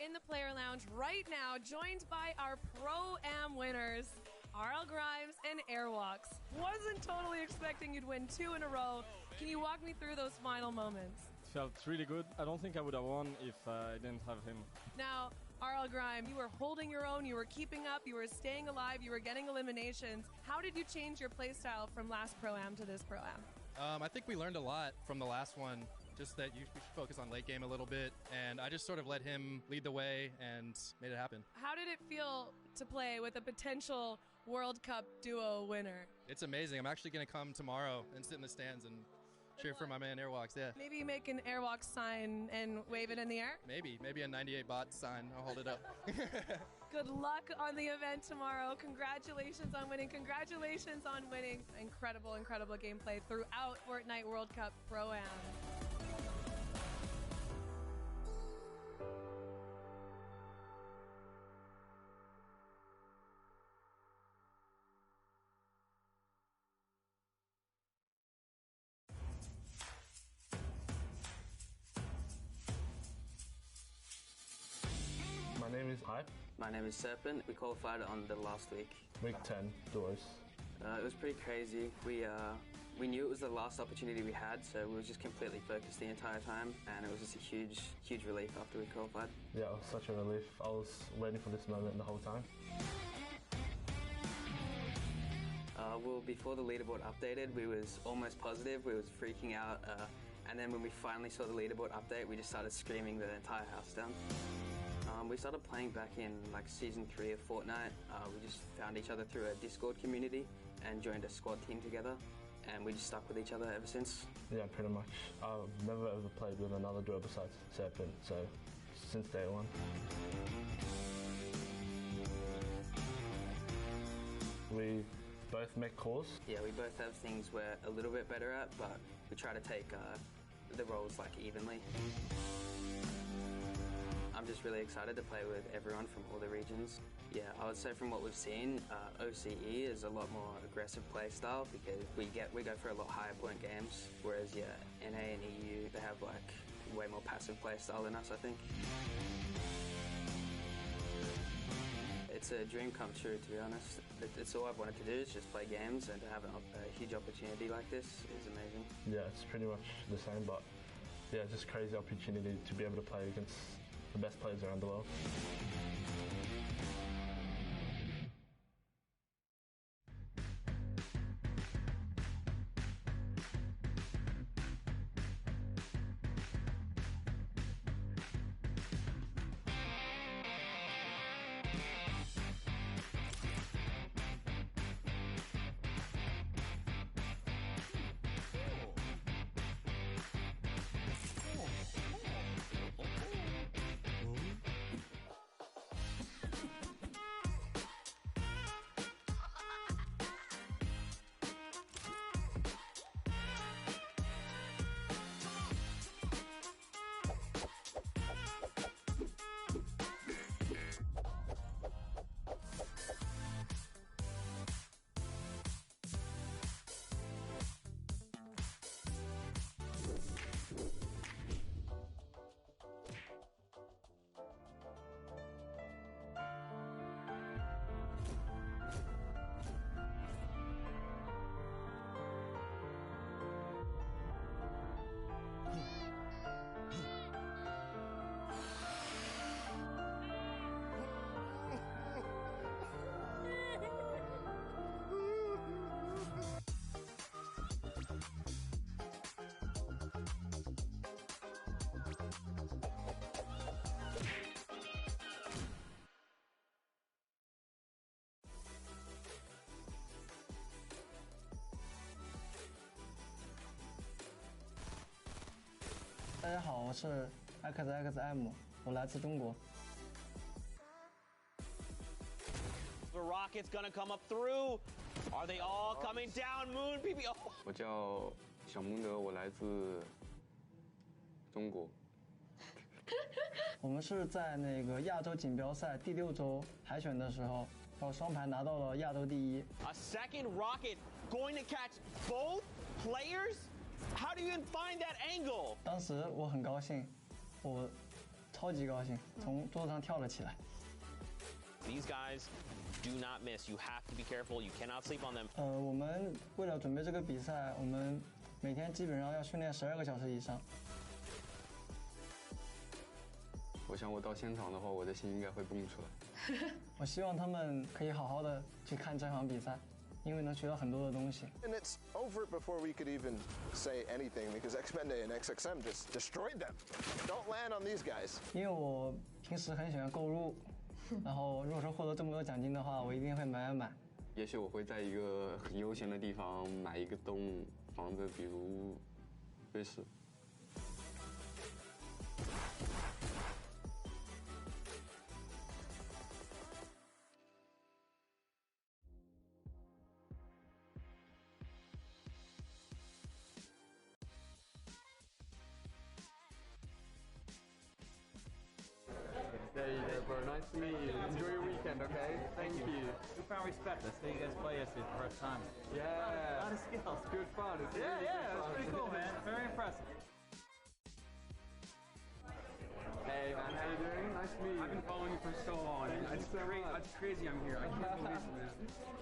In the player lounge right now, joined by our Pro-Am winners, RL Grimes and Airwalks. Wasn't totally expecting you'd win 2 in a row. Can you walk me through those final moments? It felt really good. I don't think I would have won if I didn't have him. Now, RL Grimes, you were holding your own, you were keeping up, you were staying alive, you were getting eliminations. How did you change your playstyle from last Pro-Am to this Pro-Am? I think we learned a lot from the last one. Just that you should focus on late game a little bit, and I just sort of let him lead the way and made it happen. How did it feel to play with a potential World Cup duo winner? It's amazing. I'm actually going to come tomorrow and sit in the stands and cheer for my man Airwalks, yeah. Maybe make an Airwalks sign and wave it in the air? Maybe a 98 bot sign. I'll hold it up. Good luck on the event tomorrow. Congratulations on winning. Congratulations on winning. Incredible, incredible gameplay throughout Fortnite World Cup Pro-Am. My name is Hype. My name is Serpent. We qualified on the last week. Week 10, doors. It was pretty crazy. We knew it was the last opportunity we had, so we were just completely focused the entire time, and it was just a huge relief after we qualified. Yeah, it was such a relief. I was waiting for this moment the whole time. Well, before the leaderboard updated, we was almost positive. We was freaking out, and then when we finally saw the leaderboard update, we just started screaming the entire house down. We started playing back in like season 3 of Fortnite. We just found each other through a Discord community and joined a squad team together, and we just stuck with each other ever since. Yeah, pretty much. I've never ever played with another duo besides Serpent, so since day one. We both make calls. Yeah, we both have things we're a little bit better at, but we try to take the roles like evenly. I'm just really excited to play with everyone from all the regions. Yeah, I would say from what we've seen, OCE is a lot more aggressive play style because we go for a lot higher point games, whereas yeah, NA and EU, they have like way more passive play style than us, I think. It's a dream come true, to be honest. It's all I've wanted to do is just play games, and to have a huge opportunity like this is amazing. Yeah, it's pretty much the same, but yeah, just crazy opportunity to be able to play against the best players around the world.大家好，我是 XXM， 我来自中国。 The rocket's gonna come up through. Are they all coming down? Moon PB. Oh. 我叫小蒙德，我来自中国。我们是在那个亚洲锦标赛第6周海选的时候，然后双排拿到了亚洲第1。A second rocket going to catch both players? How do you even find that angle? 当时我很高兴，我超级高兴，从桌子上跳了起来。These guys do not miss. You have to be careful. You cannot sleep on them. 我们为了准备这个比赛，我们每天基本上要训练12个小时以上。我想我到现场的话，我的心应该会蹦出来。我希望他们可以好好的去看这场比赛，因为能学到很多的东西。 And it's over before we could even say anything because Xpende and XXM just destroyed them. Don't land on these guys. 因为我平时很喜欢购入，然后如果说获得这么多奖金的话，我一定会买。也许我会在一个很悠闲的地方买一个栋房子，比如瑞士。 There you go, bro. Nice to meet you. Enjoy your weekend, okay? Thank you. We found respect. Let's see you guys play yesterday for the first time. Yeah. A lot of skills. It's good fun. It's Yeah, really yeah. good It's fun. pretty cool, man. Very impressive. Hey, man. How you doing? Nice to meet you. I've been following you for so long. It's crazy I'm here. I can't believe it, man.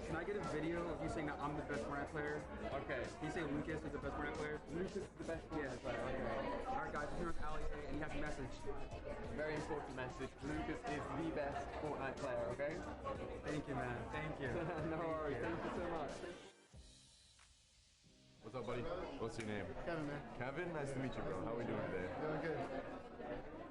Can I get a video of you saying that I'm the best Fortnite player? Okay. Can you say Lucas is the best Fortnite player? Lucas is the best Fortnite player. Okay. All right, guys. Here's Ali, and he has a message. Very important message. Lucas is the best Fortnite player, okay? Thank you, man. Thank you. No worries. Thank you so much. What's up, buddy? What's your name? Kevin, man. Kevin, nice to meet you, bro. How are we doing today? Doing good.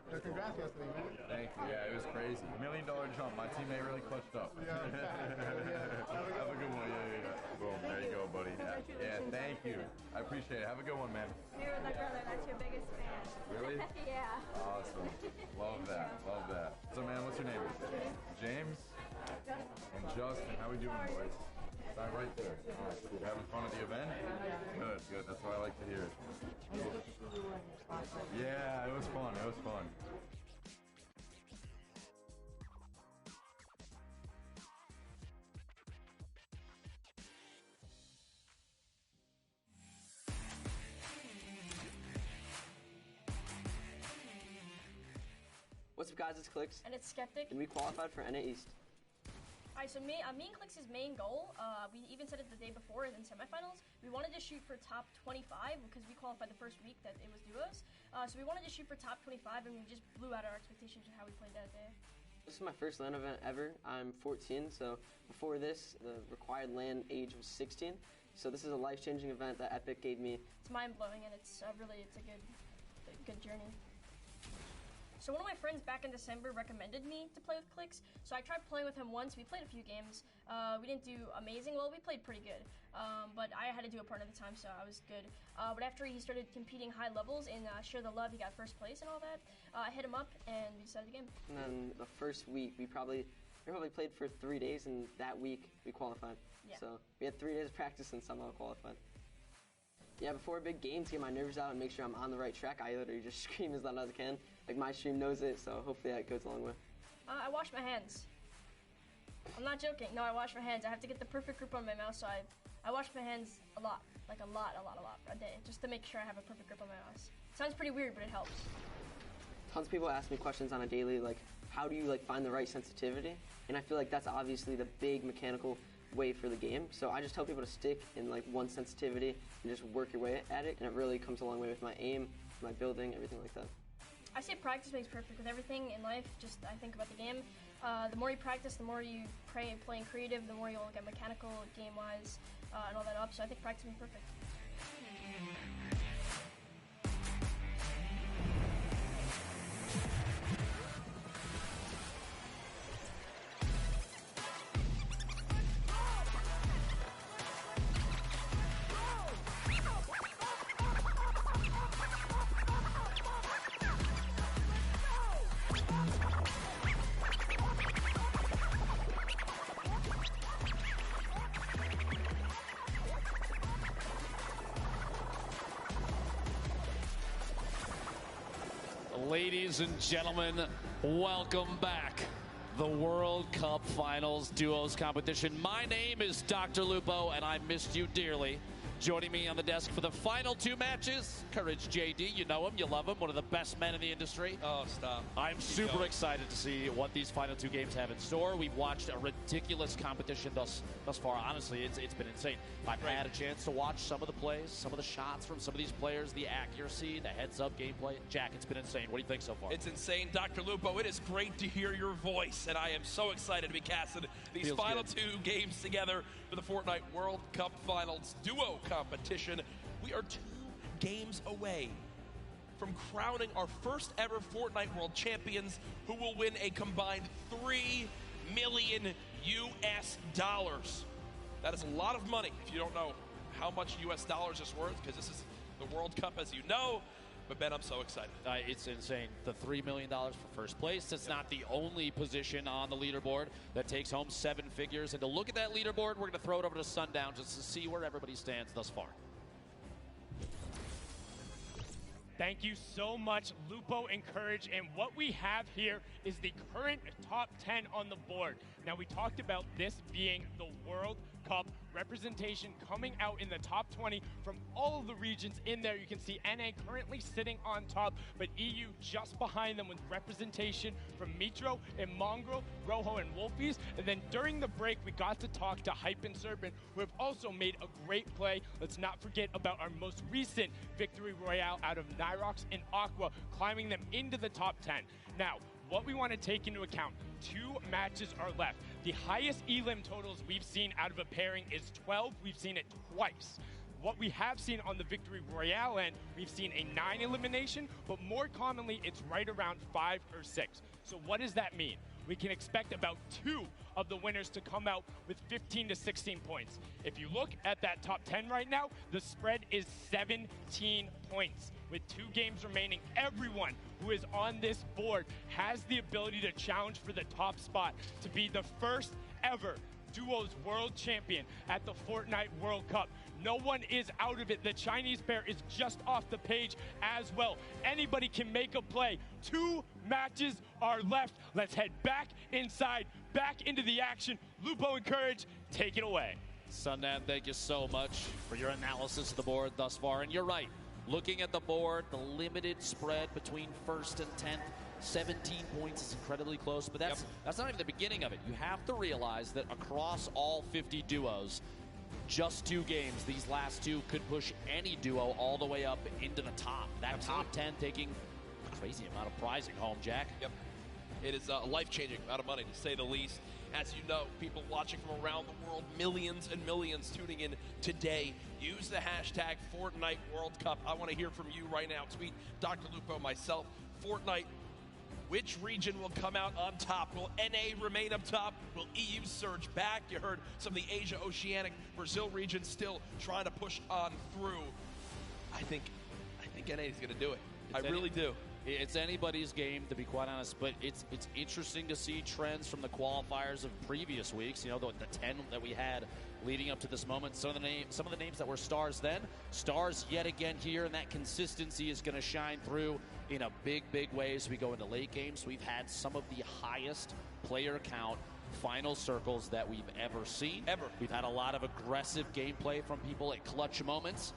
Congrats yesterday, man. Thank you. Yeah, it was crazy. $1 million jump. My teammate really clutched up. Yeah, Have a good one. Yeah. Boom. There you go, buddy. Yeah, thank you. I appreciate it. Have a good one, man. Here with my brother. That's your biggest fan. Really? Yeah. Awesome. Love that. Love that. So, man, what's your name? James? And Justin. How we doing, boys? Sign right there. All right, cool. Having fun at the event? Good. That's what I like to hear. Cool. Yeah, it was fun. What's up, guys? It's Clicks. And it's Skeptic. And we qualified for NA East. Alright, so me and Clicks' main goal, we even said it the day before in semifinals, we wanted to shoot for top 25 because we qualified the first week that it was duos. So we wanted to shoot for top 25 and we just blew out our expectations of how we played that day. This is my first LAN event ever. I'm 14, so before this, the required LAN age was 16. So this is a life-changing event that Epic gave me. It's mind-blowing and it's a good journey. So one of my friends back in December recommended me to play with Clicks, so I tried playing with him once. We played a few games. We didn't do amazing well, we played pretty good. But I had to do a partner at the time, so I was good. But after he started competing high levels in Share the Love, he got first place and all that, I hit him up and we decided the game. And then the first week, we probably played for 3 days, and that week we qualified. Yeah. So we had 3 days of practice and somehow qualified. Yeah, before a big game, to get my nerves out and make sure I'm on the right track, I literally just scream as loud as I can. Like, my stream knows it, so hopefully that goes a long way. I wash my hands. I'm not joking. No, I wash my hands. I have to get the perfect grip on my mouse, so I wash my hands a lot. Like a lot a day, just to make sure I have a perfect grip on my mouse. Sounds pretty weird, but it helps. Tons of people ask me questions on a daily, like, how do you find the right sensitivity? And I feel like that's obviously the big mechanical way for the game. So I just tell people to stick in one sensitivity and just work your way at it, and it really comes a long way with my aim, my building, everything like that. I say practice makes perfect with everything in life. Just I think about the game. The more you practice, the more you play in creative, the more you'll get mechanical, game-wise, and all that up. So I think practice makes perfect. Ladies and gentlemen, welcome back. The World Cup Finals Duos competition. My name is Dr. Lupo, and I missed you dearly. Joining me on the desk for the final two matches, Courage JD. You know him, you love him, one of the best men in the industry. Oh, stop. I'm super excited to see what these final two games have in store. We've watched a ridiculous competition thus far. Honestly, it's been insane. I've had a chance to watch some of the plays, some of the shots from some of these players, the accuracy, the heads-up gameplay. Jack, it's been insane. What do you think so far? It's insane, Dr. Lupo. It is great to hear your voice, and I am so excited to be casting these final two games together for the Fortnite World Cup Finals Duo competition. We are 2 games away from crowning our first ever Fortnite World Champions, who will win a combined $3 million US. That is a lot of money if you don't know how much US dollars is worth, because this is the World Cup, as you know. But Ben, I'm so excited. It's insane. The $3 million for first place. It's not the only position on the leaderboard that takes home 7 figures. And to look at that leaderboard, we're going to throw it over to Sundown just to see where everybody stands thus far. Thank you so much, Lupo and Courage. And what we have here is the current top 10 on the board. Now, we talked about this being the World Cup representation coming out in the top 20 from all of the regions in there. You can see NA currently sitting on top, but EU just behind them with representation from Mitro and Mongrel, Rojo, and Wolfies. And then during the break, we got to talk to Hype and Serpent, who have also made a great play. Let's not forget about our most recent victory royale out of Nyrox and Aqua, climbing them into the top 10. Now, what we want to take into account, 2 matches are left. The highest elim totals we've seen out of a pairing is 12. We've seen it twice. What we have seen on the Victory Royale end, we've seen a 9 elimination, but more commonly, it's right around 5 or 6. So what does that mean? We can expect about 2 of the winners to come out with 15 to 16 points. If you look at that top 10 right now, the spread is 17 points. With 2 games remaining, everyone who is on this board has the ability to challenge for the top spot to be the first ever Duos World Champion at the Fortnite World Cup. No one is out of it. The Chinese pair is just off the page as well. Anybody can make a play. 2 matches are left. Let's head back inside, back into the action. Lupo and Courage, take it away. Sundan, thank you so much for your analysis of the board thus far. And you're right. Looking at the board, the limited spread between first and 10th, 17 points is incredibly close, but that's not even the beginning of it. You have to realize that across all 50 duos, just 2 games, these last 2 could push any duo all the way up into the top. That top 10 taking a crazy amount of prizing home, Jack. Yep. It is a life-changing amount of money, to say the least. As you know, people watching from around the world, millions and millions tuning in today. Use the hashtag Fortnite World Cup. I want to hear from you right now. Tweet Dr. Lupo, myself, Fortnite. Which region will come out on top? Will NA remain up top? Will EU surge back? You heard some of the Asia, Oceanic, Brazil region still trying to push on through. I think NA is going to do it. I really do. It's anybody's game, to be quite honest, but it's interesting to see trends from the qualifiers of previous weeks. You know, the 10 that we had leading up to this moment. Some of the names that were stars then, stars yet again here, and that consistency is going to shine through in a big way as we go into late games. We've had some of the highest player count final circles that we've ever seen. We've had a lot of aggressive gameplay from people at clutch moments.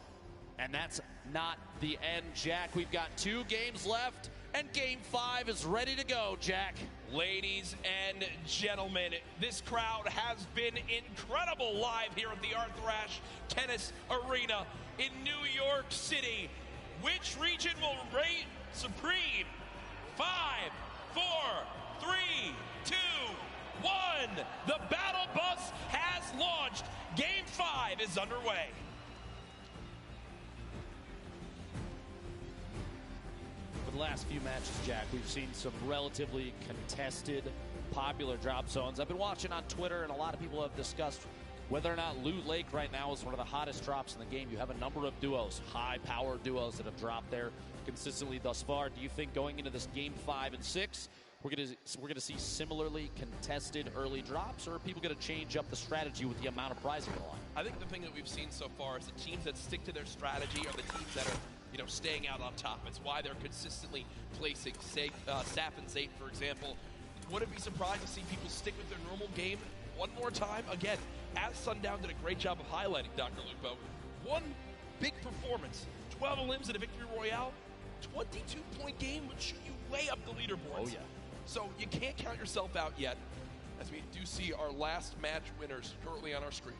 And that's not the end, Jack. We've got 2 games left, and Game 5 is ready to go, Jack. Ladies and gentlemen, this crowd has been incredible live here at the Arthur Ashe Tennis Arena in New York City. Which region will reign supreme? 5, 4, 3, 2, 1. The battle bus has launched. Game 5 is underway. For the last few matches, Jack, we've seen some relatively contested, popular drop zones. I've been watching on Twitter, and a lot of people have discussed whether or not Loot Lake right now is one of the hottest drops in the game. You have a number of duos, high-power duos that have dropped there consistently thus far. Do you think going into this Game 5 and 6, we're gonna see similarly contested early drops, or are people gonna change up the strategy with the amount of prizing going on? I think the thing that we've seen so far is the teams that stick to their strategy are the teams that are staying out on top. It's why they're consistently placing Saf and Zayt, for example. Wouldn't be surprised to see people stick with their normal game one more time. Again, as Sundown did a great job of highlighting, Dr. Lupo, one big performance, 12 limbs in a victory royale, 22-point game would shoot you way up the leaderboards. Oh, yeah. So you can't count yourself out yet, as we do see our last match winners currently on our screen.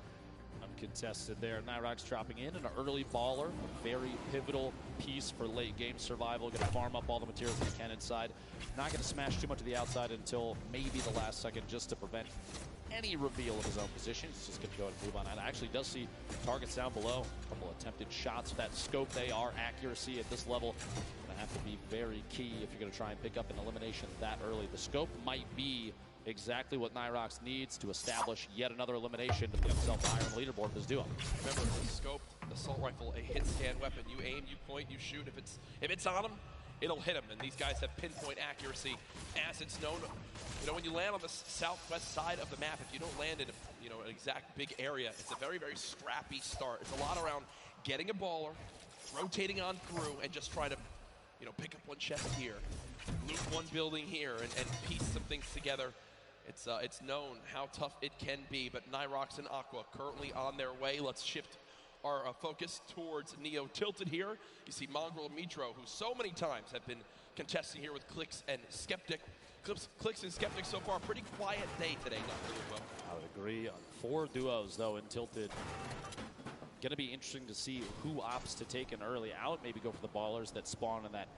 Uncontested there. Nyrox dropping in an early baller, a very pivotal piece for late game survival. Going to farm up all the materials he can inside. Not going to smash too much of the outside until maybe the last second, just to prevent any reveal of his own position. He's just going to go ahead and move on. And actually does see targets down below. A couple attempted shots. That scope, they are accuracy at this level. Going to have to be very key if you're going to try and pick up an elimination that early. The scope might be exactly what Nyrox needs to establish yet another elimination to put himself higher on the leaderboard of this duo. Remember, the scope, the assault rifle, a hit scan weapon. You aim, you point, you shoot. If it's on him, it'll hit him. And these guys have pinpoint accuracy, as it's known. When you land on the southwest side of the map, if you don't land in an exact big area, it's a very, very scrappy start. It's a lot around getting a baller, rotating on through, and just trying to pick up one chest here, loot one building here, and piece some things together. It's known how tough it can be, but Nyrox and Aqua currently on their way. Let's shift our focus towards Neo Tilted here. You see Mongrel and Mitro, who so many times have been contesting here with Clicks and Skeptic. Clicks and Skeptic so far, pretty quiet day today, Dr. Lupo. I would agree. 4 duos, though, in Tilted. Going to be interesting to see who opts to take an early out. Maybe go for the ballers that spawn in that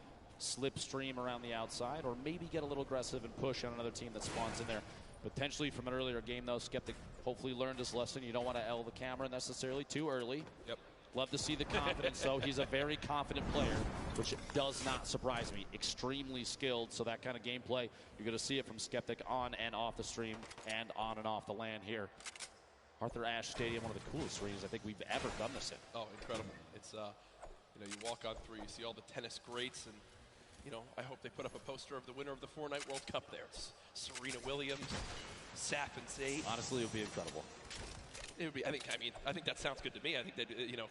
slipstream around the outside, or maybe get a little aggressive and push on another team that spawns in there. Potentially from an earlier game, though, Skeptic hopefully learned his lesson. You don't want to L the camera necessarily too early. Yep. Love to see the confidence, though. He's a very confident player, which does not surprise me. Extremely skilled, so that kind of gameplay, you're going to see it from Skeptic on and off the stream and on and off the land here. Arthur Ashe Stadium, one of the coolest arenas I think we've ever done this in. Oh, incredible. It's, you walk on through, you see all the tennis greats, and I hope they put up a poster of the winner of the Fortnite World Cup there. It's Serena Williams, Saf and Zayt. Honestly, it would be incredible. It would be. I think that sounds good to me. I think that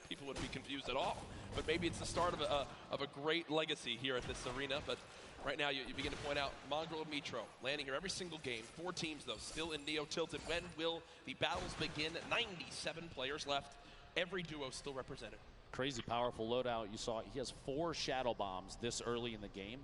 people wouldn't be confused at all. But maybe it's the start of a great legacy here at this arena. But right now, you begin to point out Mongrel and Mitro landing here every single game. 4 teams though, still in Neo Tilted. When will the battles begin? 97 players left. Every duo still represented. Crazy powerful loadout. You saw he has 4 shadow bombs this early in the game.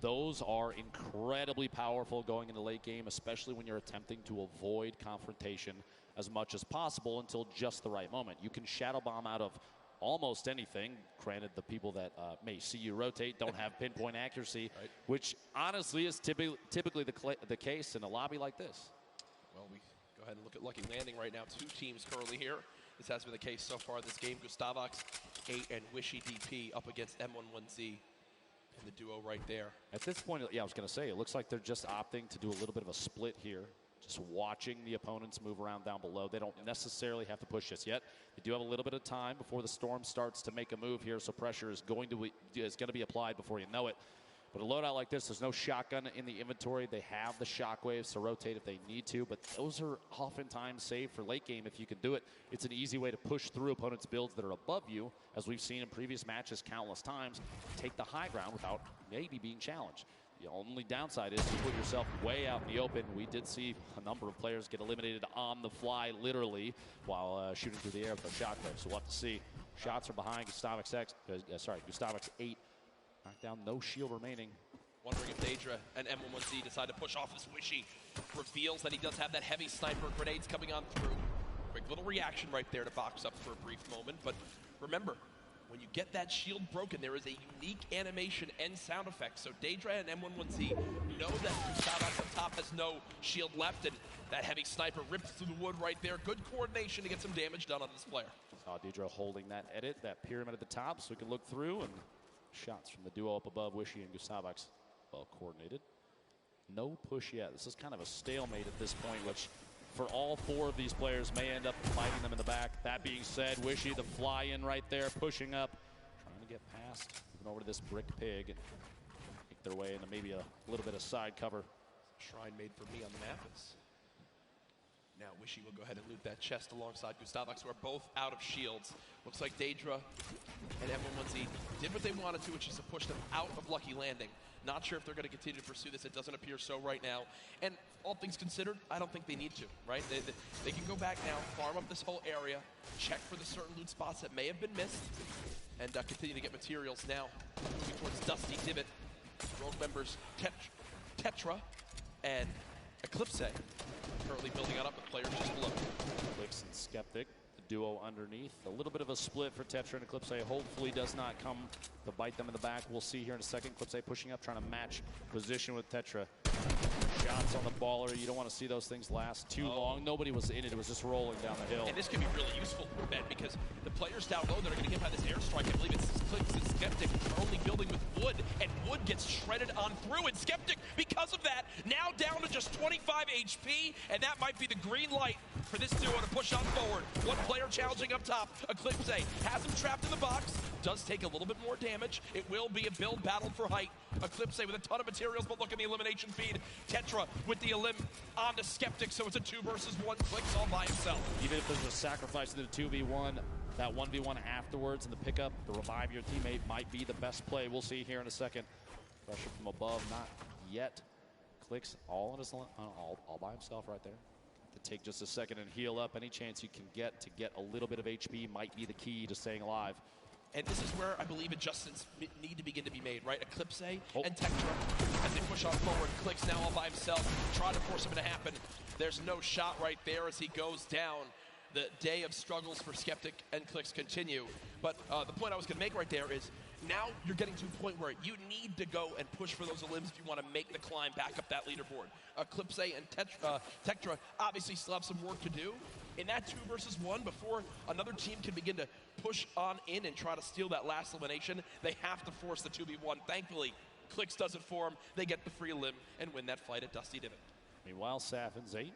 Those are incredibly powerful going into late game, especially when you're attempting to avoid confrontation as much as possible until just the right moment. You can shadow bomb out of almost anything. Granted, the people that may see you rotate don't have pinpoint accuracy, right, which honestly is typically the case in a lobby like this. Well, we go ahead and look at Lucky Landing right now. 2 teams currently here. This has been the case so far this game. Gustavox 8 and Wishy DP up against M11Z in the duo right there. At this point, yeah, I was going to say, it looks like they're just opting to do a little bit of a split here. Just watching the opponents move around down below. They don't necessarily have to push this yet. They do have a little bit of time before the storm starts to make a move here, so pressure is going to be applied before you know it. But a loadout like this, there's no shotgun in the inventory. They have the shockwaves to rotate if they need to, but those are oftentimes saved for late game if you can do it. It's an easy way to push through opponents' builds that are above you, as we've seen in previous matches countless times. Take the high ground without maybe being challenged. The only downside is you put yourself way out in the open. We did see a number of players get eliminated on the fly, literally, while shooting through the air with a shotgun. So we'll have to see. Shots are behind Gustavox 8. Knocked down, no shield remaining. Wondering if Daedra and M11Z decide to push off his Wishy. Reveals that he does have that heavy sniper, grenades coming on through. Quick little reaction right there to box up for a brief moment. But remember, when you get that shield broken, there is a unique animation and sound effect. So Daedra and M11Z know that Gustavox up top has no shield left, and that heavy sniper rips through the wood right there. Good coordination to get some damage done on this player. Saw Daedra holding that edit, that pyramid at the top, so we can look through, and shots from the duo up above, Wishy and Gustavox, well coordinated. No push yet. This is kind of a stalemate at this point, which for all 4 of these players may end up fighting them in the back. That being said, Wishy, the fly-in right there, pushing up, trying to get past, moving over to this brick pig, and make their way into maybe a little bit of side cover. Shrine made for me on the map is Now Wishy will go ahead and loot that chest alongside Gustavux, who are both out of shields. Looks like Daedra and M1Z did what they wanted to, which is to push them out of Lucky Landing. Not sure if they're going to continue to pursue this. It doesn't appear so right now. And all things considered, I don't think they need to, right? They can go back now, farm up this whole area, check for the certain loot spots that may have been missed, and continue to get materials now. Moving towards Dusty Divot. Rogue members Tetra and Eclipse currently building out up with players just below. Clix and Skeptic, the duo underneath. A little bit of a split for Tetra and Eclipse. Hopefully does not come to bite them in the back. We'll see here in a second. Eclipse pushing up, trying to match position with Tetra. Shots on the baller. You don't want to see those things last too long. Nobody was in it. It was just rolling down the hill. And this could be really useful, Ben, because the players down low that are going to get by this airstrike, I believe it's Clix and Skeptic, are only building with Wood, and Wood gets shredded on through, and Skeptic, because of that, now down to just 25 HP, and that might be the green light for this duo to push on forward. One player challenging up top. Eclipse has him trapped in the box. Does take a little bit more damage. It will be a build battle for height. Eclipse with a ton of materials, but look at the elimination feed. Tetra with the elim onto Skeptic, so it's a 2 versus 1. Clix all by himself. Even if there's a sacrifice to the 2v1, that 1v1 afterwards and the pickup, the revive your teammate might be the best play. We'll see here in a second. Pressure from above, not yet. Clix all by himself right there. To take just a second and heal up. Any chance you can get to get a little bit of HP might be the key to staying alive. And this is where I believe adjustments need to begin to be made, right? Eclipse and Tetra, as they push on forward. Clix now all by himself, trying to force him to happen. There's no shot right there as he goes down. The day of struggles for Skeptic and Clix continue. But the point I was going to make right there is, now you're getting to a point where you need to go and push for those elims if you want to make the climb back up that leaderboard. Eclipse and Tetra obviously still have some work to do in that 2 versus 1 before another team can begin to push on in and try to steal that last elimination. They have to force the 2v1. Thankfully, Clix does it for them. They get the free limb and win that fight at Dusty Divot. Meanwhile, Saf and Zate,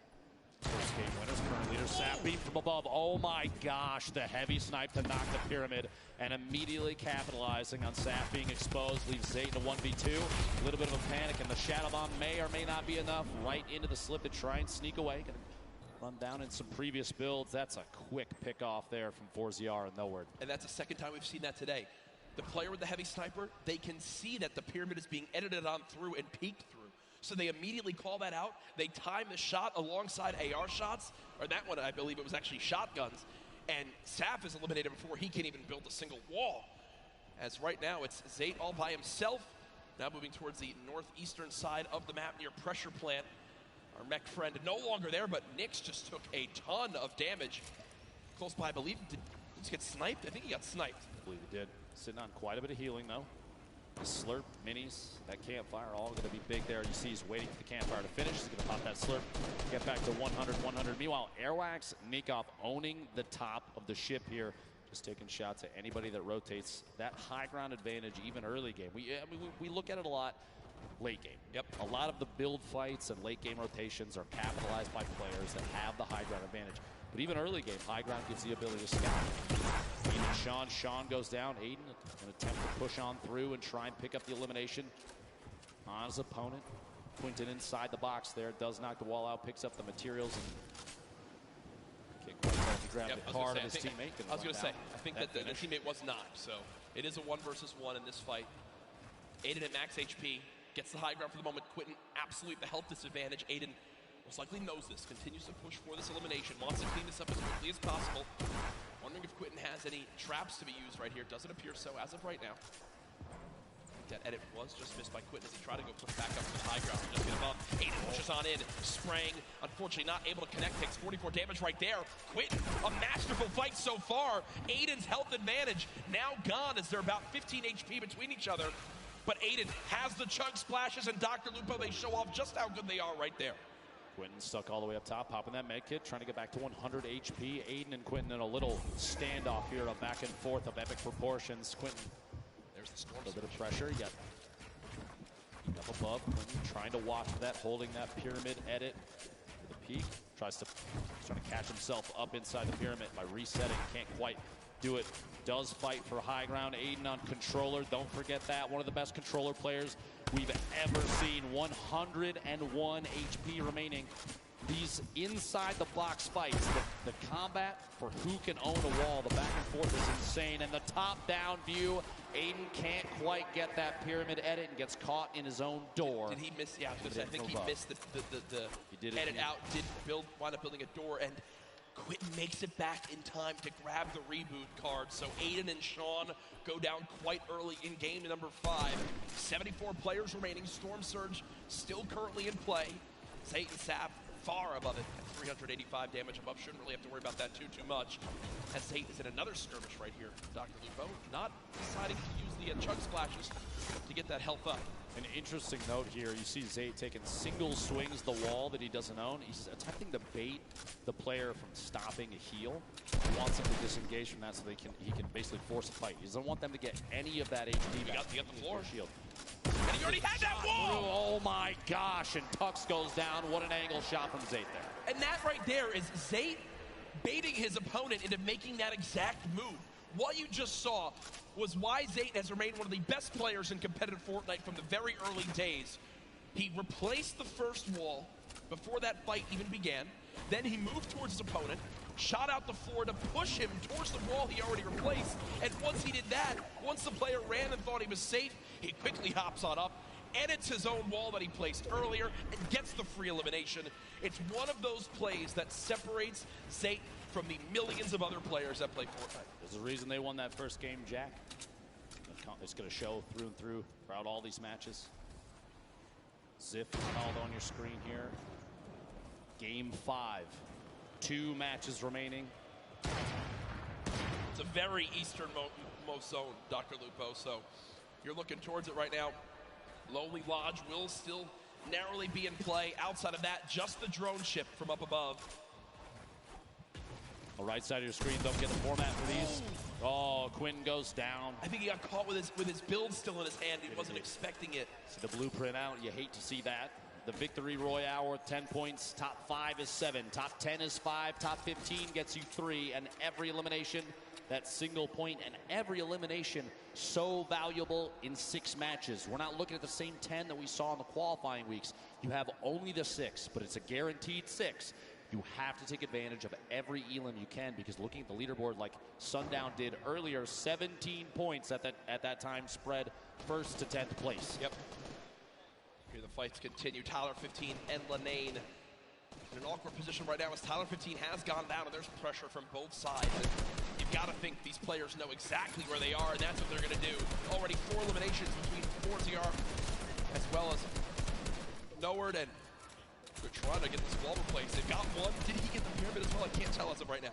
first game winners, current leader. Saf beat from above. Oh my gosh, the heavy snipe to knock the pyramid, and immediately capitalizing on Saf being exposed, leaves Zate in a 1v2. A little bit of a panic, and the Shadow Bomb may or may not be enough. Right into the slip to try and sneak away. Gonna run down in some previous builds. That's a quick pick off there from 4ZR and nowhere. And that's the second time we've seen that today. The player with the heavy sniper, they can see that the pyramid is being edited on through and peeked through. So they immediately call that out. They time the shot alongside AR shots, or that one I believe it was actually shotguns. And Saf is eliminated before he can even build a single wall. As right now it's Zate all by himself. Now moving towards the northeastern side of the map near Pressure Plant. Our mech friend no longer there, but Nyx just took a ton of damage. Close by, I believe. Did he get sniped? I think he got sniped. I believe he did. Sitting on quite a bit of healing though. The slurp, minis, that campfire, all going to be big there. You see he's waiting for the campfire to finish. He's going to pop that slurp, get back to 100, 100. Meanwhile, Airwax, Nikov owning the top of the ship here. Just taking shots at anybody that rotates. That high ground advantage, even early game. We look at it a lot late game. Yep. A lot of the build fights and late game rotations are capitalized by players that have the high ground advantage. But even early game, high ground gives the ability to scout. Aiden, Sean goes down. Aiden, an attempt to push on through and try and pick up the elimination on his opponent. Quinton inside the box there, does knock the wall out, picks up the materials, and can't quite grab the card of his teammate. I was going to say, I think that the teammate was not. So it is a 1 versus 1 in this fight. Aiden at max HP, gets the high ground for the moment. Quinton, absolutely the health disadvantage. Aiden most likely knows this, continues to push for this elimination, wants to clean this up as quickly as possible. Wondering if Quinton has any traps to be used right here. Doesn't appear so as of right now. That edit was just missed by Quinton as he tried to go push back up to the high ground. Just get above. Aiden pushes on in, spraying. Unfortunately not able to connect, takes 44 damage right there. Quinton, a masterful fight so far. Aiden's health advantage now gone as they're about 15 HP between each other. But Aiden has the chug splashes, and Dr. Lupo, they show off just how good they are right there. Quinton stuck all the way up top, popping that med kit, trying to get back to 100 HP. Aiden and Quinton in a little standoff here, a back and forth of epic proportions. Quinton, there's the storm. A little bit of pressure. Yep. Up above. Quinton trying to watch that, holding that pyramid edit to the peak. Trying to catch himself up inside the pyramid by resetting. Can't quite do it. Does fight for high ground. Aiden on controller. Don't forget that. One of the best controller players we've ever seen. 101 HP remaining. these inside the box fights, the combat for who can own a wall, the back and forth is insane. And the top down view, Aiden can't quite get that pyramid edit and gets caught in his own door. Did he miss? Yeah, I think he missed the edit out. Did wind up building a door, and Quentin makes it back in time to grab the reboot card. So Aiden and Sean go down quite early in game number 5. 74 players remaining. Storm Surge still currently in play. Zayt and Sap far above it at 385 damage above. Shouldn't really have to worry about that too much. As Zayt is in another skirmish right here. Dr. Lupo not deciding to use the chug splashes to get that health up. An interesting note here, you see Zayt taking single swings the wall that he doesn't own. He's attempting to bait the player from stopping a heal. He wants him to disengage from that so he can basically force a fight. He doesn't want them to get any of that HP back. You got the floor. Shield. And he already had that wall! Oh my gosh, and Tux goes down. What an angle shot from Zayt there. And that right there is Zayt baiting his opponent into making that exact move. What you just saw was why Zayt has remained one of the best players in competitive Fortnite from the very early days. He replaced the first wall before that fight even began. Then he moved towards his opponent, shot out the floor to push him towards the wall he already replaced. And once he did that, once the player ran and thought he was safe, he quickly hops on up, edits his own wall that he placed earlier, and gets the free elimination. It's one of those plays that separates Zayt from the millions of other players that play Fortnite. There's a reason they won that first game, Jack. It's going to show through and through throughout all these matches. Ziff is called on your screen here. Game 5. 2 matches remaining. It's a very easternmost zone, Dr. Lupo, so you're looking towards it right now. Lonely Lodge will still narrowly be in play. Outside of that, just the drone ship from up above. The right side of your screen, don't get the format for these. Oh, Quinn goes down. I think he got caught with his build still in his hand. He wasn't expecting it. See the blueprint out. You hate to see that. The victory royale worth 10 points. Top 5 is 7. Top 10 is 5. Top 15 gets you 3. And every elimination, that single point, and every elimination so valuable in 6 matches. We're not looking at the same 10 that we saw in the qualifying weeks. You have only the 6, but it's a guaranteed 6. You have to take advantage of every elim you can, because looking at the leaderboard like Sundown did earlier, 17 points at that time spread 1st to 10th place. Yep. Here the fights continue. Tyler 15 and Lanane in an awkward position right now as Tyler 15 has gone down, and there's pressure from both sides. And you've got to think these players know exactly where they are, and that's what they're going to do. Already 4 eliminations between 4TR as well as Noward, and they're trying to get this wall replaced. They've got one. Did he get the pyramid as well? I can't tell as of right now.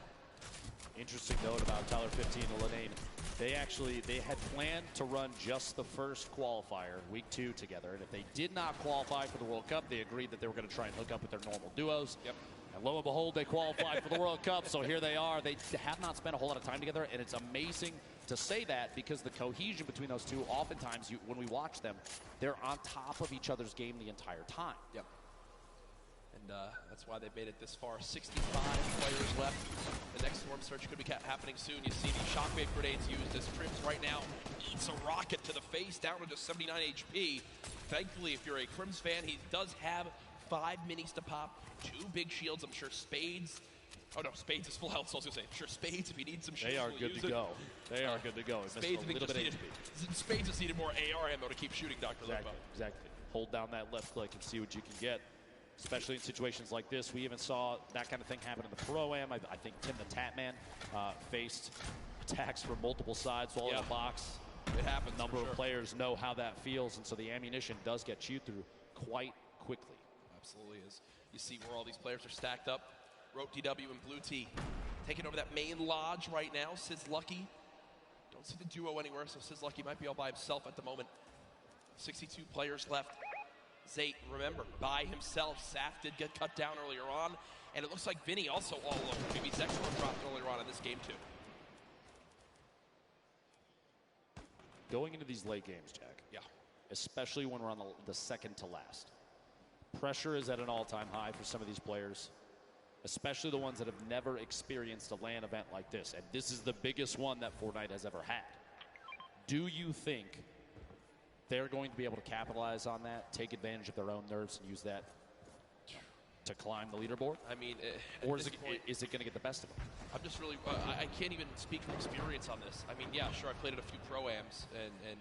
Interesting note about Tyler 15 and Lanane. They had planned to run just the first qualifier, week 2 together. And if they did not qualify for the World Cup, they agreed that they were going to try and hook up with their normal duos. Yep. And lo and behold, they qualified for the World Cup. So here they are. They have not spent a whole lot of time together. And it's amazing to say that, because the cohesion between those two, oftentimes when we watch them, they're on top of each other's game the entire time. Yep. And that's why they've made it this far. 65 players left. The next Storm Surge could be happening soon. You see the shockwave grenades used as Trims right now eats a rocket to the face, down to just 79 HP. Thankfully, if you're a Crims fan, he does have 5 minis to pop, 2 big shields. I'm sure Spades. Oh no, Spades is full health, so I was gonna say, I'm sure Spades, if he needs some shields, they are good to go. They are good to go. Spades, Spades just needed more AR ammo to keep shooting, Dr. Exactly. Exactly. Hold down that left click and see what you can get. Especially in situations like this. We even saw that kind of thing happen in the Pro-Am. I think Tim the Tatman faced attacks from multiple sides while in the box. It happens. A number of players know how that feels, and so the ammunition does get chewed through quite quickly. Absolutely is. You see where all these players are stacked up. Rote DW and Blue T taking over that main lodge right now. Sis Lucky. Don't see the duo anywhere, so Sis Lucky might be all by himself at the moment. 62 players left. Zayt, remember, by himself. Saf did get cut down earlier on, and it looks like Vinny also all alone. Maybe Zexor dropped earlier on in this game too. Going into these late games, Jack. Yeah. Especially when we're on the second to last. Pressure is at an all-time high for some of these players, especially the ones that have never experienced a LAN event like this. And this is the biggest one that Fortnite has ever had. Do you think they're going to be able to capitalize on that, take advantage of their own nerves, and use that? to climb the leaderboard? I mean, or is it going to get the best of them? I'm just really, I can't even speak from experience on this. I mean, yeah, sure, I played at a few pro-ams and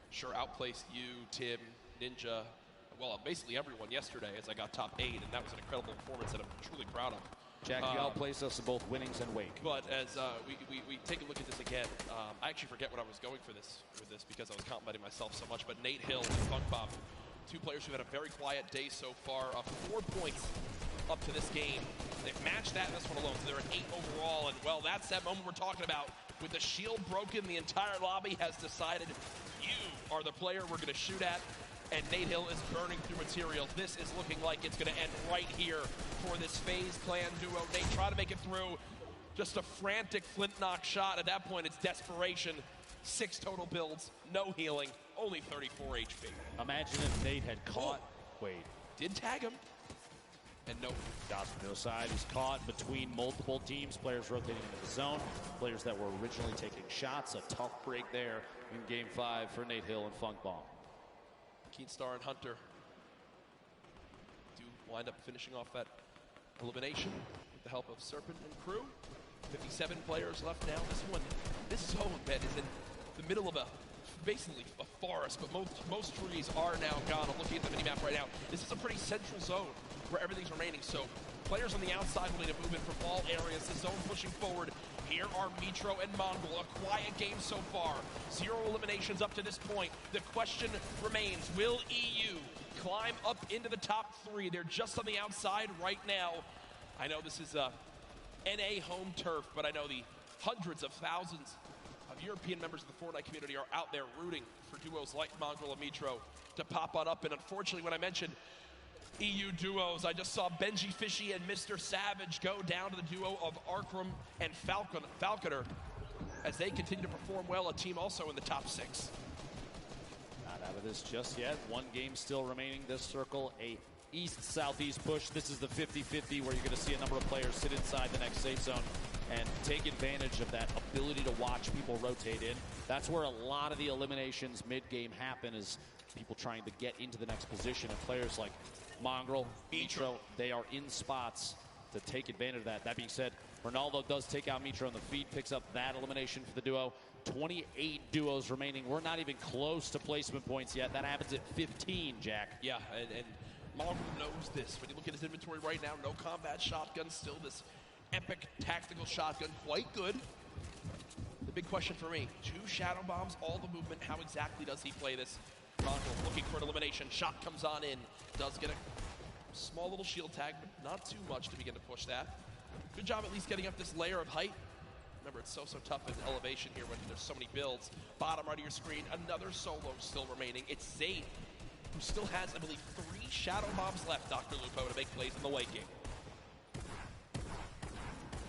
sure outplaced you, Tim, Ninja, well, basically everyone yesterday as I got top 8, and that was an incredible performance that I'm truly proud of. Jack, you outplaced us in both winnings and wake. But as we take a look at this again, I actually forget what I was going for with this because I was complimenting myself so much. But Nate Hill and Funkbomb, two players who've had a very quiet day so far, 4 points up to this game. They've matched that in this one alone, so they're at 8 overall. And well, that's that moment we're talking about. With the shield broken, the entire lobby has decided you are the player we're going to shoot at. And Nate Hill is burning through materials. This is looking like it's going to end right here for this FaZe clan duo. Nate trying to make it through. Just a frantic flint knock shot. At that point, it's desperation. 6 total builds, no healing, only 34 HP. Imagine if Nate had caught. Wait. Did tag him. And no. Josh from the other side is caught between multiple teams. Players rotating into the zone. Players that were originally taking shots. A tough break there in Game 5 for Nate Hill and Funkbomb. Keenstar and Hunter do wind up finishing off that elimination with the help of Serpent and crew. 57 players left now. This zone, man, is in the middle of basically a forest, but most trees are now gone. I'm looking at the minimap right now. This is a pretty central zone where everything's remaining, so players on the outside will need to move in from all areas. The zone pushing forward. Here are Mitro and Mongol. A quiet game so far. 0 eliminations up to this point. The question remains, will EU climb up into the top 3? They're just on the outside right now. I know this is NA home turf, but I know the hundreds of thousands of European members of the Fortnite community are out there rooting for duos like Mongol and Mitro to pop on up. And unfortunately, when I mentioned EU duos, I just saw Benji Fishy and Mr. Savage go down to the duo of Arkram and Falconer as they continue to perform well, a team also in the top 6. Not out of this just yet. 1 game still remaining. This circle, a east-southeast push. This is the 50-50 where you're going to see a number of players sit inside the next safe zone and take advantage of that ability to watch people rotate in. That's where a lot of the eliminations mid-game happen, is people trying to get into the next position, and players like Mongrel, Mitro, they are in spots to take advantage of that. That being said, Ronaldo does take out Mitro on the feet, picks up that elimination for the duo. 28 duos remaining. We're not even close to placement points yet. That happens at 15, Jack. Yeah, and Mongrel knows this. When you look at his inventory right now, no combat shotgun, still this epic tactical shotgun, quite good. The big question for me, 2 shadow bombs, all the movement, how exactly does he play this? Mongrel looking for an elimination. Shot comes on in. Does get a small little shield tag, but not too much to begin to push that. Good job at least getting up this layer of height. Remember, it's so tough in elevation here when there's so many builds. Bottom right of your screen, another solo still remaining. It's Zayn, who still has, I believe, 3 shadow bombs left, Dr. Lupo, to make plays in the late game.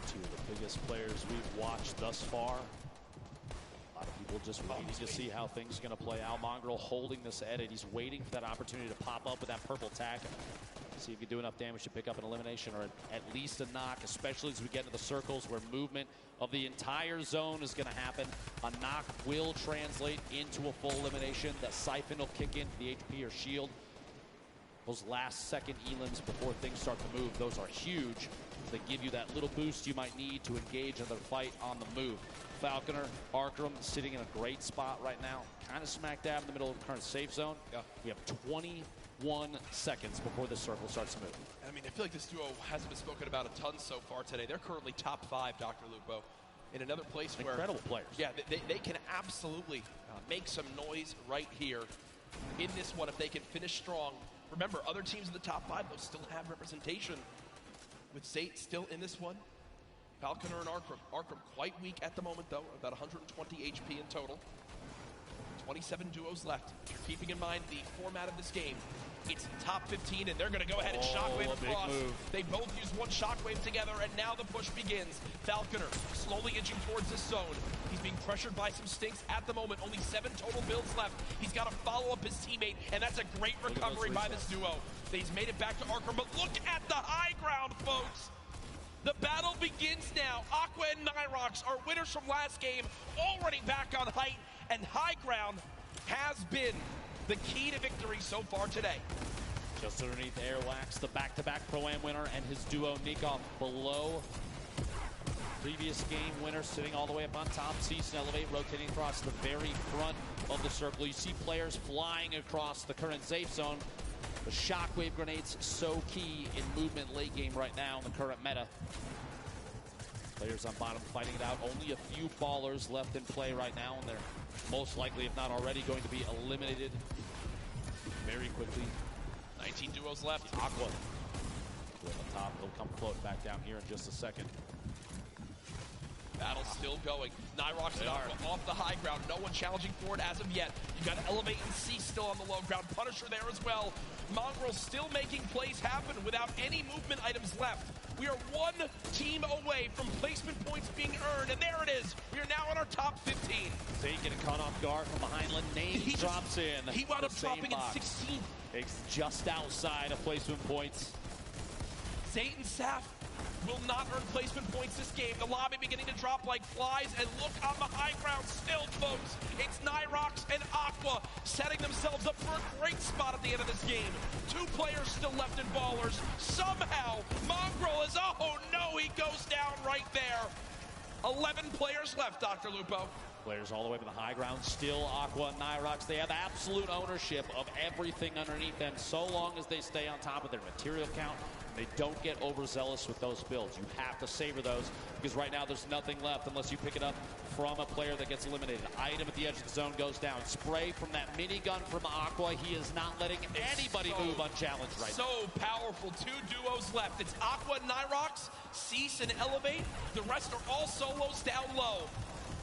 2 of the biggest players we've watched thus far. A lot of people just waiting to see how things are going to play out. Mongrel holding this edit. He's waiting for that opportunity to pop up with that purple tag. See if he can do enough damage to pick up an elimination or at least a knock, especially as we get into the circles where movement of the entire zone is going to happen. A knock will translate into a full elimination. The siphon will kick into the HP or shield. Those last second elims before things start to move, those are huge. They give you that little boost you might need to engage in the fight on the move. Falconer, Arkram sitting in a great spot right now, kind of smack dab in the middle of the current safe zone. Yeah. We have 21 seconds before the circle starts to move. I mean, I feel like this duo hasn't been spoken about a ton so far today. They're currently top 5, Dr. Lupo, in another place where... Incredible players. Yeah, they can absolutely make some noise right here in this one if they can finish strong. Remember, other teams in the top 5, they'll still have representation. With Zate still in this one, Falconer and Arkram. Arkram quite weak at the moment, though, about 120 HP in total. 27 duos left. You're keeping in mind the format of this game. It's top 15, and they're going to go ahead and shockwave across. They both use one shockwave together, and now the push begins. Falconer slowly inching towards this zone. He's being pressured by some stinks at the moment. Only 7 total builds left. He's got to follow up his teammate, and that's a great recovery by this duo. He's made it back to Arkram, but look at the high ground, folks. The battle begins now. Aqua and Nyrox are winners from last game, already back on height, and high ground has been the key to victory so far today. Just underneath Airwax, the back-to-back Pro-Am winner, and his duo Nikov below. Previous game winner sitting all the way up on top. Cease and Elevate rotating across the very front of the circle. You see players flying across the current safe zone. The shockwave grenades so key in movement late game right now in the current meta. Players on bottom fighting it out. Only a few ballers left in play right now, and they're most likely, if not already, going to be eliminated very quickly. 19 duos left. Aqua on the top. He'll come float back down here in just a second. Battle still going. Nyrox and Aqua off the high ground. No one challenging for it as of yet. You got Elevate and C still on the low ground. Punisher there as well. Mongrel still making plays happen without any movement items left. We are one team away from placement points being earned, and there it is. We are now in our top 15. Zay getting caught off guard from behind. Name drops in. He wound up dropping in 16th. It's just outside of placement points. Zay and Saf will not earn placement points this game. The lobby beginning to drop like flies, and look on the high ground still, folks. It's Nyrox and Aqua setting themselves up for a great spot at the end of this game. 2 players still left in ballers. Somehow, Mongrel is, oh no, he goes down right there. 11 players left, Dr. Lupo. Players all the way to the high ground, still Aqua and Nyrox. They have absolute ownership of everything underneath them so long as they stay on top of their material count. They don't get overzealous with those builds. You have to savor those because right now there's nothing left unless you pick it up from a player that gets eliminated. Item at the edge of the zone goes down. Spray from that minigun from Aqua. He is not letting anybody move unchallenged right now. So powerful. 2 duos left. It's Aqua and Nyrox, Cease and Elevate. The rest are all solos down low.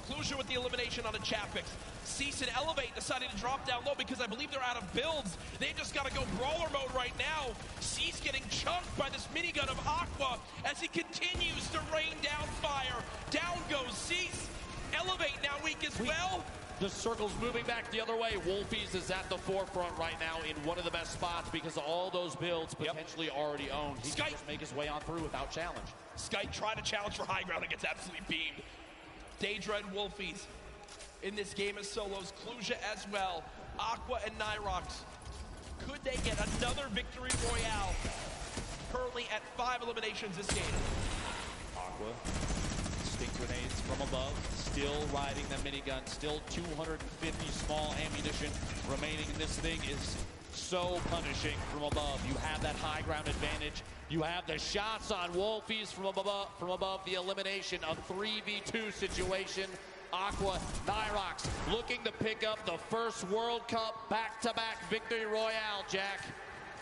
Clusia with the elimination on a Chapix. Cease and Elevate deciding to drop down low because I believe they're out of builds. They just got to go brawler mode right now. Cease getting chunked by this minigun of Aqua as he continues to rain down fire. Down goes Cease. Elevate now weak as well. The circle's moving back the other way. Wolfies is at the forefront right now in one of the best spots because of all those builds potentially already owned. He can just make his way on through without challenge. Skype trying to challenge for high ground and gets absolutely beamed. Daedra and Wolfies in this game as solos. Clusia as well. Aqua and Nyrox. Could they get another victory royale? Currently at 5 eliminations this game. Aqua, stick grenades from above. Still riding the minigun. Still 250 small ammunition remaining. And this thing is so punishing from above. You have that high ground advantage. You have the shots on Wolfies from above the elimination, a 3v2 situation. Aqua, Nyrox looking to pick up the first World Cup back-to-back victory royale, Jack.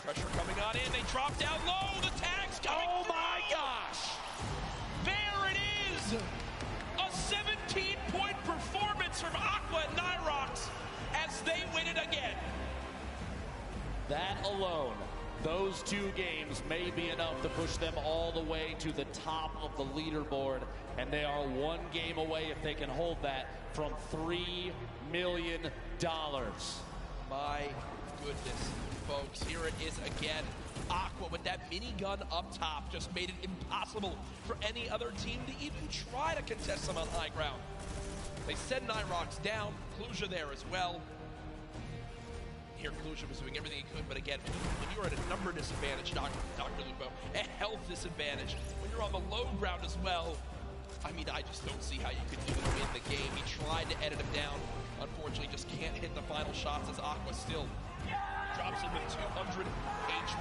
Pressure coming on in. They drop down low. The tag's coming. Oh my gosh! There it is! A 17-point performance from Aqua and Nyrox as they win it again. That alone, those 2 games may be enough to push them all the way to the top of the leaderboard, and they are 1 game away, if they can hold that, from $3 million. My goodness, folks, here it is again. Aqua with that minigun up top just made it impossible for any other team to even try to contest them on high ground. They send Nyrox down, Clusia there as well. Here, Clusia was doing everything he could, but again, when you're at a number disadvantage, Dr. Lupo, a health disadvantage, when you're on the low ground as well, I mean, I just don't see how you could even win the game. He tried to edit him down. Unfortunately, just can't hit the final shots as Aqua still drops him with 200 HP.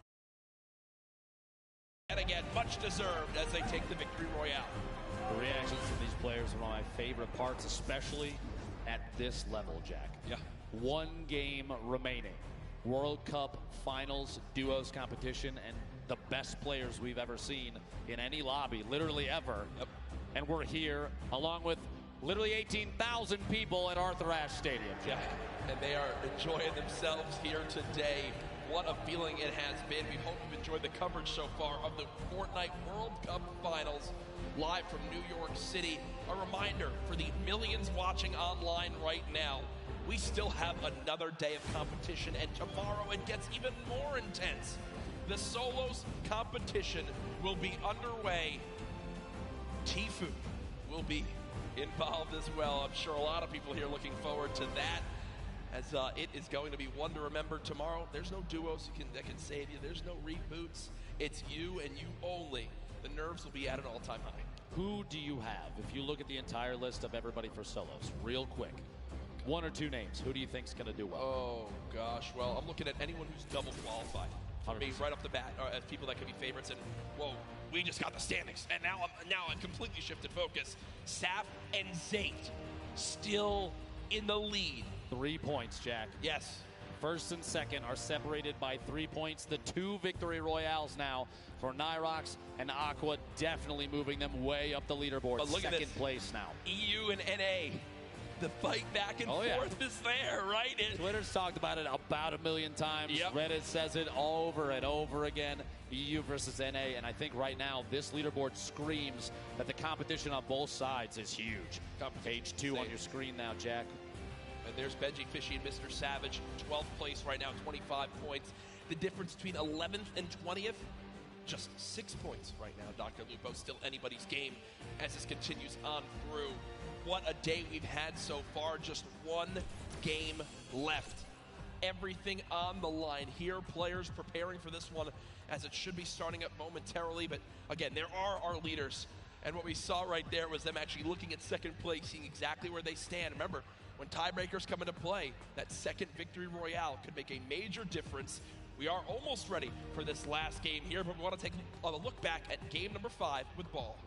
And again, much deserved as they take the victory royale. The reactions from these players are one of my favorite parts, especially at this level, Jack. Yeah. 1 game remaining. World Cup Finals Duos competition, and the best players we've ever seen in any lobby, literally ever. Yep. And we're here along with literally 18,000 people at Arthur Ashe Stadium. Yeah, and they are enjoying themselves here today. What a feeling it has been. We hope you've enjoyed the coverage so far of the Fortnite World Cup Finals live from New York City. A reminder for the millions watching online right now, we still have another day of competition, and tomorrow it gets even more intense. The solos competition will be underway. Tifu will be involved as well. I'm sure a lot of people here looking forward to that. as it is going to be one to remember tomorrow. There's no duos that can save you. There's no reboots. It's you and you only. The nerves will be at an all-time high. Who do you have? If you look at the entire list of everybody for solos, real quick, one or two names. Who do you think's going to do well? Oh, gosh. Well, I'm looking at anyone who's double qualified. For me, right off the bat, as people that could be favorites. And, whoa, we just got the standings. And now I'm completely shifted focus. Sap and Zayt still in the lead. 3 points, Jack. Yes. First and second are separated by 3 points. The 2 victory royales now for Nyrox and Aqua, definitely moving them way up the leaderboard. But look second at this. Place now. EU and NA. The fight back and forth is there, right? Twitter's talked about it about 1 million times. Yep. Reddit says it over and over again. EU versus NA, and I think right now this leaderboard screams that the competition on both sides is huge. Page 2 on your screen now, Jack. And there's Benji Fishy and Mr. Savage, 12th place right now, 25 points. The difference between 11th and 20th, just 6 points right now. Dr. Lupo, still anybody's game as this continues on through. What a day we've had so far. Just one game left. Everything on the line here. Players preparing for this one as it should be starting up momentarily. But again, there are our leaders. And what we saw right there was them actually looking at second place, seeing exactly where they stand. Remember, when tiebreakers come into play, that second victory royale could make a major difference. We are almost ready for this last game here, but we want to take a look back at game number 5 with Ball.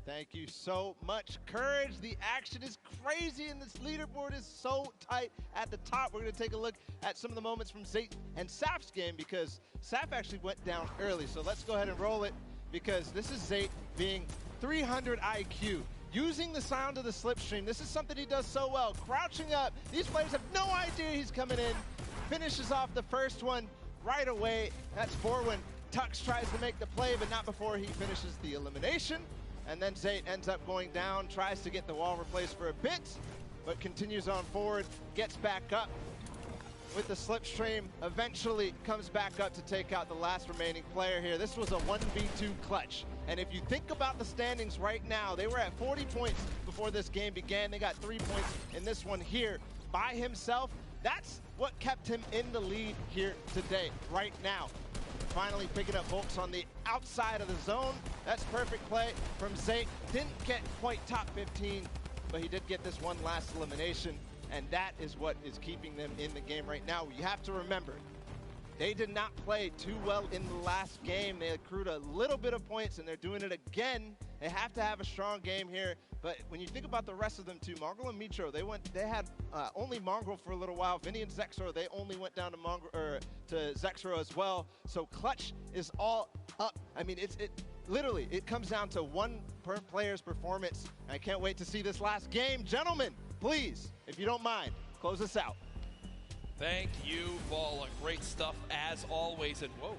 Thank you so much, Courage. The action is crazy, and this leaderboard is so tight at the top. We're going to take a look at some of the moments from Zayt and Sap's game, because Sap actually went down early. So let's go ahead and roll it, because this is Zayt being 300 IQ, using the sound of the slipstream. This is something he does so well. Crouching up. These players have no idea he's coming in. Finishes off the first one right away. That's 4 when Tux tries to make the play, but not before he finishes the elimination. And then Zayt ends up going down, tries to get the wall replaced for a bit, but continues on forward, gets back up with the slipstream, eventually comes back up to take out the last remaining player here. This was a 1v2 clutch. And if you think about the standings right now, they were at 40 points before this game began. They got 3 points in this one here by himself. That's what kept him in the lead here today, right now. Finally picking up Volks on the outside of the zone. That's perfect play from Zayt. Didn't get quite top 15, but he did get this one last elimination, and that is what is keeping them in the game right now. You have to remember, they did not play too well in the last game. They accrued a little bit of points, and they're doing it again. They have to have a strong game here. But when you think about the rest of them too, Mongrel and Mitro, they had only Mongrel for a little while. Vinny and Zexro, they only went down to Zexro as well. So clutch is all up. I mean, it literally comes down to one per player's performance. I can't wait to see this last game. Gentlemen, please, if you don't mind, close us out. Thank you, Ball. Great stuff as always. And whoa,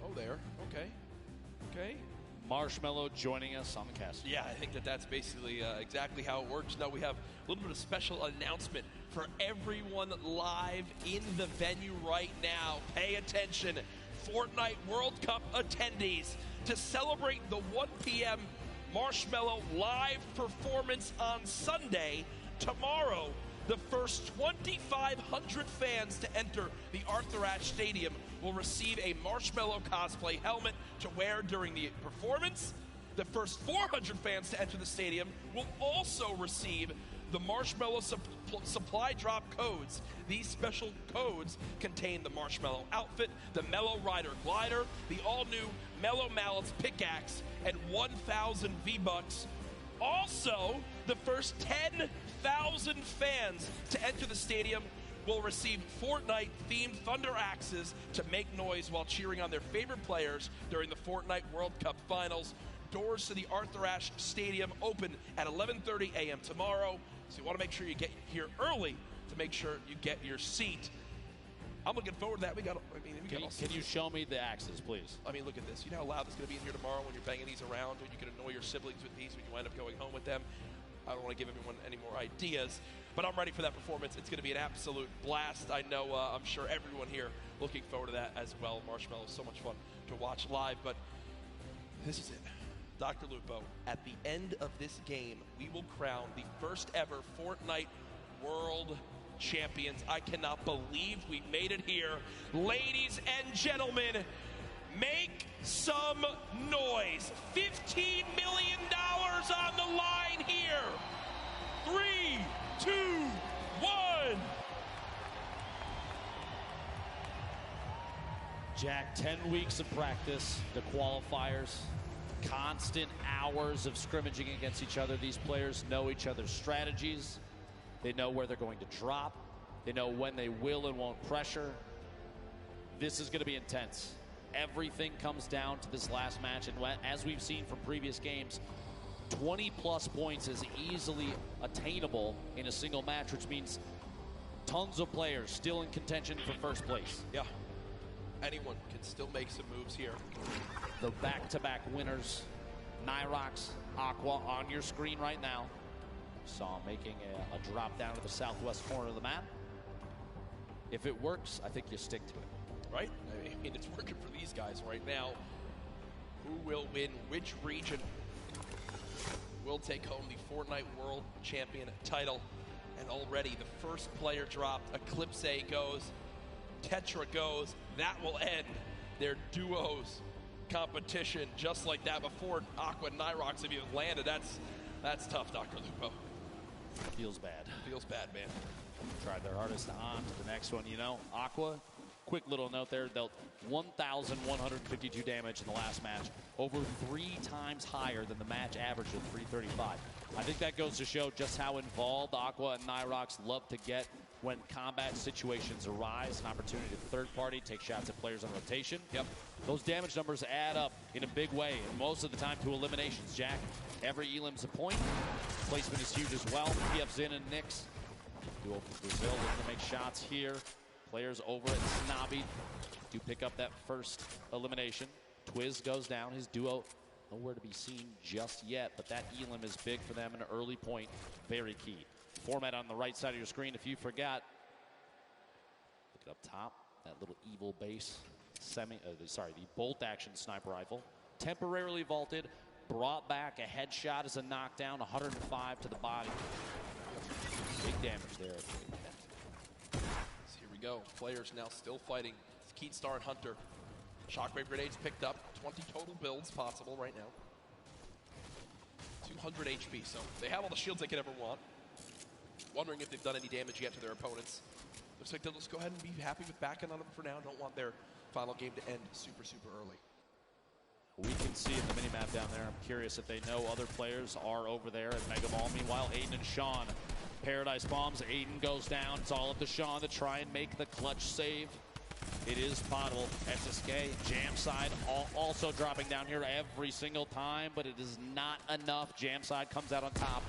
oh there, okay. Marshmallow joining us on the cast. Yeah, I think that's basically exactly how it works. Now we have a little bit of special announcement for everyone live in the venue right now. Pay attention, Fortnite World Cup attendees, to celebrate the 1 p.m. Marshmallow live performance on Sunday, tomorrow, the first 2,500 fans to enter the Arthur Ashe Stadium will receive a Marshmallow cosplay helmet to wear during the performance. The first 400 fans to enter the stadium will also receive the Marshmallow supply drop codes. These special codes contain the Marshmallow outfit, the Mellow Rider glider, the all-new Mellow Mallets pickaxe, and 1,000 V-Bucks. Also, the first 10,000 fans to enter the stadium will receive Fortnite-themed thunder axes to make noise while cheering on their favorite players during the Fortnite World Cup Finals. Doors to the Arthur Ashe Stadium open at 11:30 a.m. tomorrow, so you want to make sure you get here early to make sure you get your seat. I'm looking forward to that. Can you show me the axes, please? I mean, look at this. You know how loud this is going to be in here tomorrow when you're banging these around, when you can annoy your siblings with these when you wind up going home with them. I don't want to give everyone any more ideas, but I'm ready for that performance. It's going to be an absolute blast. I know, I'm sure everyone here looking forward to that as well. Marshmallow is so much fun to watch live, but this is it. Dr. Lupo, at the end of this game, we will crown the first ever Fortnite World Champions. I cannot believe we made it here. Ladies and gentlemen, make some noise. $15 million on the line here. 3, 2, 1. Jack, 10 weeks of practice, the qualifiers, constant hours of scrimmaging against each other. These players know each other's strategies. They know where they're going to drop. They know when they will and won't pressure. This is going to be intense. Everything comes down to this last match, and as we've seen from previous games, 20-plus points is easily attainable in a single match, which means tons of players still in contention for first place. Yeah. Anyone can still make some moves here. The back-to-back winners, Nyrox, Aqua, on your screen right now. Saw him making a drop down to the southwest corner of the map. If it works, I think you stick to it. Right? I mean, it's working for these guys right now. Who will win which region will take home the Fortnite World Champion title? And already the first player dropped. Eclipse goes. Tetra goes. That will end their duos competition just like that before Aqua and Nyrox have even landed. That's tough, Dr. Lupo. Feels bad. Feels bad, man. Tried their hardest on to the next one. You know, Aqua, quick little note there, dealt 1,152 damage in the last match, over 3 times higher than the match average of 335. I think that goes to show just how involved Aqua and Nyrox love to get when combat situations arise, an opportunity to third party, take shots at players on rotation. Yep. Those damage numbers add up in a big way, and most of the time to eliminations. Jack, every elim's a point. Placement is huge as well. PF Zin and Nyx. Duo from Brazil looking to make shots here. Players over at Snobby do pick up that first elimination. Twiz goes down. His duo nowhere to be seen just yet, but that elim is big for them, an early point, very key. Format on the right side of your screen, if you forgot. Look it up top, that little evil base, the bolt action sniper rifle. Temporarily vaulted, brought back a headshot as a knockdown, 105 to the body. Big damage there. So here we go, players now still fighting. It's Keatstar and Hunter. Shockwave grenades picked up, 20 total builds possible right now. 200 HP, so they have all the shields they could ever want. Wondering if they've done any damage yet to their opponents. Looks like they'll just go ahead and be happy with backing on them for now. Don't want their final game to end super, super early. We can see in the minimap down there. I'm curious if they know other players are over there at Mega Mall. Meanwhile, Aiden and Sean, Paradise bombs. Aiden goes down. It's all up to Sean to try and make the clutch save. It is potable. SSK, Jam side, also dropping down here every single time, but it is not enough. Jam side comes out on top,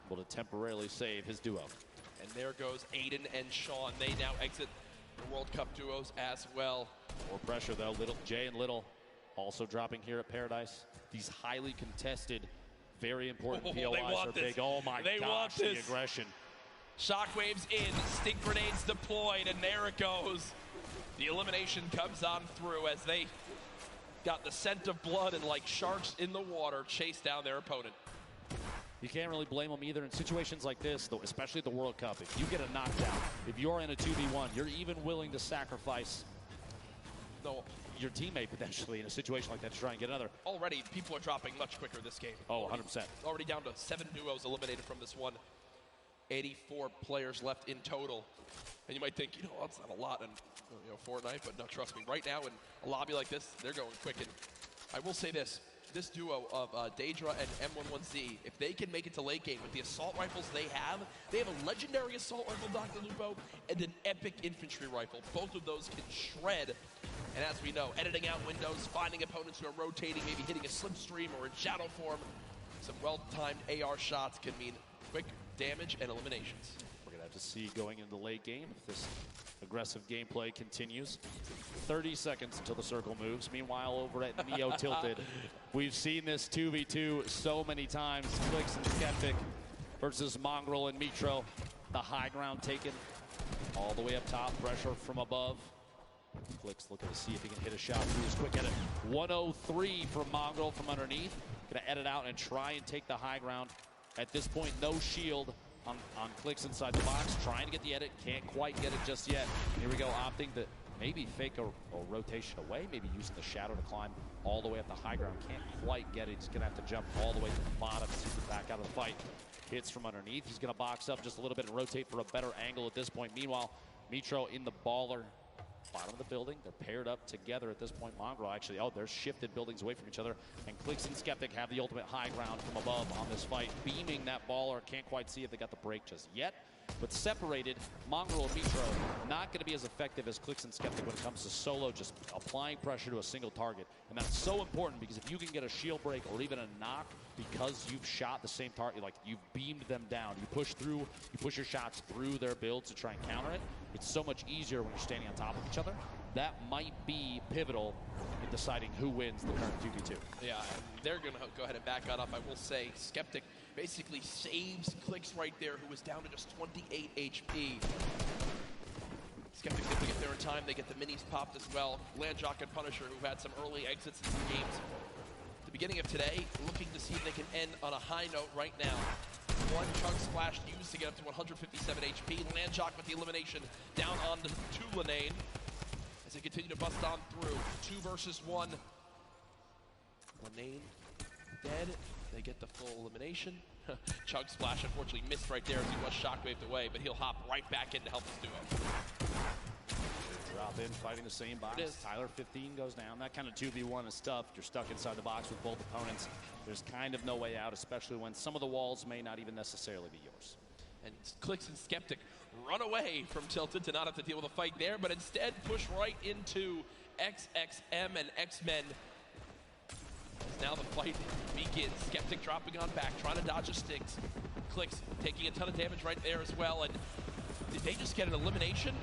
able to temporarily save his duo. And there goes Aiden and Sean. They now exit the World Cup duos as well. More pressure though. Jay and Little also dropping here at Paradise. These highly contested, very important POIs are big. Oh my gosh, the aggression. Shockwaves in, stink grenades deployed, and there it goes. The elimination comes on through as they got the scent of blood and like sharks in the water chase down their opponent. You can't really blame them either in situations like this, though, especially at the World Cup. If you get a knockdown, if you're in a 2v1, you're even willing to sacrifice your teammate potentially in a situation like that to try and get another. Already, people are dropping much quicker this game. Oh, 100%. Already down to 7 duos eliminated from this one. 84 players left in total. And you might think, you know, that's not a lot in Fortnite, but no, trust me, right now in a lobby like this, they're going quick. And I will say this duo of Daedra and M11Z, if they can make it to late game with the assault rifles they have a legendary assault rifle, Dr. Lupo, and an epic infantry rifle. Both of those can shred. And as we know, editing out windows, finding opponents who are rotating, maybe hitting a slipstream or in shadow form, some well-timed AR shots can mean quick damage and eliminations. We're going to have to see going into the late game if this aggressive gameplay continues. 30 seconds until the circle moves. Meanwhile, over at Neo Tilted, we've seen this 2v2 so many times. Clicks and Skeptic versus Mongrel and Mitro. The high ground taken all the way up top. Pressure from above. Clicks looking to see if he can hit a shot through his quick edit. 103 from Mongrel from underneath. Going to edit out and try and take the high ground. At this point, no shield on clicks inside the box. Trying to get the edit. Can't quite get it just yet. Here we go, opting to maybe fake a rotation away. Maybe using the shadow to climb all the way up the high ground. Can't quite get it. He's going to have to jump all the way to the bottom to get back out of the fight. Hits from underneath. He's going to box up just a little bit and rotate for a better angle at this point. Meanwhile, Mitro in the baller. Bottom of the building. They're paired up together at this point. Mongrel actually, they're shifted buildings away from each other. And Clicks and Skeptic have the ultimate high ground from above on this fight. Beaming that baller. Can't quite see if they got the break just yet. But separated, Mongrel and Mitro not going to be as effective as Clicks and Skeptic when it comes to solo, just applying pressure to a single target. And that's so important because if you can get a shield break or even a knock because you've shot the same target, like you've beamed them down, you push your shots through their builds to try and counter it, it's so much easier when you're standing on top of each other. That might be pivotal in deciding who wins the current 2v2. Yeah, and they're going to go ahead and back that up. I will say Skeptic basically saves Clicks right there, who was down to just 28 HP. Skeptic able to get there in time. They get the minis popped as well. Landjock and Punisher, who had some early exits in some games at the beginning of today, looking to see if they can end on a high note right now. One chunk splash used to get up to 157 HP. Landjock with the elimination down on to Lanane as they continue to bust on through. 2 versus 1. Lanane dead. They get the full elimination. Chug Splash unfortunately missed right there as he was shockwaved away, but he'll hop right back in to help his duo. Drop in, fighting the same box. Tyler 15 goes down. That kind of 2v1 is tough. You're stuck inside the box with both opponents. There's kind of no way out, especially when some of the walls may not even necessarily be yours. And Clicks and Skeptic run away from Tilted to not have to deal with a fight there, but instead push right into XXM and X-Men. Now the fight begins. Skeptic dropping on back, trying to dodge the sticks. Clicks taking a ton of damage right there as well. And did they just get an elimination?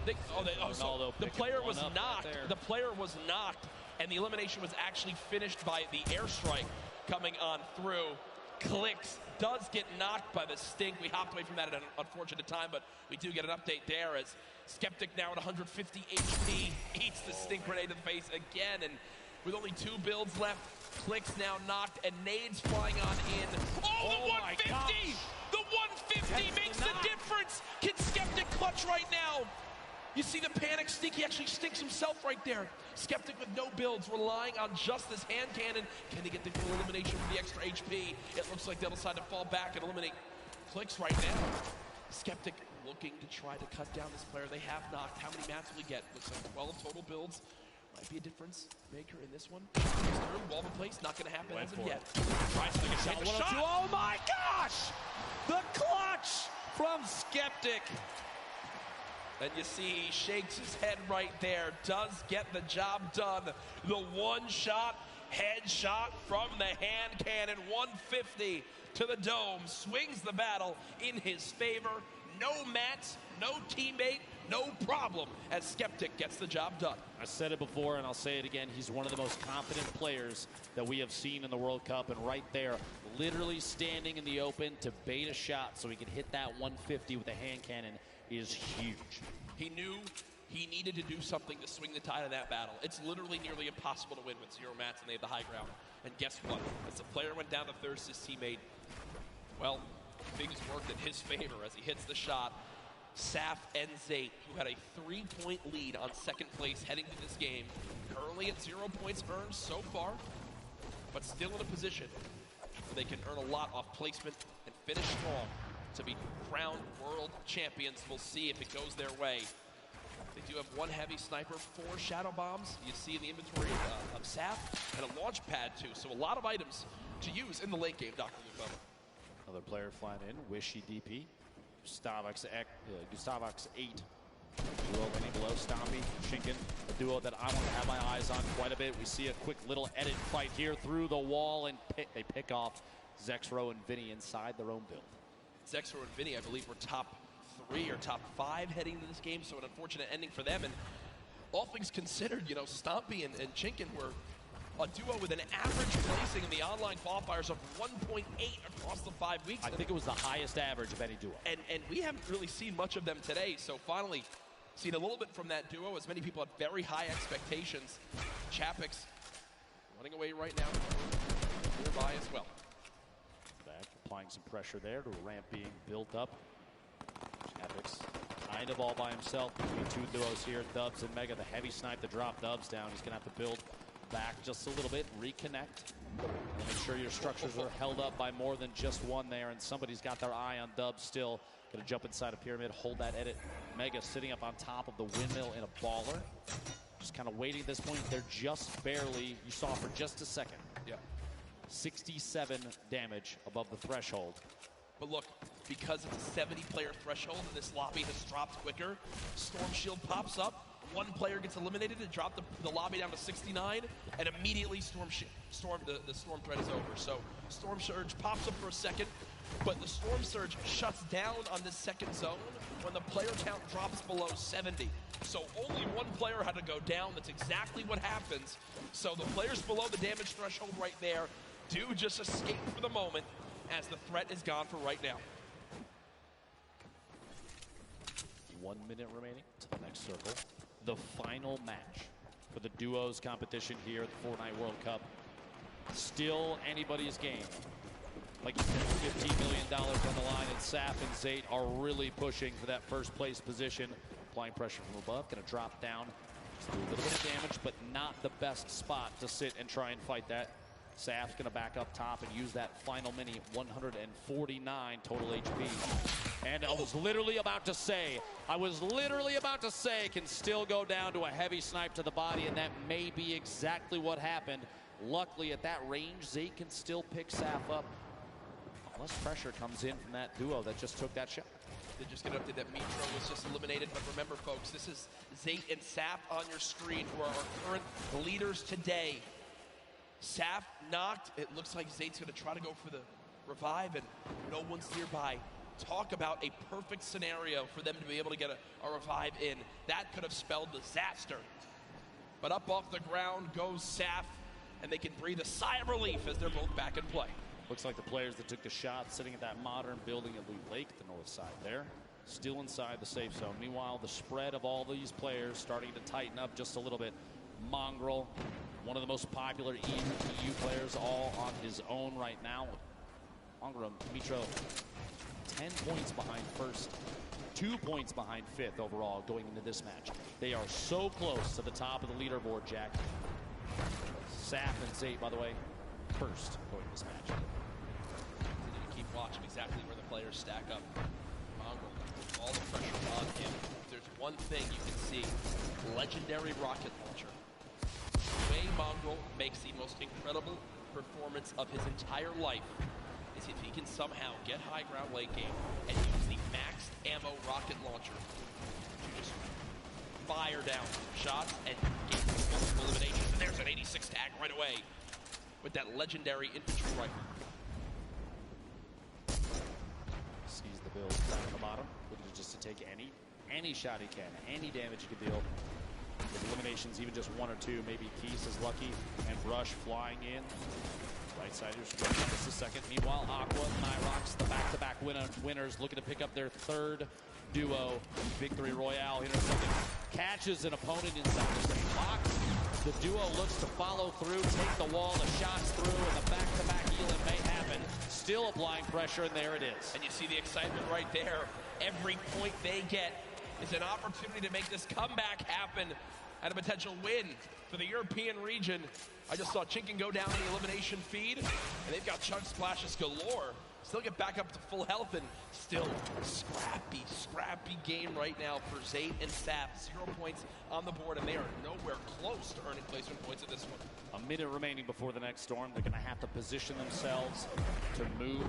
So the player was knocked. Right, the player was knocked, and the elimination was actually finished by the airstrike coming on through. Clicks does get knocked by the stink. We hopped away from that at an unfortunate time, but we do get an update there as Skeptic now at 150 HP eats the stink grenade to the face again, and with only 2 builds left, Clicks now knocked, and nades flying on in. Oh, the 150! The 150 makes the difference! Can Skeptic clutch right now? You see the panic stink, he actually stinks himself right there. Skeptic with no builds, relying on just this hand cannon. Can he get the full elimination for the extra HP? It looks like they'll decide to fall back and eliminate Clicks right now. Skeptic looking to try to cut down this player. They have knocked. How many mats will he get? Looks like 12 total builds. Might be a difference maker in this one. Wall in place, not going to happen as of yet. Tries to take a shot. Oh my gosh! The clutch from Skeptic. And you see he shakes his head right there. Does get the job done. The one-shot headshot from the hand cannon. 150 to the dome. Swings the battle in his favor. No mats, no teammate, no problem as Skeptic gets the job done. I said it before and I'll say it again. He's one of the most confident players that we have seen in the World Cup, and right there, literally standing in the open to bait a shot so he can hit that 150 with a hand cannon is huge. He knew he needed to do something to swing the tide of that battle. It's literally nearly impossible to win with 0 mats and they have the high ground. And guess what? As the player went down to thirst, his teammate, well, things worked in his favor as he hits the shot. Saf and Zate, who had a 3-point lead on second place heading to this game, currently at 0 points earned so far, but still in a position where they can earn a lot off placement and finish strong to be crowned world champions. We'll see if it goes their way. They do have 1 heavy sniper, 4 shadow bombs. You see in the inventory of Saf, and a launch pad too, so a lot of items to use in the late game, Dr. Lupo. Another player flying in, Wishy DP. Gustavox 8. Duo landing below, Stompy, Shinken, a duo that I want to have my eyes on quite a bit. We see a quick little edit fight here through the wall, and they pick off Zexro and Vinny inside their own build. Zexro and Vinny, I believe, were top 3 or top 5 heading into this game, so an unfortunate ending for them. And all things considered, you know, Stompy and Chinkin were a duo with an average placing in the online qualifiers of 1.8 across the 5 weeks. I think it was the highest average of any duo. And we haven't really seen much of them today, so finally seen a little bit from that duo, as many people had very high expectations. Chapix running away right now. Nearby as well. Back, applying some pressure there to a ramp being built up. Epic's kind of all by himself between two duos here. Dubs and Mega, the heavy snipe to drop Dubs down. He's going to have to build back just a little bit, reconnect. And make sure your structures are held up by more than just one there. And somebody's got their eye on Dubs still. Going to jump inside a pyramid, hold that edit. Mega sitting up on top of the windmill in a baller. Just kind of waiting at this point. They're just barely, you saw for just a second. Yeah. 67 damage above the threshold. But look, because it's a 70-player threshold and this lobby has dropped quicker, Storm Shield pops up, one player gets eliminated to drop the lobby down to 69, and immediately the Storm threat is over. So Storm Surge pops up for a second, but the Storm Surge shuts down on this second zone when the player count drops below 70. So only one player had to go down. That's exactly what happens. So the players below the damage threshold right there do just escape for the moment, as the threat is gone for right now. 1 minute remaining to the next circle. The final match for the duos competition here at the Fortnite World Cup. Still anybody's game. Like you said, $15 million on the line, and Saf and Zayt are really pushing for that first place position. Applying pressure from above, going to drop down. Just do a little bit of damage, but not the best spot to sit and try and fight that. Saf's going to back up top and use that final mini, 149 total HP. And I was literally about to say, can still go down to a heavy snipe to the body, and that may be exactly what happened. Luckily, at that range, Zayt can still pick Saf up. Less pressure comes in from that duo that just took that shot. They just get updated that Mitro was just eliminated, but remember, folks, this is Zayt and Saf on your screen, who are our current leaders today. Saf knocked. It looks like Zayt's going to try to go for the revive, and no one's nearby. Talk about a perfect scenario for them to be able to get a revive in. That could have spelled disaster. But up off the ground goes Saf, and they can breathe a sigh of relief as they're both back in play. Looks like the players that took the shot sitting at that modern building at Loot Lake, the north side there, still inside the safe zone. Meanwhile, the spread of all these players starting to tighten up just a little bit. Mongrel, one of the most popular EU players, all on his own right now. Mongrel, Mitro, 10 points behind first, 2 points behind fifth overall going into this match. They are so close to the top of the leaderboard, Jack. Saf and Zayt, by the way, first going to this match. Keep watching exactly where the players stack up. Mongrel, all the pressure on him. If there's one thing you can see, legendary rocket launcher. The way Mongrel makes the most incredible performance of his entire life is if he can somehow get high ground late game and use the maxed ammo rocket launcher to just fire down shots and get multiple eliminations. And there's an 86 tag right away with that legendary infantry rifle. Sees the build down at the bottom, looking just to take any shot he can, any damage he can deal. With eliminations, even just one or two, maybe Keys is lucky, and Brush flying in. Right side here, just a second. Meanwhile, Aqua, Nyrox, the back-to-back winners, looking to pick up their third duo victory royale here in a second. Catches an opponent inside the same box. The duo looks to follow through, take the wall, the shots through, and the back-to-back healing may happen. Still applying pressure, and there it is. And you see the excitement right there. Every point they get is an opportunity to make this comeback happen and a potential win for the European region. I just saw Chinken go down the elimination feed, and they've got chunk splashes galore. Still get back up to full health, and still scrappy game right now for Zayt and Saf. 0 points on the board, and they are nowhere close to earning placement points in this one. A minute remaining before the next storm. They're going to have to position themselves to move.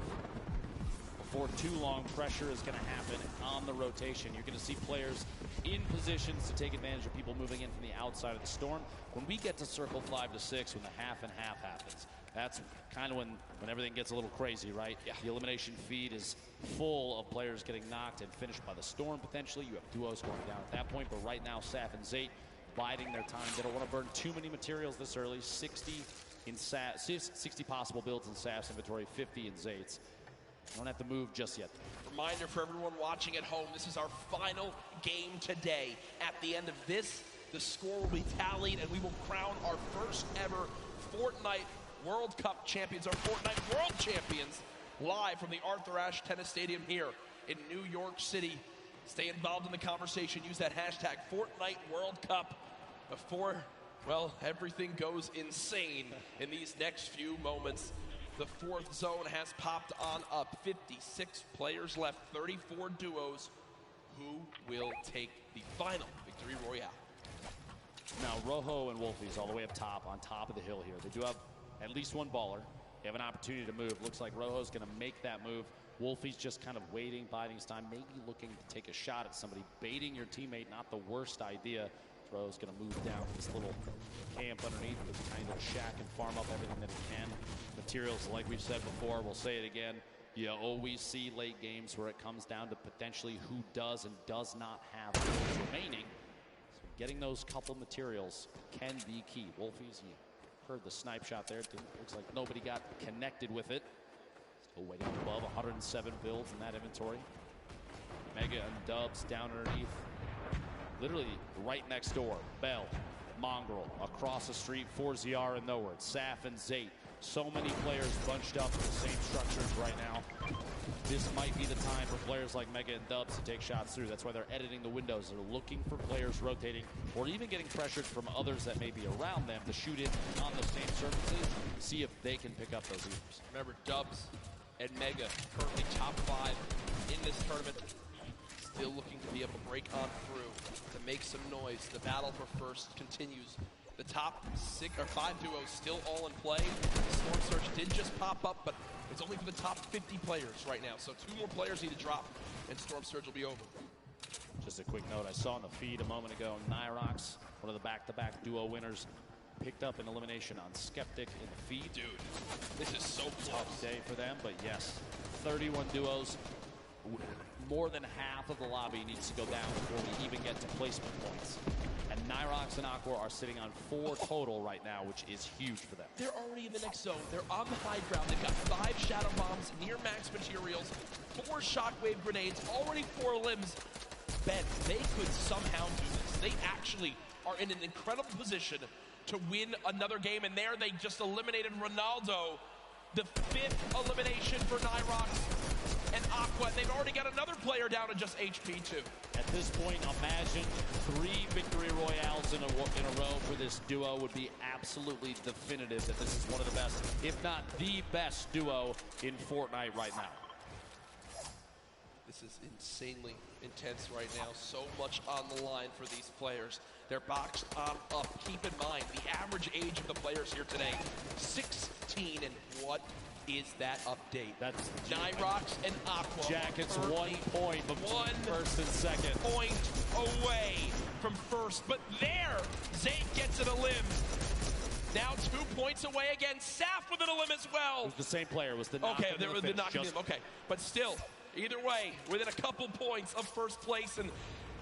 Before too long, pressure is going to happen on the rotation. You're going to see players in positions to take advantage of people moving in from the outside of the storm. When we get to circle 5 to 6, when the half and half happens, that's kind of when everything gets a little crazy, right? Yeah. The elimination feed is full of players getting knocked and finished by the storm, potentially. You have duos going down at that point, but right now, Saf and Zayt biding their time. They don't want to burn too many materials this early. 60 possible builds in Saf's inventory, 50 in Zayt's. Don't have to move just yet. Reminder for everyone watching at home, this is our final game today. At the end of this, the score will be tallied, and we will crown our first ever Fortnite World Cup champions, our Fortnite World Champions, live from the Arthur Ashe Tennis Stadium here in New York City. Stay involved in the conversation. Use that hashtag Fortnite World Cup before, well, everything goes insane in these next few moments. The fourth zone has popped on up. 56 players left, 34 duos. Who will take the final victory royale? Now, Rojo and Wolfies all the way up top, on top of the hill here. They do have at least one baller. They have an opportunity to move. Looks like Rojo's going to make that move. Wolfie's just kind of waiting, biding his time, maybe looking to take a shot at somebody. Baiting your teammate, not the worst idea. Rojo's going to move down this little camp underneath, this tiny little shack, and farm up everything that he can. Materials, like we've said before, we'll say it again. You always see late games where it comes down to potentially who does and does not have those remaining. So getting those couple materials can be key. Wolfies, you heard the snipe shot there. Looks like nobody got connected with it. Still waiting above 107 builds in that inventory. Mega and Dubs down underneath. Literally right next door. Bell, Mongrel, across the street, 4ZR and nowhere. Saf and Zate. So many players bunched up in the same structures right now. This might be the time for players like Mega and Dubs to take shots through. That's why they're editing the windows. They're looking for players rotating or even getting pressured from others that may be around them to shoot in on the same surfaces, see if they can pick up those leaders. Remember, Dubs and Mega currently top 5 in this tournament. Still looking to be able to break on through, to make some noise. The battle for first continues. The top 5 duos still all in play. Storm Surge did just pop up, but it's only for the top 50 players right now. So 2 more players need to drop, and Storm Surge will be over. Just a quick note, I saw on the feed a moment ago, Nyrox, one of the back-to-back duo winners, picked up an elimination on Skeptic in the feed. Dude, this is so close. Tough day for them, but yes, 31 duos. More than half of the lobby needs to go down before we even get to placement points. And Nyrox and Aqua are sitting on 4 total right now, which is huge for them. They're already in the next zone. They're on the high ground. They've got 5 shadow bombs, near max materials, 4 shockwave grenades, already 4 limbs. Ben, they could somehow do this. They actually are in an incredible position to win another game, and there they just eliminated Ronaldo. The 5th elimination for Nyrox and Aqua. They've already got another player down to just HP too. At this point, imagine 3 victory royales in a row for this duo would be absolutely definitive that this is one of the best, if not the best duo in Fortnite right now. This is insanely intense right now. So much on the line for these players. They're boxed on up. Keep in mind, the average age of the players here today, 16, and what is that update? That's Nyrox and Aqua. Jackets 1 point between first and second. Point away from first, but there, Zate gets an elim. Now 2 points away again. Saf with an elim as well. It was the same player. It was the knock. Okay, they were the knocking him. Okay, but still, either way, within a couple points of first place, and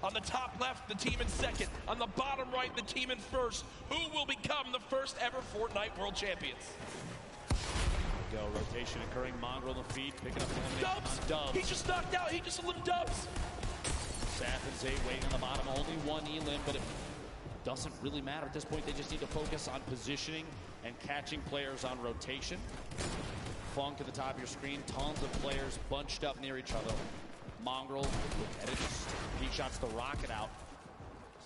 on the top left, the team in second. On the bottom right, the team in first. Who will become the first ever Fortnite World Champions? Go, rotation occurring. Mongrel in the feed, picking up the elimination on Dubs. He just knocked out. He just eliminated Dubs. Saf and Zay waiting on the bottom. Only 1 elim, but it doesn't really matter at this point. They just need to focus on positioning and catching players on rotation. Funk at the top of your screen. Tons of players bunched up near each other. Mongrel, look at it. He shots the rocket out.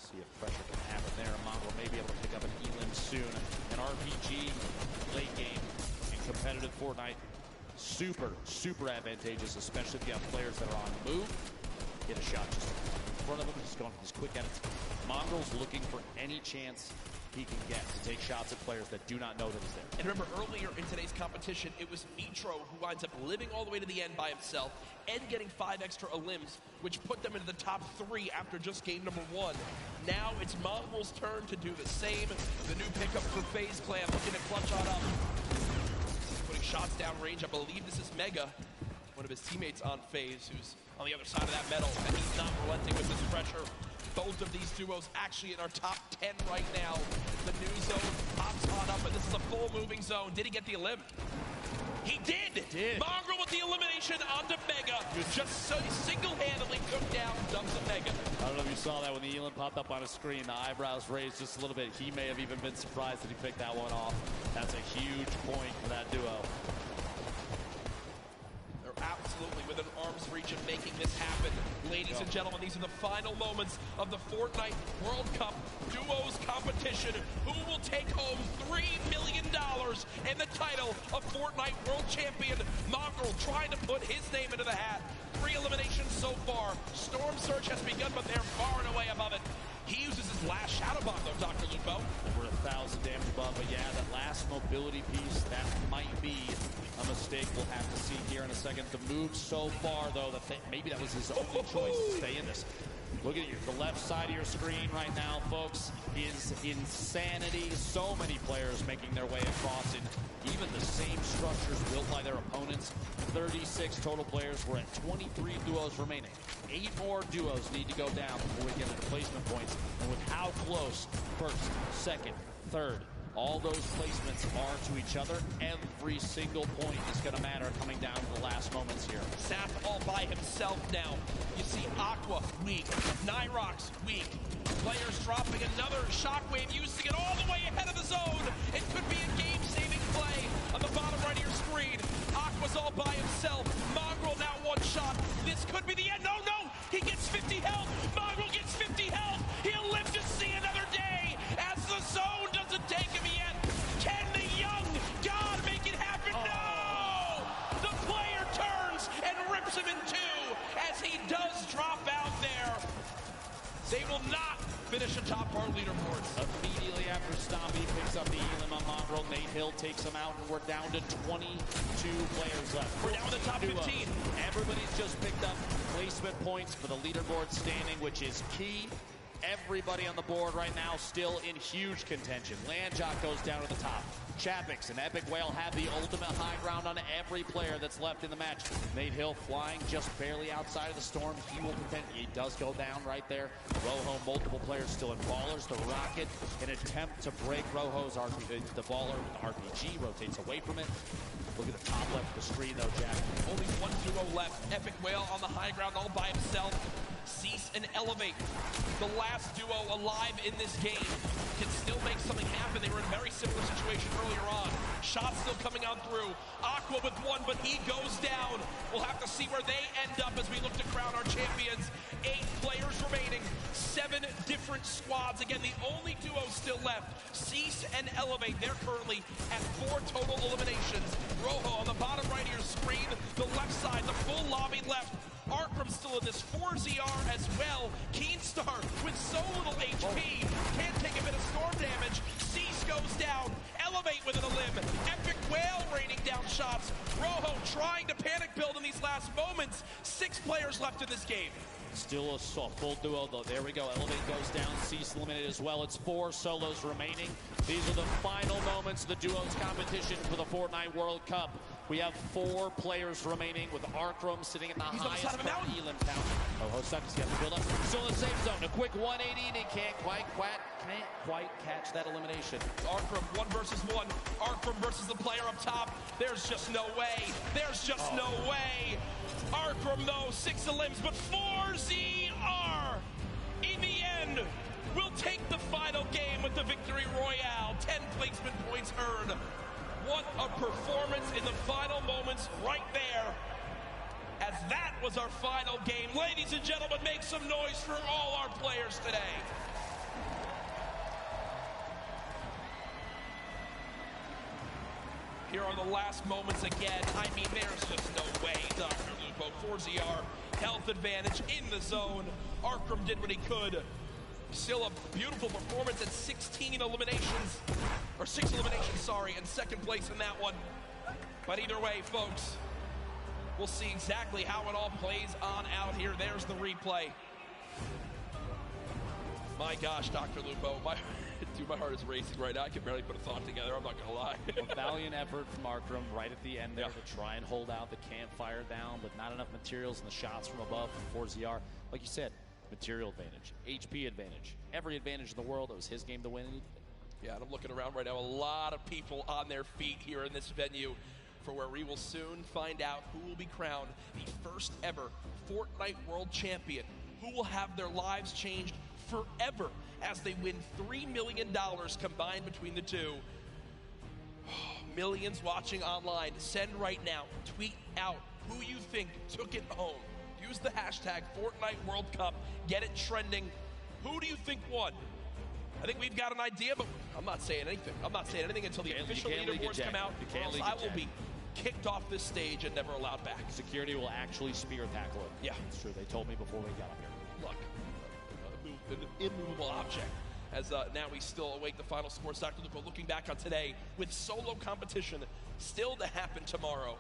See if pressure can happen there. Mongrel may be able to pick up an elim soon. An RPG late game. Competitive Fortnite, super advantageous, especially if you have players that are on the move. Get a shot just in front of him, just going for these quick edits. Mongrel's looking for any chance he can get to take shots at players that do not know that he's there. And remember, earlier in today's competition, it was Mitro who winds up living all the way to the end by himself and getting 5 extra elims, which put them into the top 3 after just game number 1. Now it's Mongrel's turn to do the same. The new pickup for FaZe Clan looking to clutch on up. Putting shots down range. I believe this is Mega, one of his teammates on FaZe, who's on the other side of that metal, and he's not relenting with this pressure. Both of these duos actually in our top 10 right now. The new zone pops on up, and this is a full moving zone. Did he get the elim? He did. Mongrel with the elimination onto Mega. Just so single-handedly took down Dubs and Mega. I don't know if you saw that when the Elin popped up on his screen. The eyebrows raised just a little bit. He may have even been surprised that he picked that one off. That's a huge point for that duo. They're absolutely within arm's reach of making this happen. Ladies and gentlemen, these are the final moments of the Fortnite World Cup Duos competition. Who will take home $3 million and the title of Fortnite World Champion? Mongrel trying to put his name into the hat. 3 eliminations so far. Storm Surge has begun, but they're far and away above it. He uses his last Shadow Bomb, though, Dr. Lupo. Over 1,000 damage above, but yeah, that last mobility piece, that might be a mistake we'll have to see here in a second. The move so far, though, that maybe that was his only choice to stay in this. Look at you, the left side of your screen right now, folks, is insanity. So many players making their way across in even the same structures built by their opponents. 36 total players. We're at 23 duos remaining. 8 more duos need to go down before we get into placement points. And with how close first, second, third, all those placements are to each other, every single point is going to matter coming down to the last moments here. Saf all by himself now. You see Aqua weak, Nyrox weak. Players dropping another Shockwave, using it all the way ahead of the zone. It could be a game-saving play on the bottom right of your screen. Aqua's all by himself. Mongrel now 1 shot. This could be the end. No, no! He gets 50 health. Mongrel gets 50 health. He'll live to see another day as the zone doesn't take him yet. Can the young god make it happen? No! The player turns and rips him in 2 as he does drop out there. They will not finish atop our leaderboards. Immediately after Stompy picks up the Elim on Mongrel, Nate Hill takes him out, and we're down to 22 players left. We're down to the top 15. Everybody's just picked up placement points for the leaderboard standing, which is key. Everybody on the board right now still in huge contention. Landjock goes down to the top. Chapix and Epic Whale have the ultimate high ground on every player that's left in the match. Nate Hill flying just barely outside of the storm. He does go down right there. Rojo, multiple players still in Ballers. The Rocket, an attempt to break Rojo's the Baller with the RPG, rotates away from it. Look at the top left of the screen, though, Jack. Only 1 duo left. Epic Whale on the high ground all by himself. Cease and Elevate, the last duo alive in this game, can still make something happen. They were in a very similar situation earlier on. Shots still coming out through. Aqua with 1, but he goes down. We'll have to see where they end up as we look to crown our champions. 8 players remaining, 7 different squads. Again, the only duo still left, Cease and Elevate. They're currently at 4 total eliminations. Rojo on the bottom right of your screen, the left side, the full lobby left. Arkram still in this, 4ZR as well. Keenstar with so little HP, can't take a bit of storm damage. Cease goes down, Elevate with an elim. Epic Whale raining down shots. Rojo trying to panic build in these last moments. 6 players left in this game. Still a full duo, though. There we go. Elevate goes down. Cease eliminated as well. It's 4 solos remaining. These are the final moments of the duos competition for the Fortnite World Cup. We have 4 players remaining with Arkram sitting at the highest Elim count. Oh, Hosucky's got the build up. Still in the safe zone. A quick 180 and he can't quite catch that elimination. Arkram 1 versus 1. Arkram versus the player up top. There's just no way. There's just no way. Arkram, though, 6 elims, but 4ZR in the end will take the final game with the victory royale. 10 placement points earned. What a performance in the final moments right there, as that was our final game. Ladies and gentlemen, make some noise for all our players today. Here are the last moments again. I mean, there's just no way. Dr. Lupo, 4ZR, health advantage in the zone. Arkram did what he could. Still a beautiful performance at 16 eliminations, or 6 eliminations, sorry, and second place in that one. But either way, folks, we'll see exactly how it all plays on out here. There's the replay. My gosh, Dr. Lupo, my heart is racing right now. I can barely put a thought together, I'm not gonna lie. A valiant effort from Arkram right at the end there to try and hold out the campfire down, but not enough materials and the shots from above from 4ZR. Like you said, material advantage, HP advantage, every advantage in the world. It was his game to win. Yeah, and I'm looking around right now, a lot of people on their feet here in this venue. for where we will soon find out who will be crowned the first ever Fortnite World Champion, who will have their lives changed forever as they win $3 million combined between the two. Millions watching online. Send right now. Tweet out who you think took it home. Use the hashtag Fortnite World Cup. Get it trending. Who do you think won? I think we've got an idea, but I'm not saying anything. I'm not saying anything until the official leaderboards come out, or else I will be kicked off this stage and never allowed back. Security will actually spear tackle it. Yeah. It's true. They told me before we got up here. Look, an immovable object. As now we still await the final scores. Dr. Lupo looking back on today with solo competition still to happen tomorrow.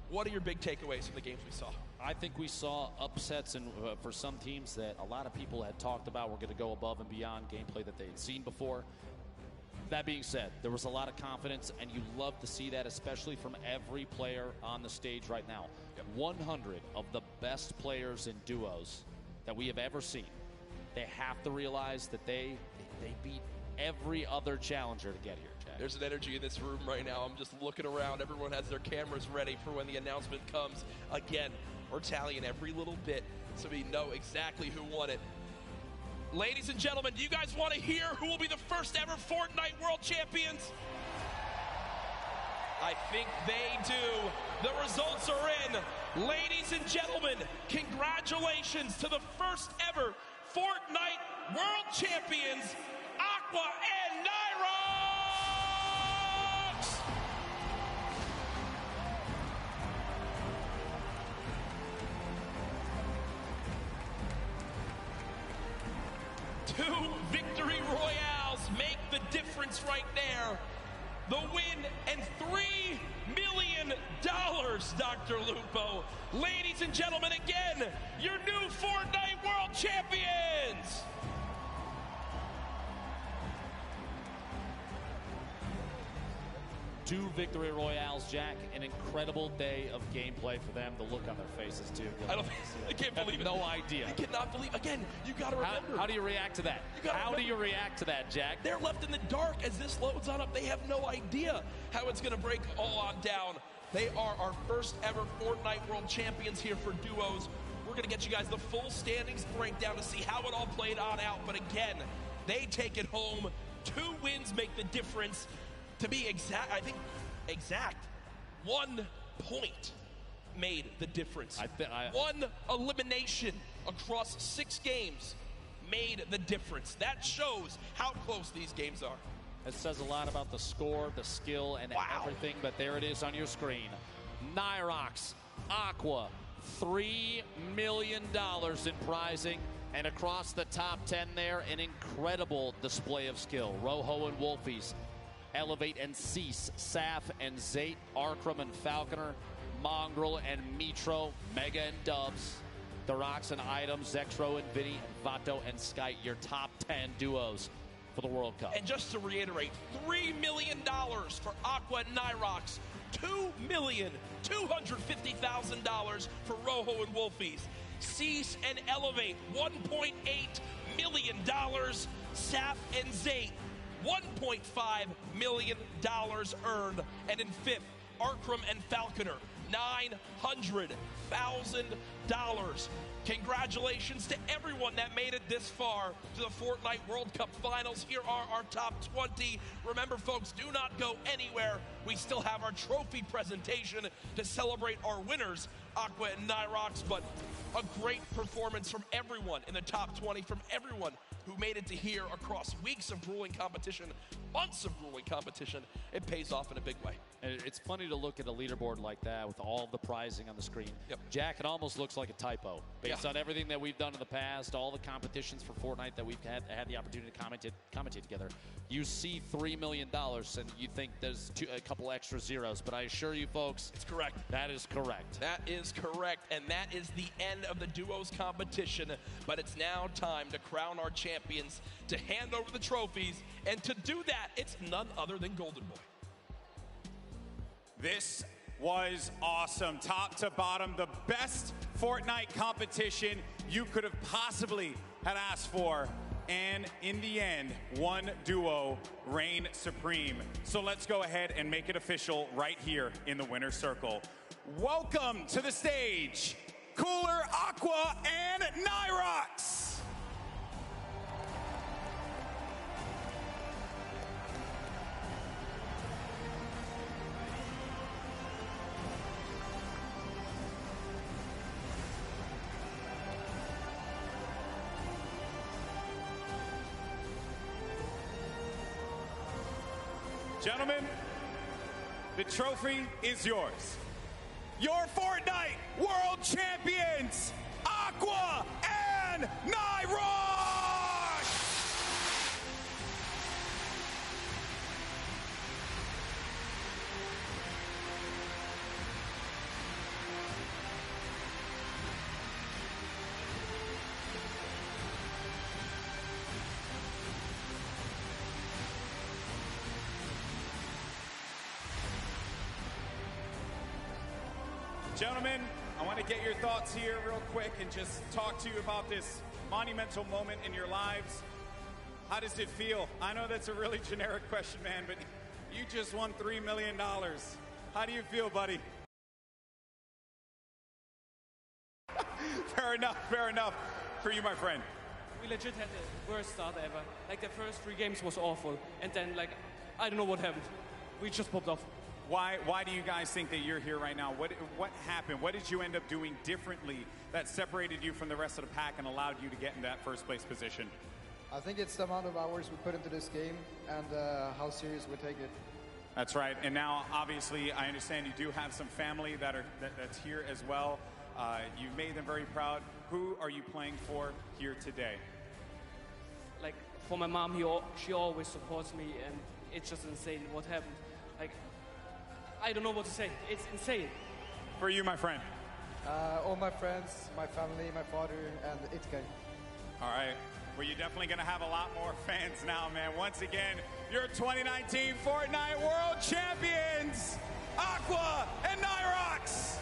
What are your big takeaways from the games we saw? I think we saw upsets and for some teams that a lot of people had talked about were going to go above and beyond gameplay that they had seen before. That being said, there was a lot of confidence, and you love to see that, especially from every player on the stage right now. 100 of the best players in duos that we have ever seen. They have to realize that they beat every other challenger to get here, Jack. There's an energy in this room right now. I'm just looking around. Everyone has their cameras ready for when the announcement comes. Again, we're tallying every little bit so we know exactly who won it. Ladies and gentlemen, do you guys want to hear who will be the first ever Fortnite World Champions? I think they do. The results are in. Ladies and gentlemen, congratulations to the first ever Fortnite World Champions, Aqua and Nyrox! Two victory royales make the difference right there. The win and $3 million, Dr. Lupo. Ladies and gentlemen, again, your new Fortnite World Champions! Two victory royales, Jack. An incredible day of gameplay for them. The look on their faces, too. I can't believe it. No idea. I cannot believe. Again, you got to remember. How do you react to that? How do you react to that, Jack? They're left in the dark as this loads on up. They have no idea how it's going to break all on down. They are our first ever Fortnite World Champions here for duos. We're going to get you guys the full standings breakdown to see how it all played on out. But again, they take it home. 2 wins make the difference. To be exact, I think 1 point made the difference. One elimination across 6 games made the difference. That shows how close these games are. It says a lot about the score, the skill, and everything, but there it is on your screen. Nyrox, Aqua, $3 million in prizing, and across the top 10 there, an incredible display of skill. Rojo and Wolfies, Elevate and Cease, Saf and Zate, Arkram and Falconer, Mongrel and Mitro, Mega and Dubs, Darox and Item, Zexro and Vinny, Vato and Sky, your top 10 duos for the World Cup. And just to reiterate, $3 million for Aqua and Nyrox, $2,250,000 for Rojo and Wolfies. Cease and Elevate, $1.8 million. Saf and Zate, $1.5 million earned. And in 5th, Arkram and Falconer, $900,000. Congratulations to everyone that made it this far to the Fortnite World Cup Finals. Here are our top 20. Remember, folks, do not go anywhere. We still have our trophy presentation to celebrate our winners, Aqua and Nyrox, but a great performance from everyone in the top 20, from everyone who made it to here across weeks of grueling competition, months of grueling competition. It pays off in a big way. And it's funny to look at a leaderboard like that with all the prizing on the screen. Yep. Jack, it almost looks like a typo. Based on everything that we've done in the past, all the competitions for Fortnite that we've had the opportunity to commentate together, you see $3 million and you think there's a couple extra zeros. But I assure you, folks, it's correct. That is correct. That is correct. And that is the end of the duos competition. But it's now time to crown our champions, to hand over the trophies. And to do that, it's none other than Golden Boy. This was awesome. Top to bottom, the best Fortnite competition you could have possibly had asked for. And in the end, one duo reigned supreme. So let's go ahead and make it official right here in the winner's circle. Welcome to the stage, Cooler, Aqua, and Nyrox. Gentlemen, the trophy is yours. Your Fortnite World Champions, Aqua and Nyrox! Gentlemen, I want to get your thoughts here real quick and just talk to you about this monumental moment in your lives. How does it feel? I know that's a really generic question, man, but you just won $3 million. How do you feel, buddy? Fair enough. For you, my friend. We legit had the worst start ever. Like, the first 3 games was awful, and then, like, I don't know what happened. We just popped off. Why do you guys think that you're here right now? What happened? What did you end up doing differently that separated you from the rest of the pack and allowed you to get in that first place position? I think it's the amount of hours we put into this game and how serious we take it. That's right. And now, obviously, I understand you do have some family that's here as well. You've made them very proud. Who are you playing for here today? Like, for my mom, she always supports me, and it's just insane what happened. Like, I don't know what to say. It's insane. For you, my friend. All my friends, my family, my father, and it's game. All right. Well, you're definitely going to have a lot more fans now, man. Once again, your 2019 Fortnite World Champions, Aqua and Nyrox.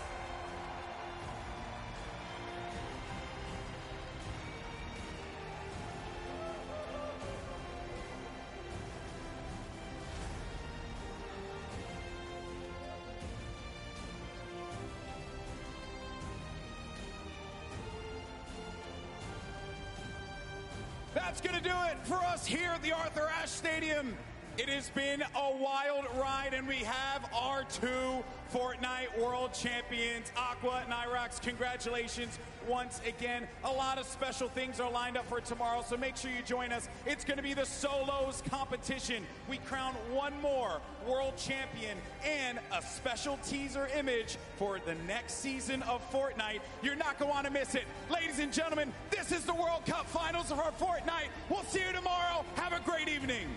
That's going to do it for us here at the Arthur Ashe Stadium. It has been a wild ride, and we have our 2 Fortnite World Champions, Aqua and Nyrox. Congratulations once again. A lot of special things are lined up for tomorrow, so make sure you join us. It's going to be the solos competition. We crown one more world champion and a special teaser image for the next season of Fortnite. You're not going to want to miss it. Ladies and gentlemen, this is the World Cup Finals of our Fortnite. We'll see you tomorrow. Have a great evening.